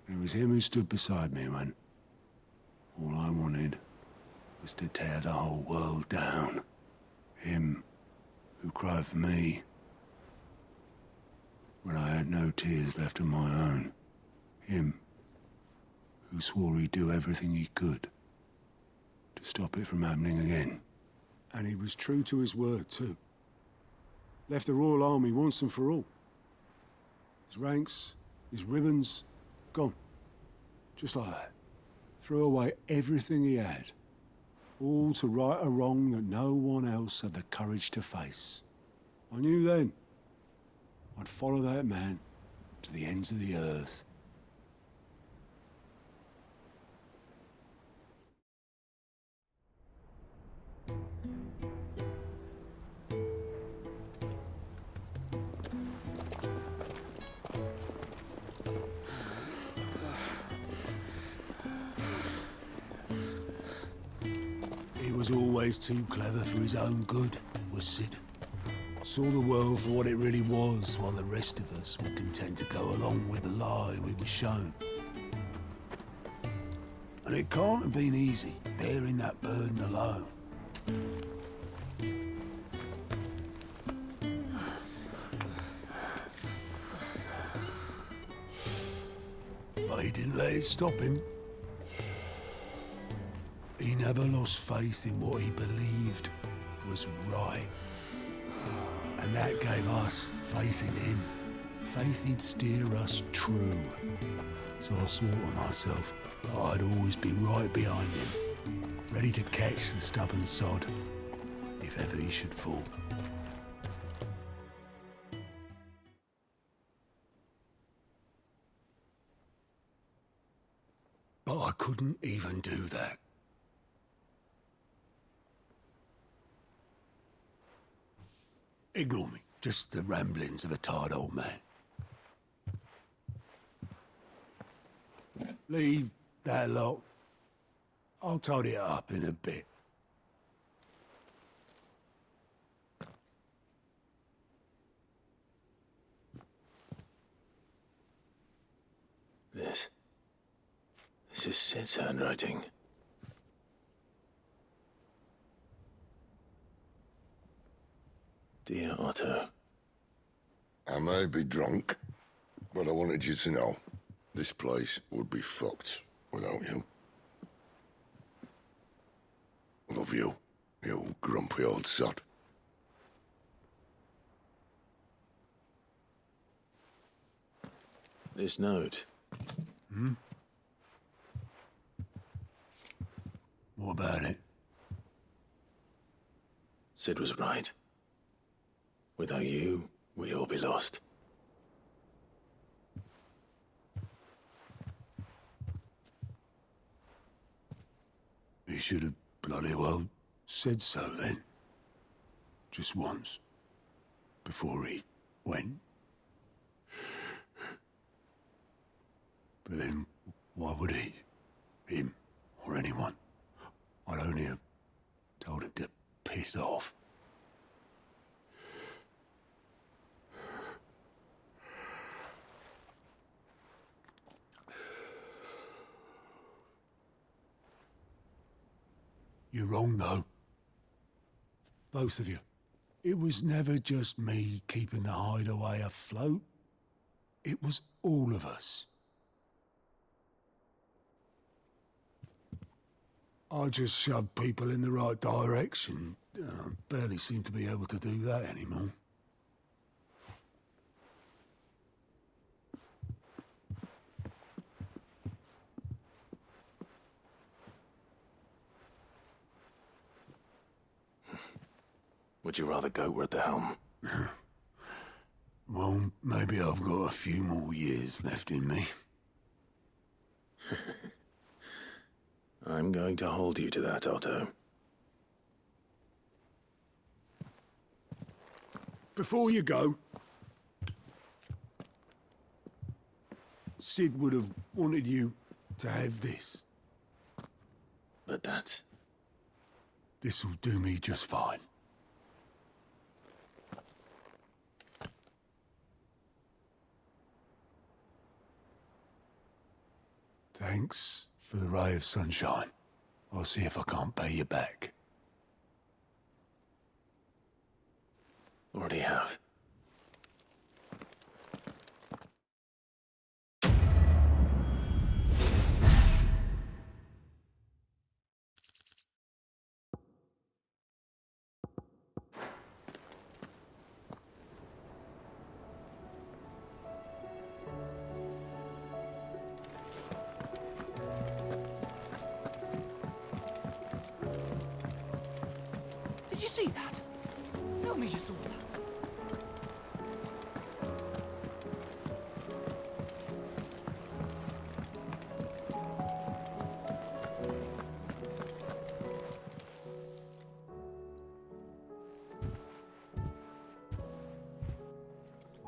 It was him who stood beside me when all I wanted was to tear the whole world down. Him who cried for me when I had no tears left of my own. Him who swore he'd do everything he could to stop it from happening again. And he was true to his word, too. Left the Royal Army once and for all. His ranks, his ribbons, gone. Just like that. Threw away everything he had. All to right a wrong that no one else had the courage to face. I knew then I'd follow that man to the ends of the earth. He was always too clever for his own good, was Sid. Saw the world for what it really was, while the rest of us were content to go along with the lie we were shown. And it can't have been easy, bearing that burden alone. But he didn't let it stop him. He never lost faith in what he believed was right. And that gave us faith in him. Faith he'd steer us true. So I swore to myself that I'd always be right behind him, ready to catch the stubborn sod, if ever he should fall. But I couldn't even do that. Ignore me. Just the ramblings of a tired old man. Leave that lot. I'll tidy it up in a bit. This is Sid's handwriting. Dear Otto. I may be drunk, but I wanted you to know this place would be fucked without you. Love you, you grumpy old sod. This note. Hmm? What about it? Sid was right. Without you, we'd all be lost. He should have bloody well said so then. Just once. Before he went. But then, why would he? Him, or anyone? I'd only have told him to piss off. You're wrong, though. Both of you. It was never just me keeping the hideaway afloat. It was all of us. I just shoved people in the right direction. I barely seem to be able to do that anymore. Would you rather go with the helm? Well, maybe I've got a few more years left in me. I'm going to hold you to that, Otto. Before you go, Sid would have wanted you to have this. But that's... This'll do me just fine. Thanks for the ray of sunshine. I'll see if I can't pay you back. Already have. Did you see that? Tell me you saw that.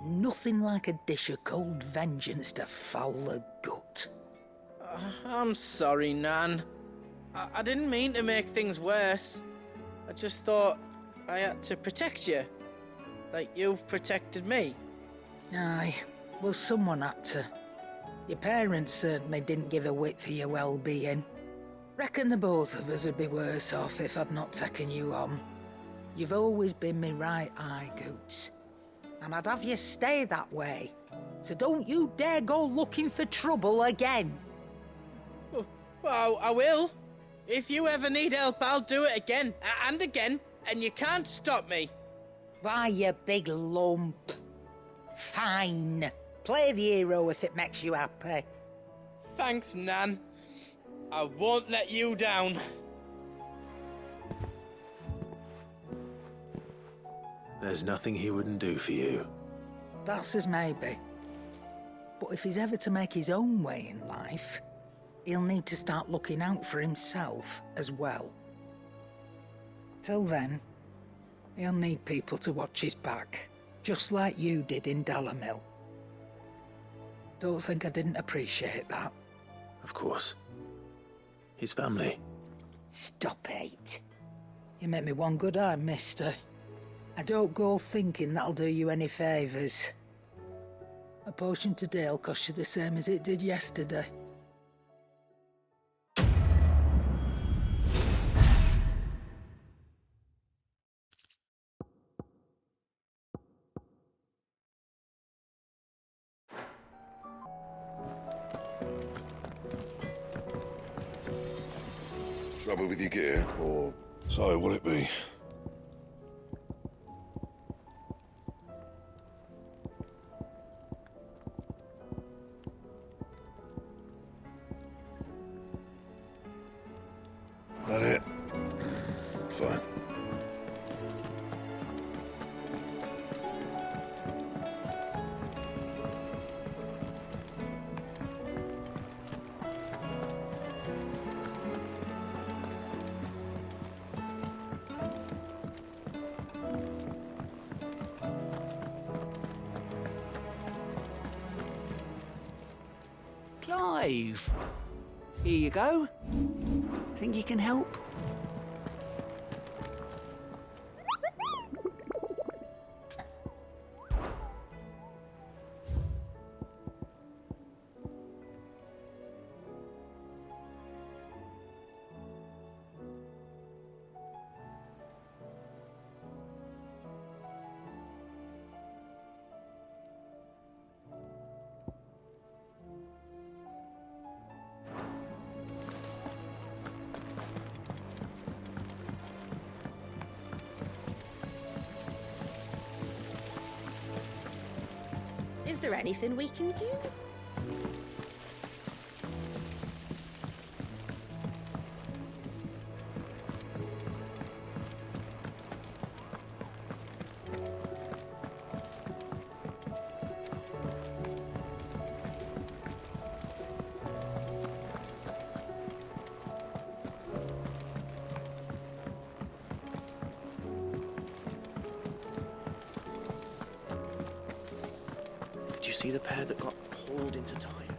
Nothing like a dish of cold vengeance to foul the gut. I'm sorry, Nan. I didn't mean to make things worse. I just thought I had to protect you. Like you've protected me. Aye, well, someone had to. Your parents certainly didn't give a whit for your well-being. Reckon the both of us would be worse off if I'd not taken you on. You've always been me right eye, Goots. And I'd have you stay that way. So don't you dare go looking for trouble again. Well, I will. If you ever need help, I'll do it again and again, and you can't stop me. Why, you big lump. Fine. Play the hero if it makes you happy. Thanks, Nan. I won't let you down. There's nothing he wouldn't do for you. That's as maybe. But if he's ever to make his own way in life, he'll need to start looking out for himself as well. Till then, he'll need people to watch his back, just like you did in Dalamil. Don't think I didn't appreciate that. Of course. His family. Stop it. You make me one good eye, mister. I don't go thinking that'll do you any favours. A potion today'll cost you the same as it did yesterday. Trouble with your gear, or so will it be? That it? Fine. Clive. Here you go. Think you can help? Is there anything we can do? you see the pair that got hauled into tires?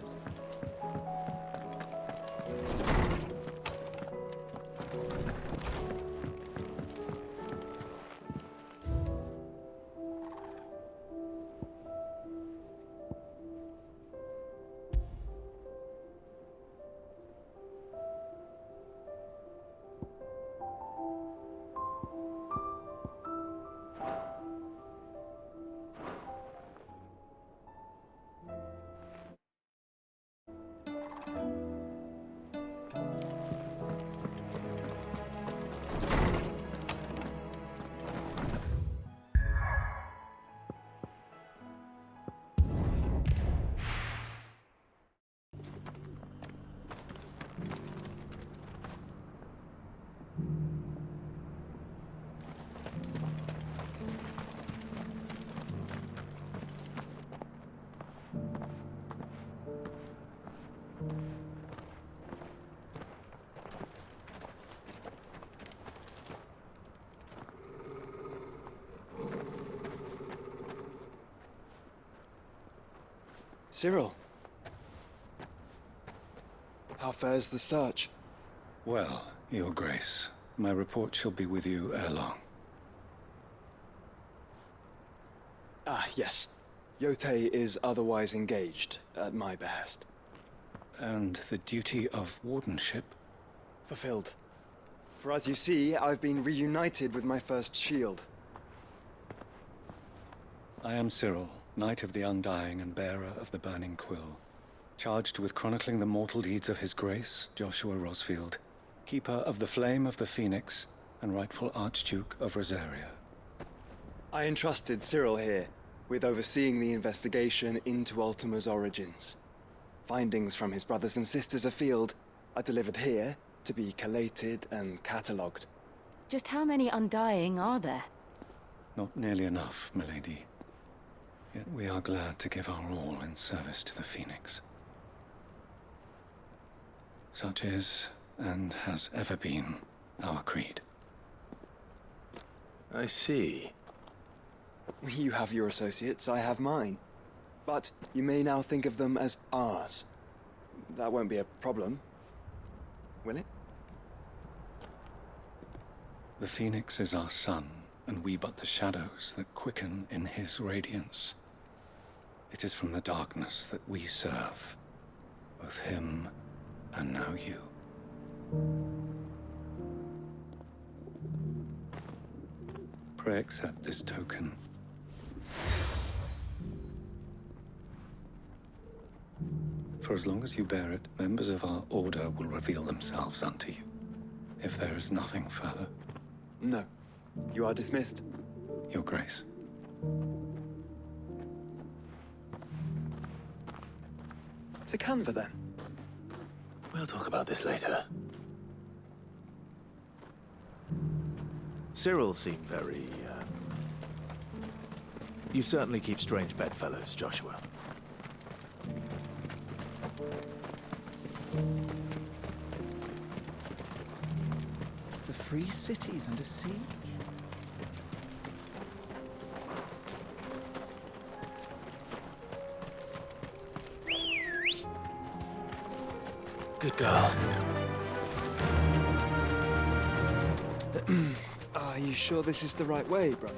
Cyril. How fares the search? Well, Your Grace, my report shall be with you ere long. Ah, yes. Yotei is otherwise engaged, at my behest. And the duty of wardenship? Fulfilled. For as you see, I've been reunited with my first shield. I am Cyril, Knight of the Undying and bearer of the Burning Quill, charged with chronicling the mortal deeds of His Grace, Joshua Rosfield, Keeper of the Flame of the Phoenix and rightful Archduke of Rosaria. I entrusted Cyril here with overseeing the investigation into Ultima's origins. Findings from his brothers and sisters afield are delivered here to be collated and catalogued. Just how many Undying are there? Not nearly enough, milady. Yet we are glad to give our all in service to the Phoenix. Such is, and has ever been, our creed. I see. You have your associates, I have mine. But you may now think of them as ours. That won't be a problem, will it? The Phoenix is our sun, and we but the shadows that quicken in his radiance. It is from the darkness that we serve, both him and now you. Pray accept this token. For as long as you bear it, members of our order will reveal themselves unto you. If there is nothing further. No. You are dismissed. Your Grace. To Canva, then. We'll talk about this later. Cyril seemed very, You certainly keep strange bedfellows, Joshua. The free city's under siege? Good girl. Are you sure this is the right way, brother?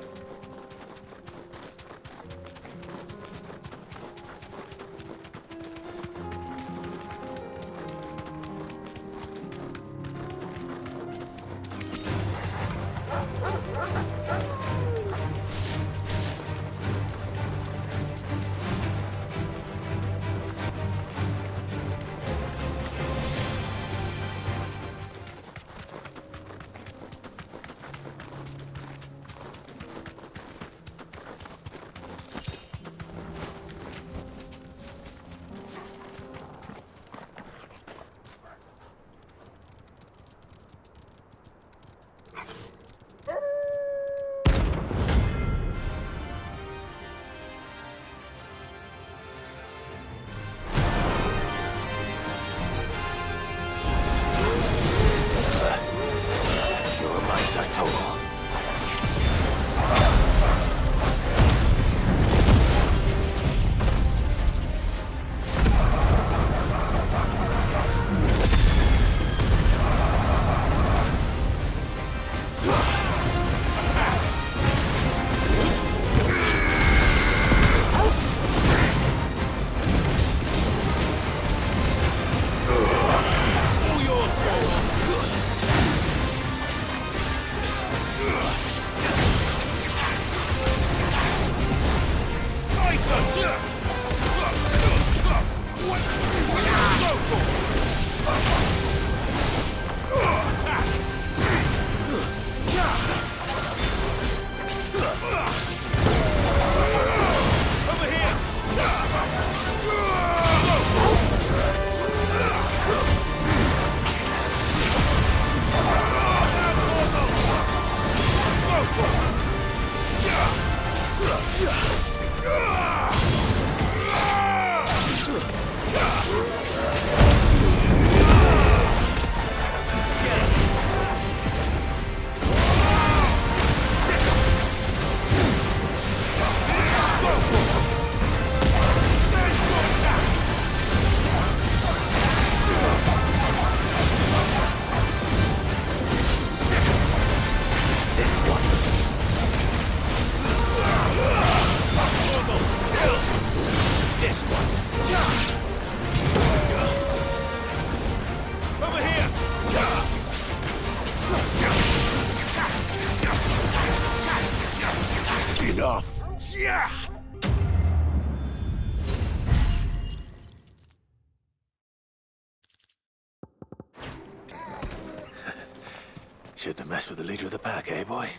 Shouldn't have messed with the leader of the pack, eh, boy?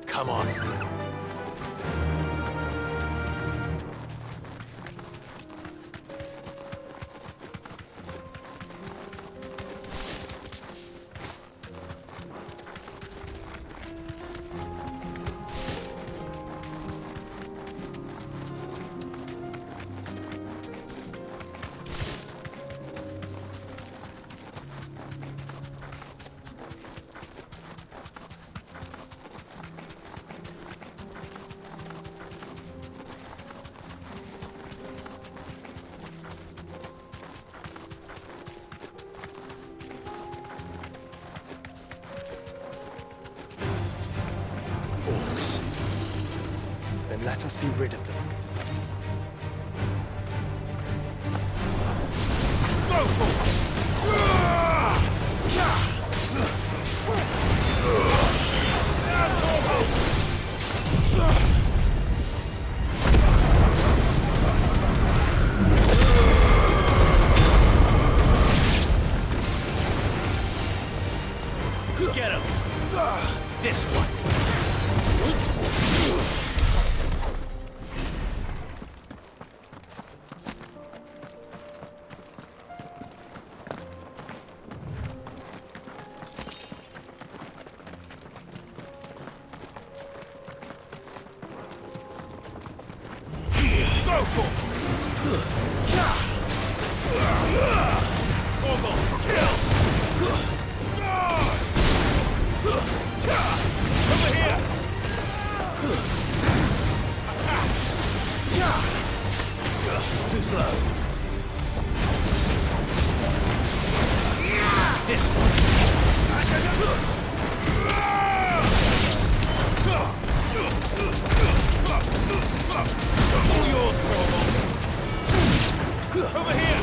Come on. Orcs. Then let us be rid of them. Get him! This one! Too slow. This all yours, Torvald. Over here.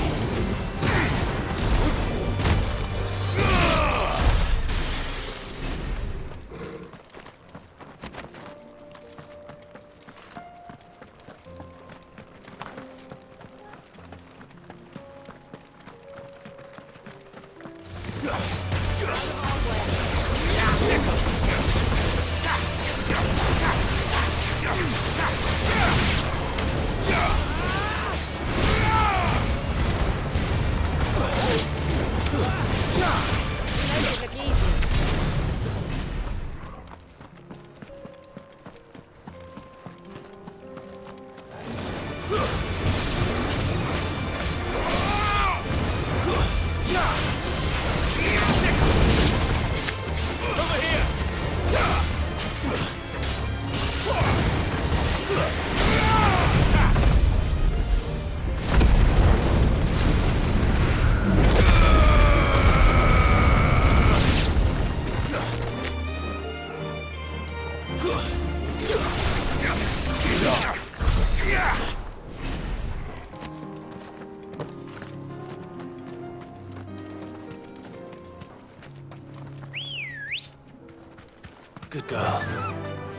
Good girl.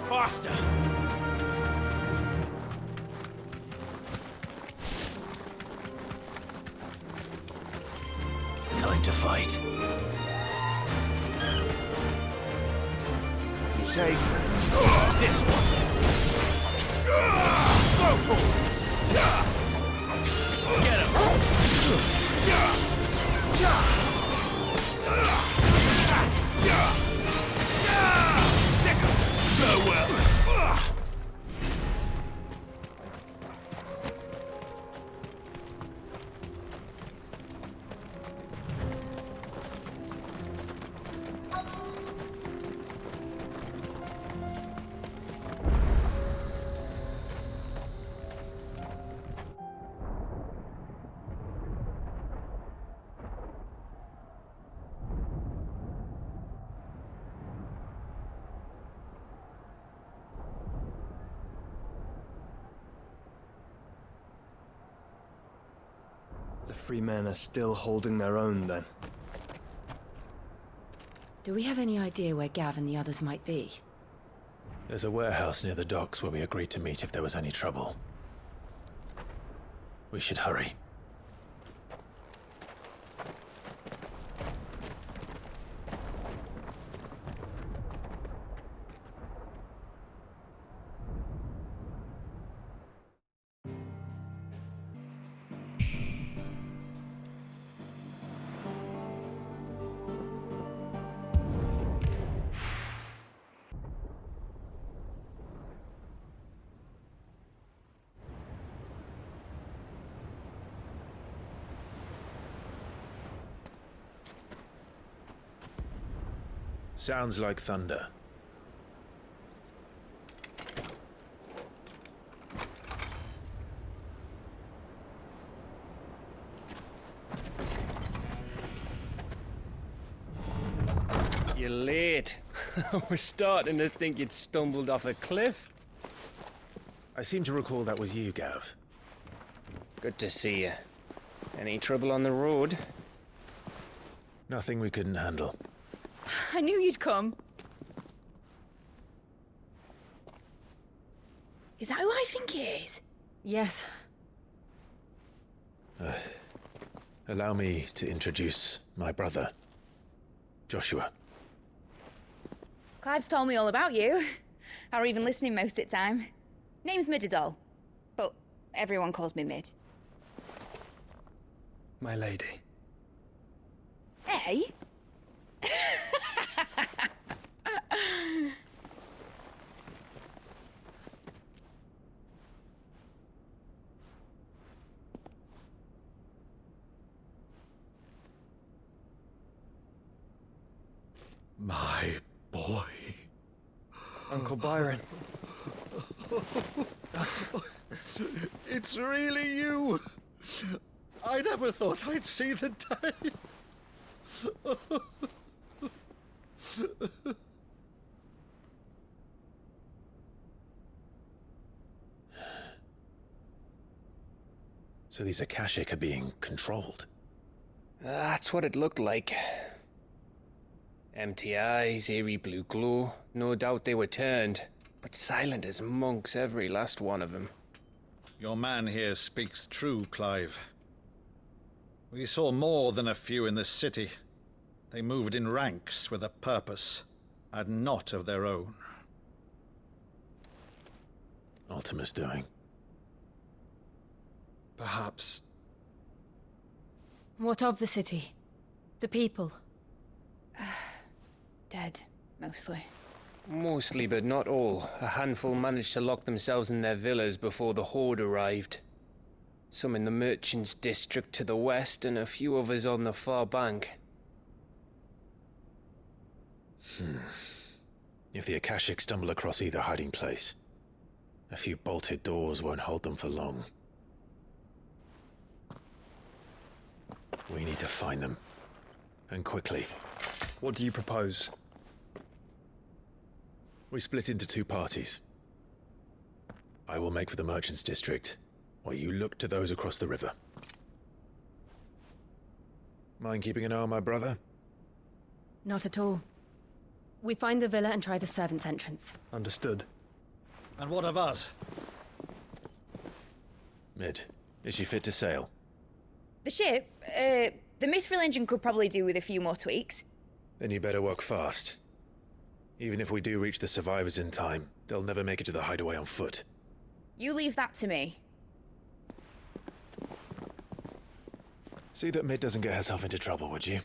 Faster! Time to fight. Be safe. This one. Go towards. Get him. free men are still holding their own, then. Do we have any idea where Gav and the others might be? There's a warehouse near the docks where we agreed to meet if there was any trouble. We should hurry. Sounds like thunder. You're late. We're starting to think you'd stumbled off a cliff. I seem to recall that was you, Gav. Good to see you. Any trouble on the road? Nothing we couldn't handle. I knew you'd come. Is that who I think it is? Yes. Allow me to introduce my brother, Joshua. Clive's told me all about you. Or even listening most of the time. Name's Mididol, but everyone calls me Mid. My lady. Hey? My boy. Uncle Byron. It's really you. I never thought I'd see the day. So these Akashic are being controlled? That's what it looked like. Empty eyes, eerie blue glow. No doubt they were turned, but silent as monks, every last one of them. Your man here speaks true, Clive. We saw more than a few in this city. They moved in ranks with a purpose, and not of their own. Ultima's doing. Perhaps. What of the city? The people? Dead, mostly. Mostly, but not all. A handful managed to lock themselves in their villas before the Horde arrived. Some in the Merchants' District to the west, and a few others on the far bank. If the Akashic stumble across either hiding place, a few bolted doors won't hold them for long. We need to find them. And quickly. What do you propose? We split into two parties. I will make for the Merchants' District, while you look to those across the river. Mind keeping an eye on my brother? Not at all. We find the villa and try the servants' entrance. Understood. And what of us? Mid, is she fit to sail? The ship, the Mithril engine could probably do with a few more tweaks. Then you better work fast. Even if we do reach the survivors in time, they'll never make it to the hideaway on foot. You leave that to me. See that Mid doesn't get herself into trouble, would you?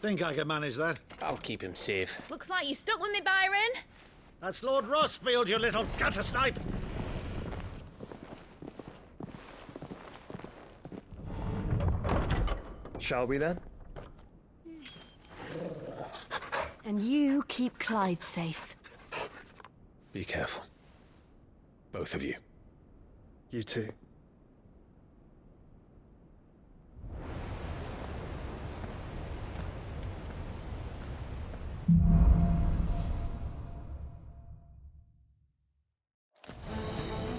Think I can manage that? I'll keep him safe. Looks like you stuck with me, Byron. That's Lord Rossfield, you little gutter snipe! Shall we then? And you keep Clive safe. Be careful. Both of you. You too.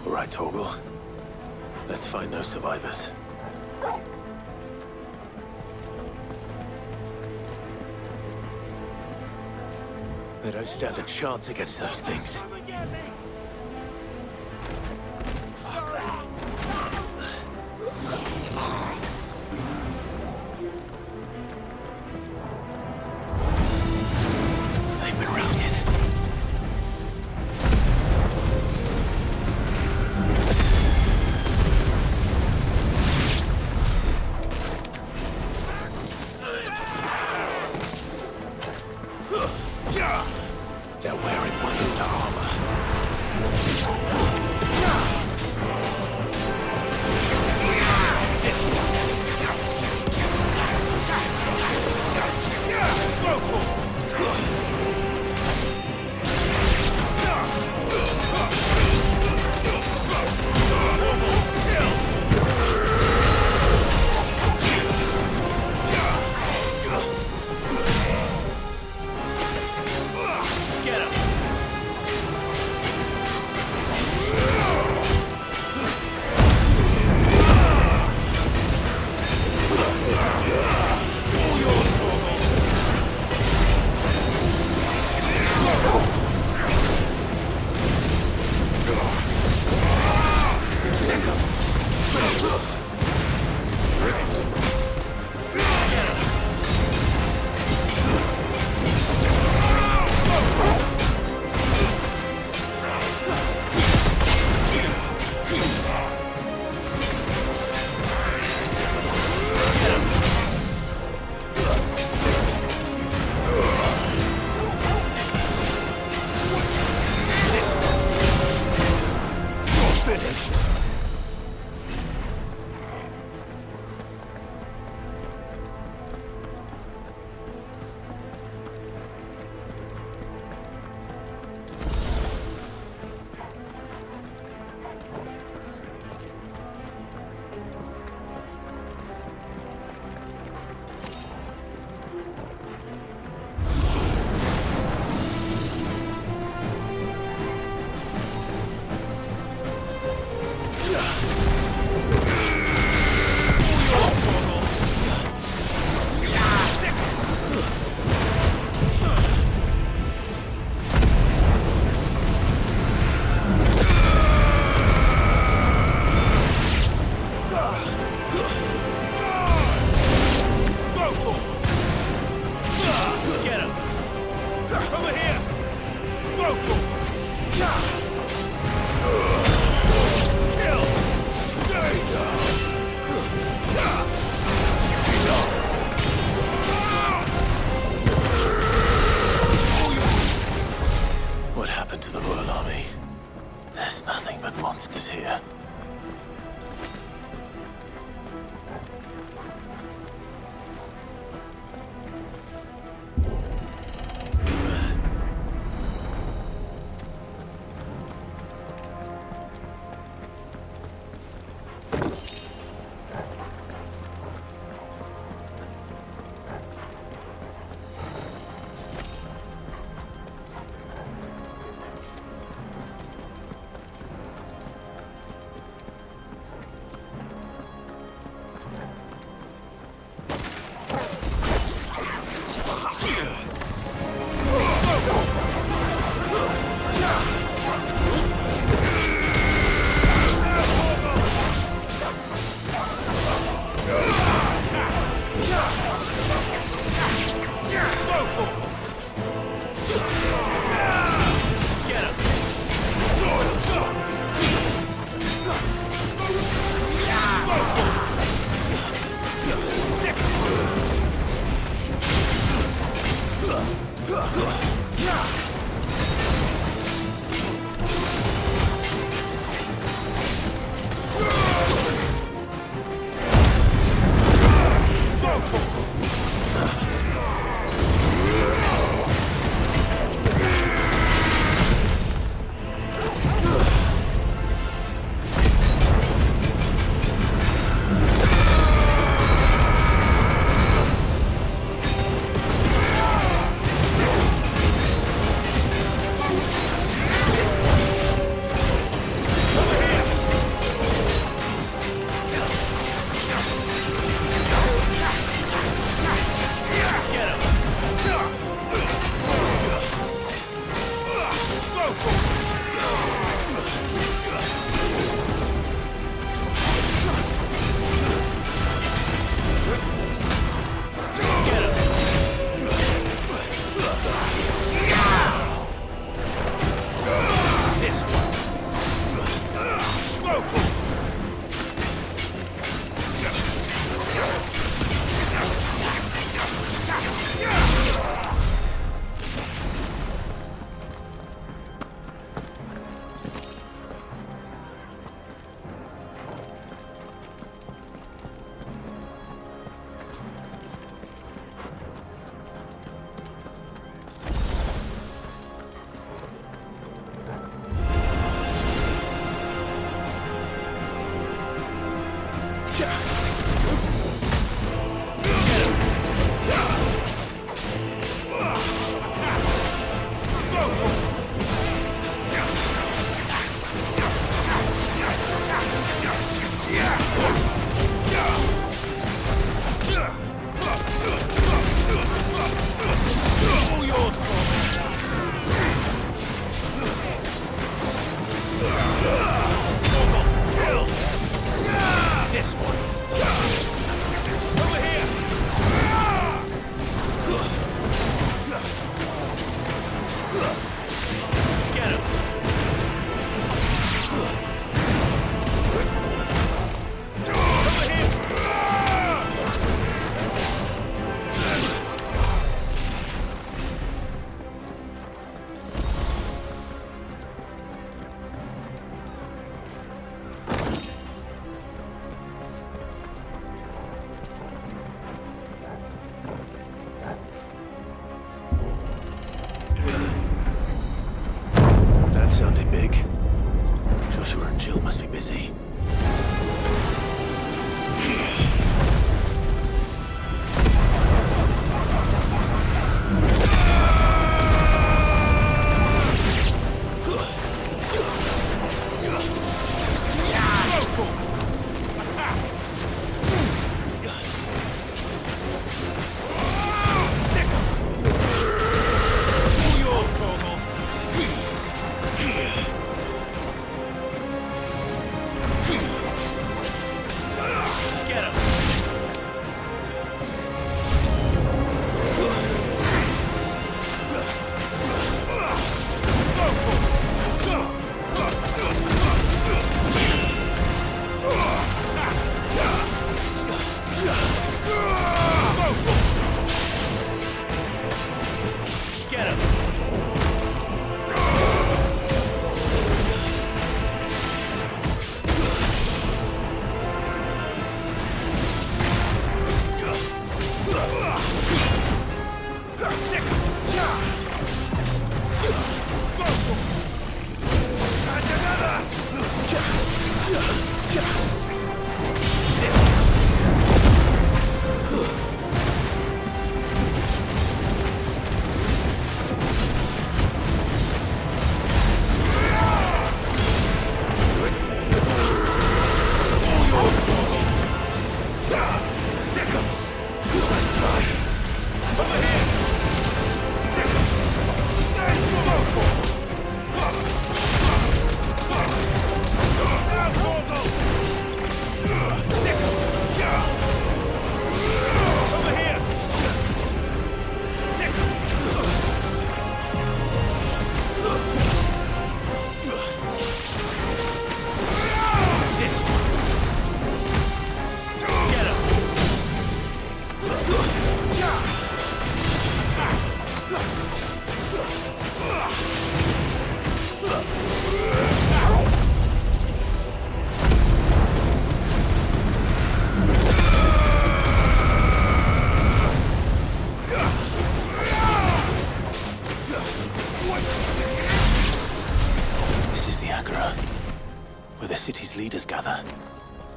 All right, Torgal. Let's find those survivors. They don't stand a chance against those things. They've been routed. They're wearing weapons armor. Get him!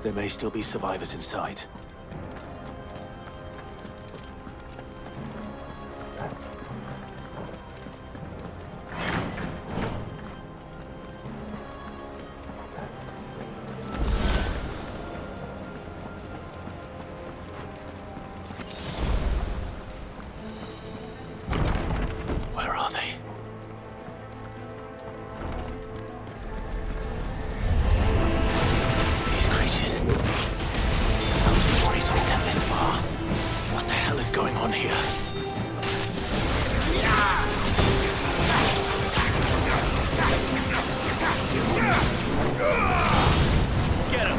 There may still be survivors inside. Where are they? Going on here? Get him!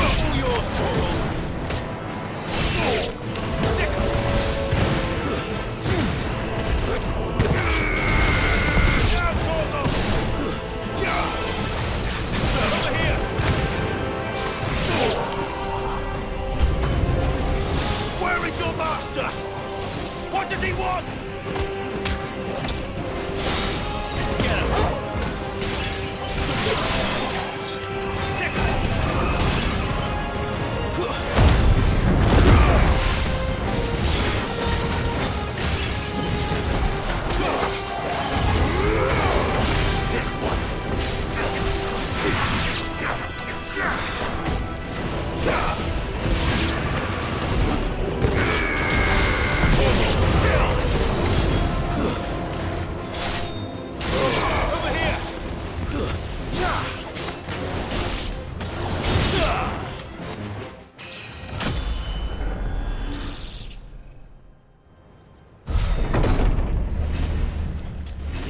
All yours, Toro! Master! What does he want? Get him!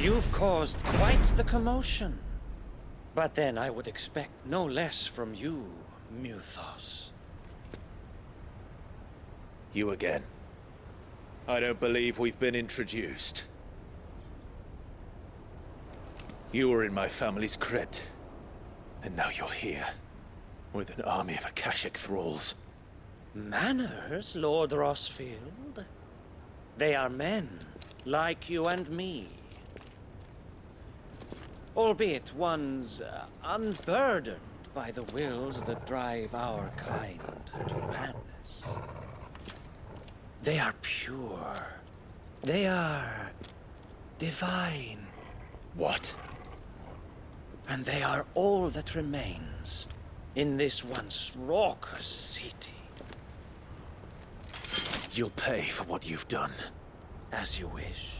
You've caused quite the commotion. But then I would expect no less from you, Muthos. You again. I don't believe we've been introduced. You were in my family's crypt, and now you're here, with an army of Akashic thralls. Manners, Lord Rosfield? They are men, like you and me. Albeit ones unburdened by the wills that drive our kind to madness. They are pure. They are divine. What? And they are all that remains in this once raucous city. You'll pay for what you've done. As you wish.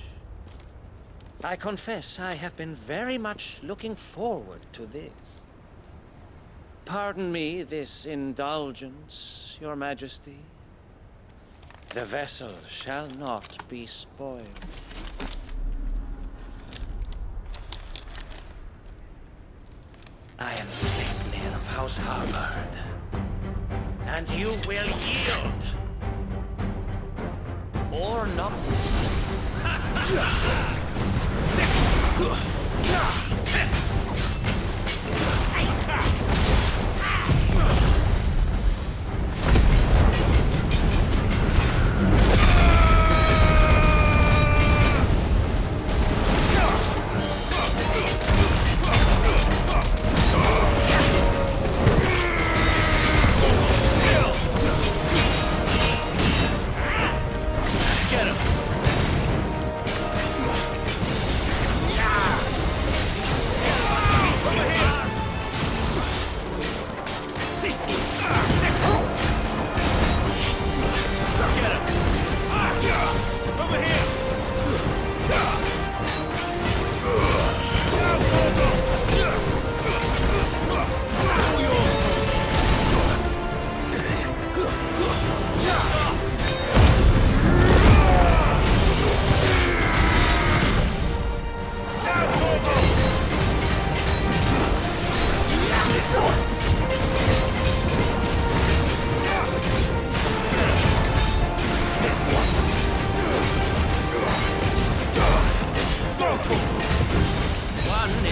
I confess I have been very much looking forward to this. Pardon me this indulgence, Your Majesty. The vessel shall not be spoiled. I am Sleipnir of House Harvard, and you will yield. Or not. Get him!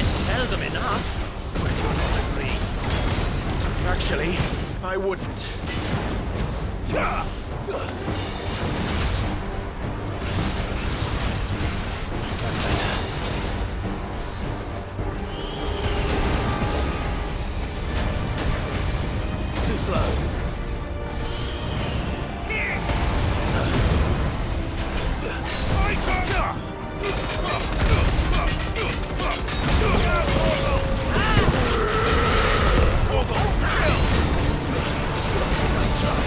is seldom enough. Would you not agree? Actually, I wouldn't. That's better. Too slow. Let's try.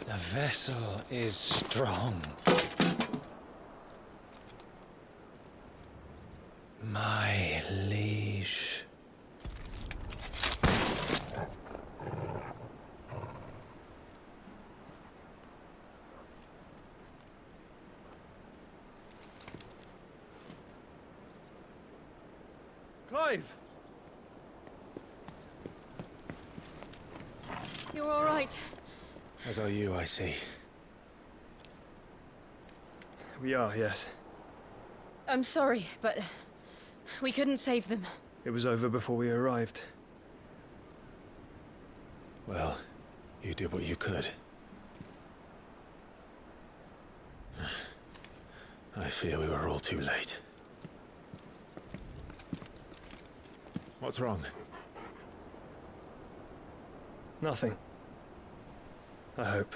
The vessel is strong. My liege. Clive! You're all right. As are you, I see. We are, yes. I'm sorry, but we couldn't save them. It was over before we arrived. Well, you did what you could. I fear we were all too late. What's wrong? Nothing. I hope.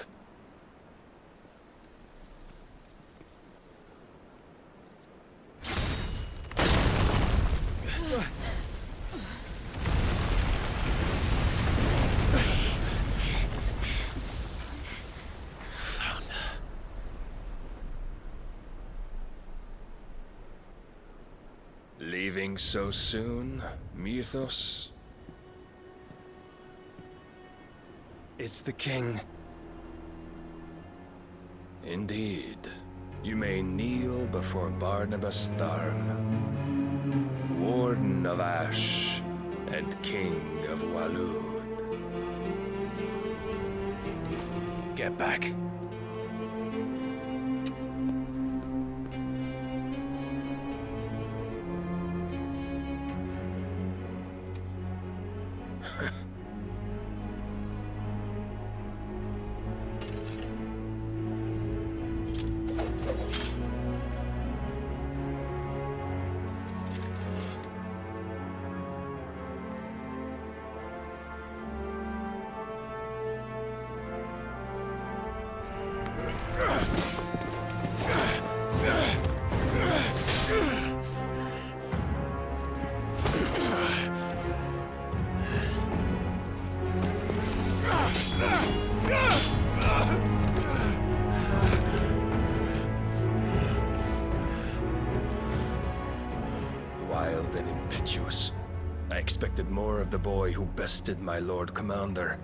Leaving so soon, Mythos? It's the king. Indeed. You may kneel before Barnabas Tharm, Warden of Ash and King of Walud. Get back. expected more of the boy who bested my Lord Commander.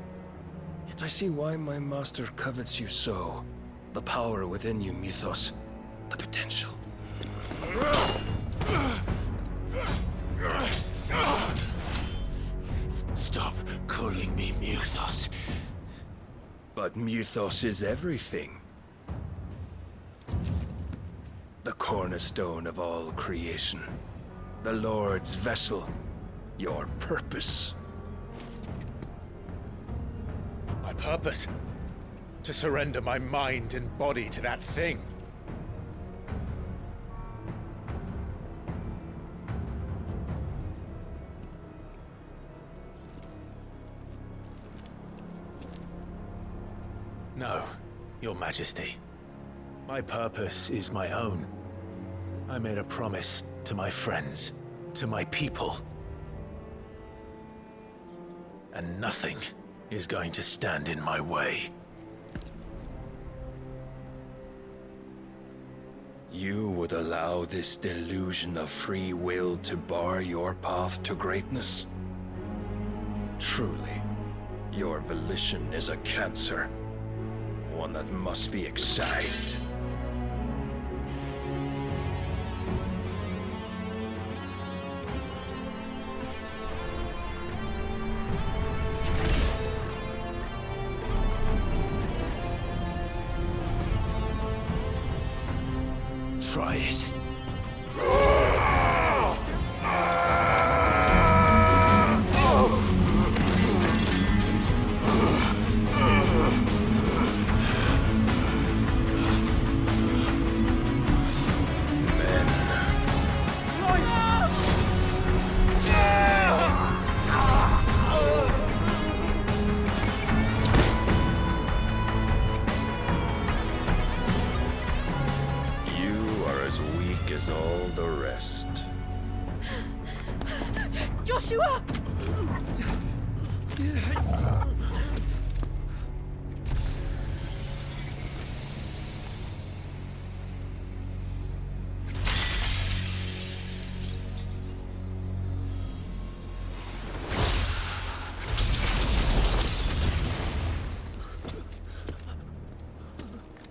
Yet I see why my master covets you so. The power within you, Mythos. The potential. Stop calling me Mythos. But Mythos is everything. The cornerstone of all creation. The Lord's vessel. Your purpose. My purpose? To surrender my mind and body to that thing. No, Your Majesty. My purpose is my own. I made a promise to my friends, to my people. And nothing is going to stand in my way. You would allow this delusion of free will to bar your path to greatness? Truly, your volition is a cancer. One that must be excised. Try it. All the rest. Joshua!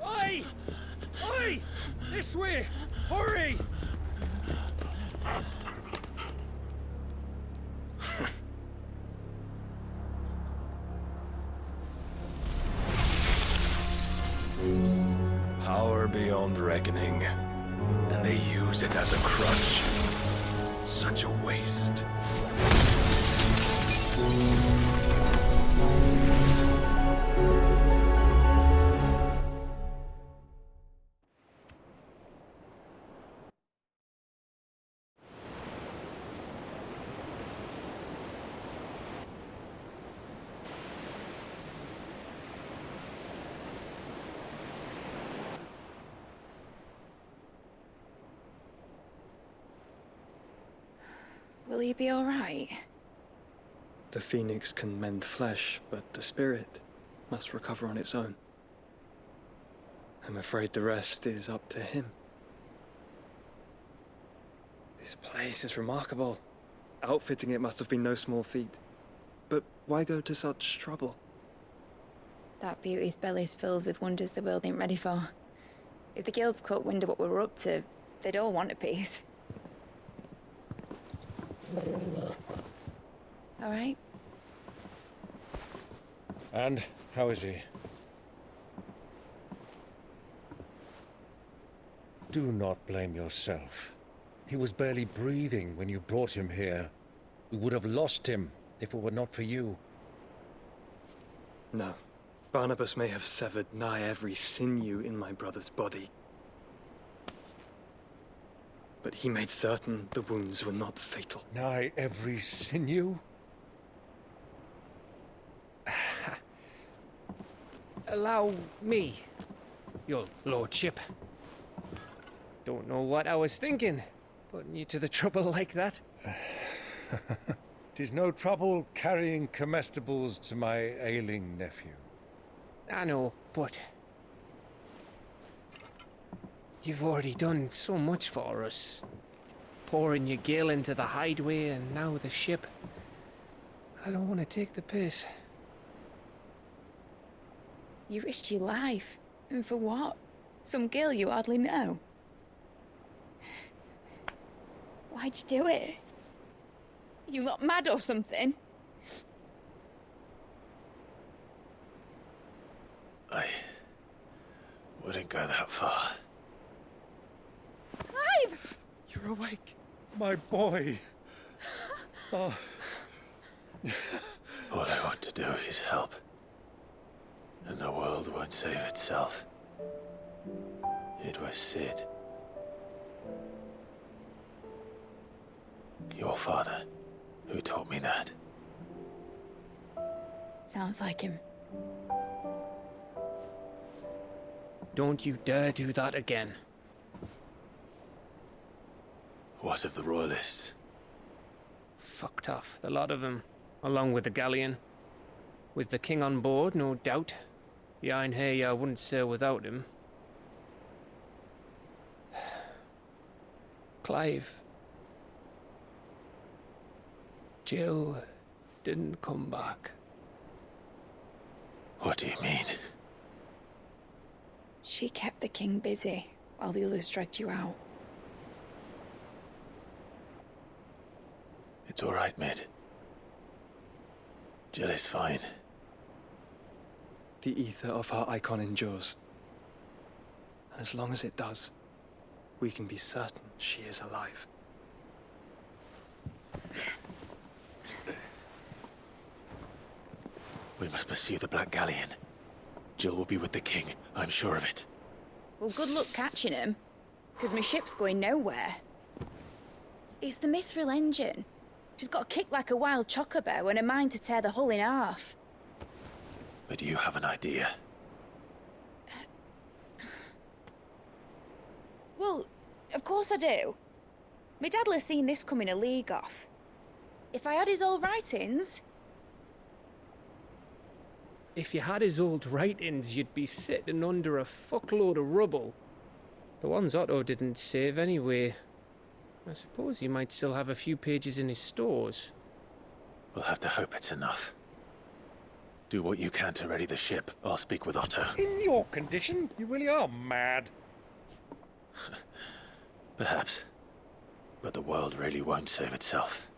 Oi! Oi! This way! Hurry! Power beyond reckoning, and they use it as a crutch. Such a waste. Will you be all right? The phoenix can mend flesh, but the spirit must recover on its own. I'm afraid the rest is up to him. This place is remarkable. Outfitting it must have been no small feat. But why go to such trouble? That beauty's belly's filled with wonders the world ain't ready for. If the guilds caught wind of what we were up to, they'd all want a piece. All right? And how is he? Do not blame yourself. He was barely breathing when you brought him here. We would have lost him if it were not for you. No. Barnabas may have severed nigh every sinew in my brother's body. But he made certain the wounds were not fatal. Nigh every sinew? Allow me, your lordship. Don't know what I was thinking, putting you to the trouble like that. 'Tis no trouble carrying comestibles to my ailing nephew. I know, but you've already done so much for us. Pouring your gil into the hideaway and now the ship. I don't want to take the piss. You risked your life. And for what? Some girl you hardly know. Why'd you do it? You not mad or something? I wouldn't go that far. Clive! You're awake. My boy. Oh. All I want to do is help. And the world won't save itself. It was Sid. Your father, who taught me that. Sounds like him. Don't you dare do that again. What of the Royalists? Fucked off, the lot of them. Along with the galleon. With the king on board, no doubt. Behind here, I wouldn't sail without him. Clive. Jill didn't come back. What do you mean? She kept the king busy while the others dragged you out. It's all right, Mid. Jill is fine. The ether of her icon endures. And as long as it does, we can be certain she is alive. We must pursue the Black Galleon. Jill will be with the king, I'm sure of it. Well, good luck catching him, because my ship's going nowhere. It's the Mithril engine. She's got a kick like a wild chocobo and a mind to tear the hull in half. But you have an idea. Well, of course I do. My dad'll have seen this coming a league off. If I had his old writings... If you had his old writings, you'd be sitting under a fuckload of rubble. The ones Otto didn't save anyway. I suppose he might still have a few pages in his stores. We'll have to hope it's enough. Do what you can to ready the ship. I'll speak with Otto. In your condition, you really are mad. Perhaps. But the world really won't save itself.